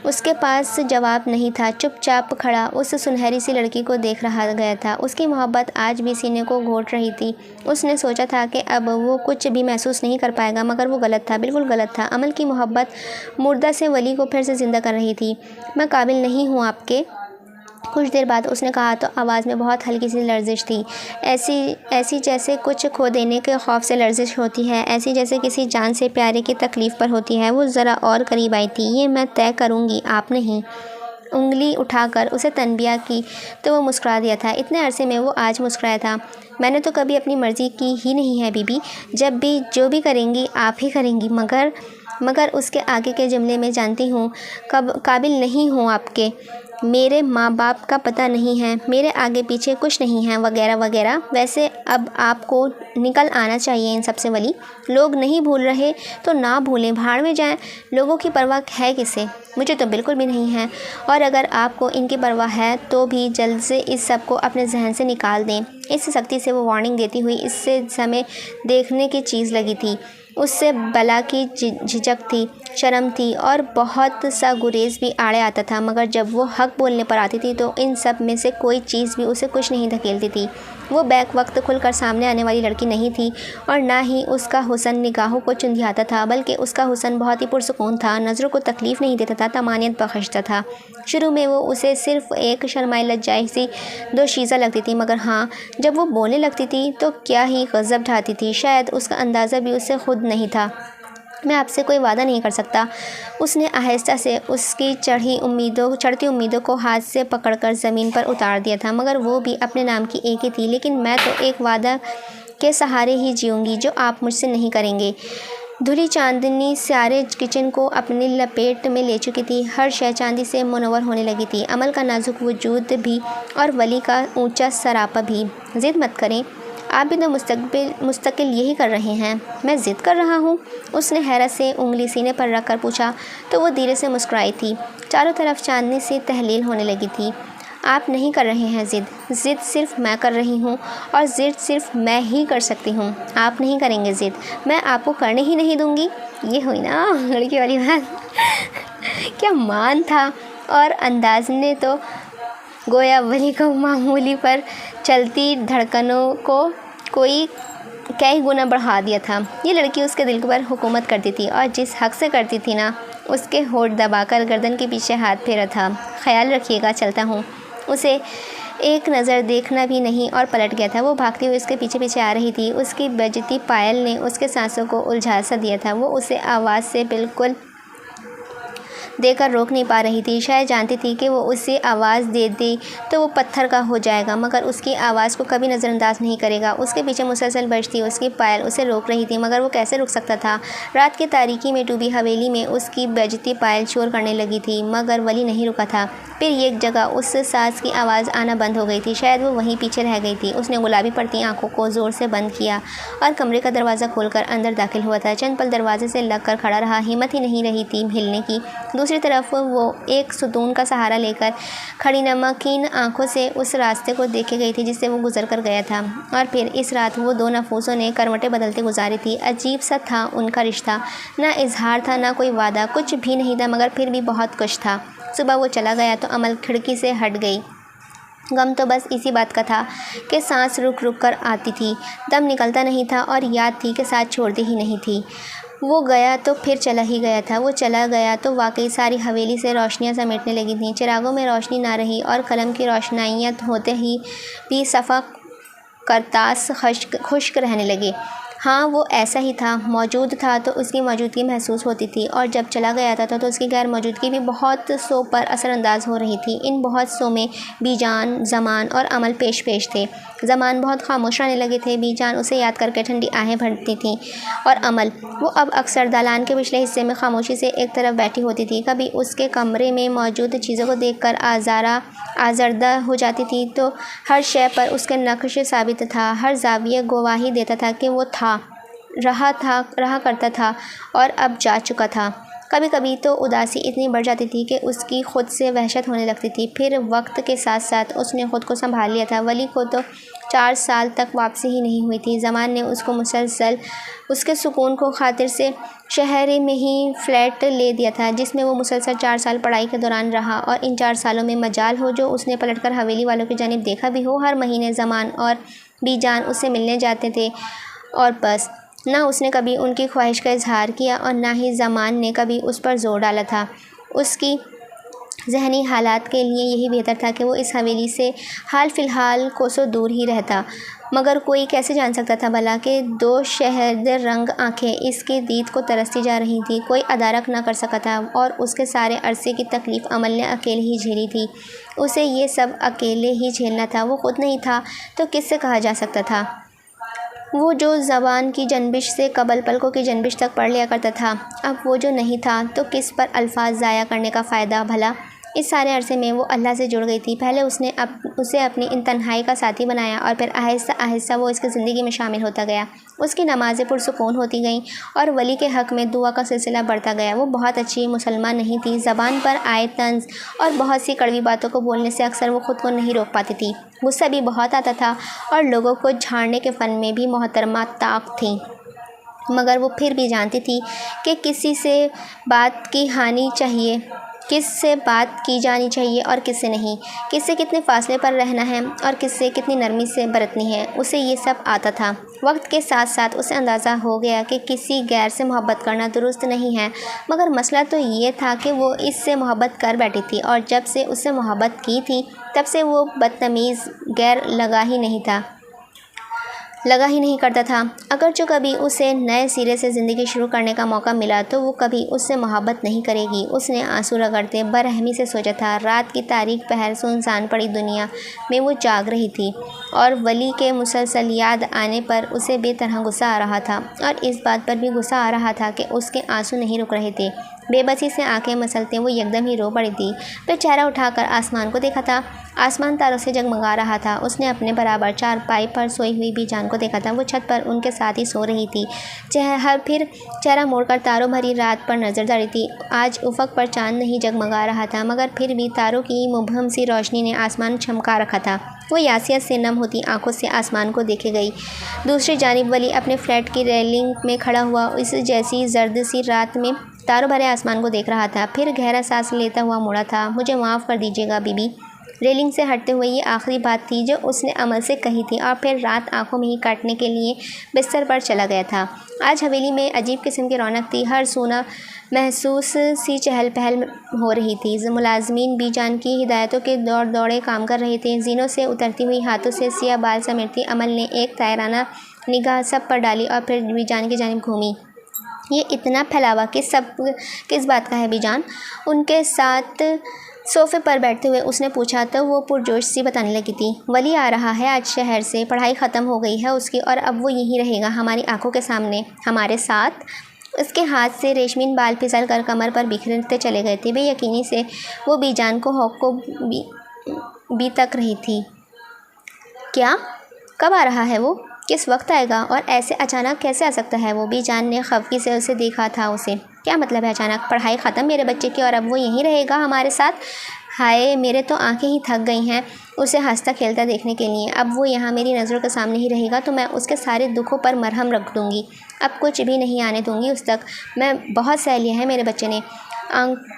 اس کے پاس جواب نہیں تھا، چپ چاپ کھڑا اس سنہری سی لڑکی کو دیکھ رہا گیا تھا۔ اس کی محبت آج بھی سینے کو گھوٹ رہی تھی۔ اس نے سوچا تھا کہ اب وہ کچھ بھی محسوس نہیں کر پائے گا، مگر وہ غلط تھا، بالکل غلط تھا۔ عمل کی محبت مردہ سے ولی کو پھر سے زندہ کر رہی تھی۔ میں قابل نہیں ہوں آپ کے۔ کچھ دیر بعد اس نے کہا تو آواز میں بہت ہلکی سی لرزش تھی، ایسی جیسے کچھ کھو دینے کے خوف سے لرزش ہوتی ہے، ایسی جیسے کسی جان سے پیارے کی تکلیف پر ہوتی ہے۔ وہ ذرا اور قریب آئی تھی۔ یہ میں طے کروں گی، آپ نہیں۔ انگلی اٹھا کر اسے تنبیہ کی تو وہ مسکرا دیا تھا۔ اتنے عرصے میں وہ آج مسکرایا تھا۔ میں نے تو کبھی اپنی مرضی کی ہی نہیں ہے بی بی، جب بھی جو بھی کریں گی آپ ہی کریں گی، مگر اس کے آگے کے جملے میں جانتی ہوں قابل نہیں ہوں آپ کے، میرے ماں باپ کا پتہ نہیں ہے، میرے آگے پیچھے کچھ نہیں ہے، وغیرہ وغیرہ۔ ویسے اب آپ کو نکل آنا چاہیے ان سب سے ولی۔ لوگ نہیں بھول رہے تو نہ بھولیں، بھاڑ میں جائیں۔ لوگوں کی پرواہ ہے کسے؟ مجھے تو بالکل بھی نہیں ہے، اور اگر آپ کو ان کی پرواہ ہے تو بھی جلد سے اس سب کو اپنے ذہن سے نکال دیں۔ اس سختی سے وہ وارننگ دیتی ہوئی اس سے ہمیں دیکھنے کی چیز لگی تھی۔ اس سے بلا کی جھجک تھی، شرم تھی، اور بہت سا گریز بھی آڑے آتا تھا، مگر جب وہ حق بولنے پر آتی تھی تو ان سب میں سے کوئی چیز بھی اسے کچھ نہیں دھکیلتی تھی۔ وہ بیک وقت کھل کر سامنے آنے والی لڑکی نہیں تھی، اور نہ ہی اس کا حسن نگاہوں کو چندھیاتا تھا، بلکہ اس کا حسن بہت ہی پرسکون تھا، نظروں کو تکلیف نہیں دیتا تھا، طمانینت بخشتا تھا۔ شروع میں وہ اسے صرف ایک شرمائی لجائی سی دوشیزہ لگتی تھی، مگر ہاں جب وہ بولنے لگتی تھی تو کیا ہی غضب ڈھاتی تھی، شاید اس کا اندازہ بھی اسے خود نہیں تھا۔ میں آپ سے کوئی وعدہ نہیں کر سکتا۔ اس نے آہستہ سے اس کی چڑھتی امیدوں کو ہاتھ سے پکڑ کر زمین پر اتار دیا تھا، مگر وہ بھی اپنے نام کی ایک ہی تھی۔ لیکن میں تو ایک وعدہ کے سہارے ہی جیوں گی جو آپ مجھ سے نہیں کریں گے۔ دھلی چاندنی سارے کچن کو اپنی لپیٹ میں لے چکی تھی، ہر شے چاندی سے منور ہونے لگی تھی، عمل کا نازک وجود بھی اور ولی کا اونچا سراپا بھی۔ ضد مت کریں، آپ بھی تو مستقل یہی کر رہے ہیں۔ میں ضد کر رہا ہوں؟ اس نے حیرت سے انگلی سینے پر رکھ کر پوچھا تو وہ دھیرے سے مسکرائی تھی۔ چاروں طرف چاندنی سی تحلیل ہونے لگی تھی۔ آپ نہیں کر رہے ہیں ضد صرف میں کر رہی ہوں، اور ضد صرف میں ہی کر سکتی ہوں۔ آپ نہیں کریں گے ضد، میں آپ کو کرنے ہی نہیں دوں گی۔ یہ ہوئی نا لڑکی والی بات۔ کیا مان تھا اور انداز نے تو گویا ولی کو معمولی پر چلتی دھڑکنوں کو کوئی کئی گنا بڑھا دیا تھا۔ یہ لڑکی اس کے دل پر حکومت کرتی تھی، اور جس حق سے کرتی تھی نا، اس کے ہونٹ دبا کر گردن کے پیچھے ہاتھ پھیرا تھا۔ خیال رکھیے گا، چلتا ہوں۔ اسے ایک نظر دیکھنا بھی نہیں اور پلٹ گیا تھا۔ وہ بھاگتی ہوئی اس کے پیچھے پیچھے آ رہی تھی۔ اس کی بجتی پائل نے اس کے سانسوں کو الجھا سا دیا تھا۔ وہ اسے آواز سے بالکل دے کر روک نہیں پا رہی تھی۔ شاید جانتی تھی کہ وہ اسے آواز دے دی تو وہ پتھر کا ہو جائے گا، مگر اس کی آواز کو کبھی نظر انداز نہیں کرے گا۔ اس کے پیچھے مسلسل بجتی اس کی پائل اسے روک رہی تھی، مگر وہ کیسے رک سکتا تھا؟ رات کی تاریکی میں ڈوبی حویلی میں اس کی بجتی پائل شور کرنے لگی تھی، مگر ولی نہیں رکا تھا۔ پھر ایک جگہ اس ساز کی آواز آنا بند ہو گئی تھی، شاید وہ وہیں پیچھے رہ گئی تھی۔ اس نے گلابی پڑتی آنکھوں کو زور سے بند کیا اور کمرے کا دروازہ کھول کر اندر داخل ہوا تھا۔ چند پل دروازے سے لگ کر کھڑا رہا، ہمت ہی نہیں رہی تھی ہلنے کی۔ دوسری طرف وہ ایک ستون کا سہارا لے کر کھڑی نمکین آنکھوں سے اس راستے کو دیکھے گئی تھی جس سے وہ گزر کر گیا تھا۔ اور پھر اس رات وہ دو نفوسوں نے کروٹیں بدلتے گزاری تھی۔ عجیب سا تھا ان کا رشتہ، نہ اظہار تھا، نہ کوئی وعدہ، کچھ بھی نہیں تھا، مگر پھر بھی بہت کچھ تھا۔ صبح وہ چلا گیا تو عمل کھڑکی سے ہٹ گئی۔ غم تو بس اسی بات کا تھا کہ سانس رک رک کر آتی تھی، دم نکلتا نہیں تھا، اور یاد تھی کہ ساتھ چھوڑتی ہی نہیں تھی۔ وہ گیا تو پھر چلا ہی گیا تھا۔ وہ چلا گیا تو واقعی ساری حویلی سے روشنیاں سمیٹنے لگی تھیں۔ چراغوں میں روشنی نہ رہی، اور قلم کی روشنائیاں ہوتے ہی بھی صفحہ کرتاس خشک رہنے لگے۔ ہاں وہ ایسا ہی تھا، موجود تھا تو اس کی موجودگی محسوس ہوتی تھی، اور جب چلا گیا تھا تو اس کی غیر موجودگی بھی بہت سو پر اثر انداز ہو رہی تھی۔ ان بہت سو میں بی جان، زمان اور عمل پیش تھے۔ زمان بہت خاموش رہنے لگے تھے، بی جان اسے یاد کر کے ٹھنڈی آہیں بھرتی تھیں، اور عمل وہ اب اکثر دالان کے پچھلے حصے میں خاموشی سے ایک طرف بیٹھی ہوتی تھی، کبھی اس کے کمرے میں موجود چیزوں کو دیکھ کر آزردہ ہو جاتی تھی تو ہر شے پر اس کے نقش ثابت تھا، ہر زاویہ گواہی دیتا تھا کہ وہ رہا کرتا تھا اور اب جا چکا تھا۔ کبھی کبھی تو اداسی اتنی بڑھ جاتی تھی کہ اس کی خود سے وحشت ہونے لگتی تھی۔ پھر وقت کے ساتھ ساتھ اس نے خود کو سنبھال لیا تھا۔ ولی کو تو 4 سال تک واپسی ہی نہیں ہوئی تھی۔ زمان نے اس کو مسلسل اس کے سکون کو خاطر سے شہر میں ہی فلیٹ لے دیا تھا، جس میں وہ مسلسل 4 سال پڑھائی کے دوران رہا، اور ان 4 سالوں میں مجال ہو جو اس نے پلٹ کر حویلی والوں کی جانب دیکھا بھی ہو۔ ہر مہینے زمان اور بی جان اس سے ملنے جاتے تھے، اور بس نہ اس نے کبھی ان کی خواہش کا اظہار کیا اور نہ ہی زمان نے کبھی اس پر زور ڈالا تھا۔ اس کی ذہنی حالات کے لیے یہی بہتر تھا کہ وہ اس حویلی سے حال فی الحال کوسوں دور ہی رہتا، مگر کوئی کیسے جان سکتا تھا بھلا کہ 2 شہد رنگ آنکھیں اس کی دید کو ترستی جا رہی تھیں۔ کوئی ادارک نہ کر سکا تھا، اور اس کے سارے عرصے کی تکلیف عمل نے اکیلے ہی جھیلی تھی۔ اسے یہ سب اکیلے ہی جھیلنا تھا، وہ خود نہیں تھا تو کس سے کہا جا سکتا تھا؟ وہ جو زبان کی جنبش سے قبل پلکوں کی جنبش تک پڑھ لیا کرتا تھا، اب وہ جو نہیں تھا تو کس پر الفاظ ضائع کرنے کا فائدہ بھلا؟ اس سارے عرصے میں وہ اللہ سے جڑ گئی تھی۔ پہلے اس نے اسے اپنی ان تنہائی کا ساتھی بنایا، اور پھر آہستہ آہستہ وہ اس کی زندگی میں شامل ہوتا گیا۔ اس کی نمازیں پرسکون ہوتی گئیں، اور ولی کے حق میں دعا کا سلسلہ بڑھتا گیا۔ وہ بہت اچھی مسلمان نہیں تھی، زبان پر آئے طنز اور بہت سی کڑوی باتوں کو بولنے سے اکثر وہ خود کو نہیں روک پاتی تھی۔ غصہ بھی بہت آتا تھا، اور لوگوں کو جھاڑنے کے فن میں بھی محترمہ طاق تھیں، مگر وہ پھر بھی جانتی تھی کہ کس سے بات کی جانی چاہیے اور کس سے نہیں، کس سے کتنے فاصلے پر رہنا ہے اور کس سے کتنی نرمی سے برتنی ہے۔ اسے یہ سب آتا تھا۔ وقت کے ساتھ ساتھ اسے اندازہ ہو گیا کہ کسی غیر سے محبت کرنا درست نہیں ہے، مگر مسئلہ تو یہ تھا کہ وہ اس سے محبت کر بیٹھی تھی، اور جب سے اس سے محبت کی تھی تب سے وہ بدتمیز غیر لگا ہی نہیں کرتا تھا۔ اگرچہ کبھی اسے نئے سرے سے زندگی شروع کرنے کا موقع ملا تو وہ کبھی اس سے محبت نہیں کرے گی۔ اس نے آنسو رگڑتے برہمی سے سوچا تھا۔ رات کی تاریک پہر سنسان پڑی دنیا میں وہ جاگ رہی تھی، اور ولی کے مسلسل یاد آنے پر اسے بے طرح غصہ آ رہا تھا، اور اس بات پر بھی غصہ آ رہا تھا کہ اس کے آنسو نہیں رک رہے تھے۔ بے بسی سے آنکھیں مسلتے وہ یکدم ہی رو پڑی تھی۔ پھر چہرہ اٹھا کر آسمان کو دیکھا تھا۔ آسمان تاروں سے جگمگا رہا تھا۔ اس نے اپنے برابر چارپائی پر سوئی ہوئی بی جان کو دیکھا تھا۔ وہ چھت پر ان کے ساتھ ہی سو رہی تھی، پھر چہرہ موڑ کر تاروں بھری رات پر نظر ڈالی تھی۔ آج افق پر چاند نہیں جگمگا رہا تھا، مگر پھر بھی تاروں کی مبہم سی روشنی نے آسمان چمکا رکھا تھا۔ وہ یاسیت سے نم ہوتی آنکھوں سے آسمان کو دیکھے گئی۔ دوسری جانب ولی اپنے فلیٹ کی ریلنگ میں کھڑا ہوا اس جیسی زرد سی رات میں تاروں بھرے آسمان کو دیکھ رہا تھا، پھر گہرا سانس لیتا ہوا مڑا تھا۔ مجھے معاف کر دیجیے گا بی بی۔ ریلنگ سے ہٹتے ہوئے یہ آخری بات تھی جو اس نے عمل سے کہی تھی، اور پھر رات آنکھوں میں ہی کاٹنے کے لیے بستر پر چلا گیا تھا۔ آج حویلی میں عجیب قسم کی رونق تھی۔ ہر سونا محسوس سی چہل پہل ہو رہی تھی۔ ملازمین بی جان کی ہدایتوں کے دوڑے کام کر رہے تھے۔ زینوں سے اترتی ہوئی ہاتھوں سے سیاہ بال سمیٹتی عمل نے ایک طائرانہ نگاہ سب پر ڈالی، اور پھر بی جان کی جانب گھومی۔ یہ اتنا پھیلاوا کس بات کا ہے بی جان؟ ان کے ساتھ صوفے پر بیٹھتے ہوئے اس نے پوچھا تو وہ پرجوش سی بتانے لگی تھی۔ ولی آ رہا ہے آج شہر سے، پڑھائی ختم ہو گئی ہے اس کی، اور اب وہ یہیں رہے گا ہماری آنکھوں کے سامنے، ہمارے ساتھ۔ اس کے ہاتھ سے ریشمین بال پھسل کر کمر پر بکھرتے چلے گئے تھے۔ بے یقینی سے وہ بی جان کو بھی تک رہی تھی۔ کیا؟ کب آ رہا ہے وہ؟ کس وقت آئے گا؟ اور ایسے اچانک کیسے آ سکتا ہے وہ؟ بی جان نے خفگی سے اسے دیکھا تھا۔ اسے کیا مطلب ہے اچانک؟ پڑھائی ختم میرے بچے کی، اور اب وہ یہیں رہے گا ہمارے ساتھ؟ ہائے، میرے تو آنکھیں ہی تھک گئی ہیں اسے ہنستا کھیلتا دیکھنے کے لیے۔ اب وہ یہاں میری نظروں کے سامنے ہی رہے گا تو میں اس کے سارے دکھوں پر مرہم رکھ دوں گی، اب کچھ بھی نہیں آنے دوں گی اس تک میں۔ بہت سہ لیا ہے میرے بچے نے۔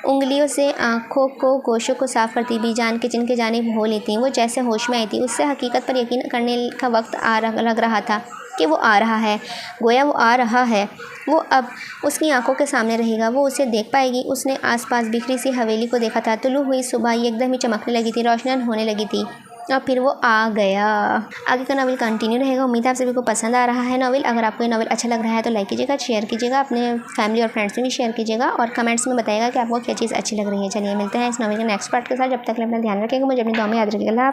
انگلیوں سے آنکھوں کو گوشوں کو صاف کرتی بی جان کچن کی جانب ہو لیتی۔ وہ جیسے ہوش میں آئی تھی۔ اس سے حقیقت پر یقین کرنے کا وقت لگ رہا تھا کہ وہ آ رہا ہے، گویا وہ آ رہا ہے، وہ اب اس کی آنکھوں کے سامنے رہے گا، وہ اسے دیکھ پائے گی۔ اس نے آس پاس بکھری سی حویلی کو دیکھا تھا۔ طلوع ہوئی صبح یکدم ہی چمکنے لگی تھی، روشناً ہونے لگی تھی، اور پھر وہ آ گیا۔ آگے کا ناول کنٹینیو رہے گا۔ امید ہے آپ سبھی کو پسند آ رہا ہے ناول۔ اگر آپ کو یہ ناول اچھا لگ رہا ہے تو لائک کیجیے گا، شیئر کیجیے گا، اپنے فیملی اور فرینڈس میں بھی شیئر کیجیے گا، اور کمنٹس میں بتائیے گا کہ آپ کو کیا چیز اچھی لگ رہی ہے۔ چلیے ملتے ہیں اس ناول کے نیکسٹ پارٹ کے ساتھ، جب تک اپنا دھیان رکھیں گا، مجھے اپنی دعا میں یاد رکھیے گا۔ اللہ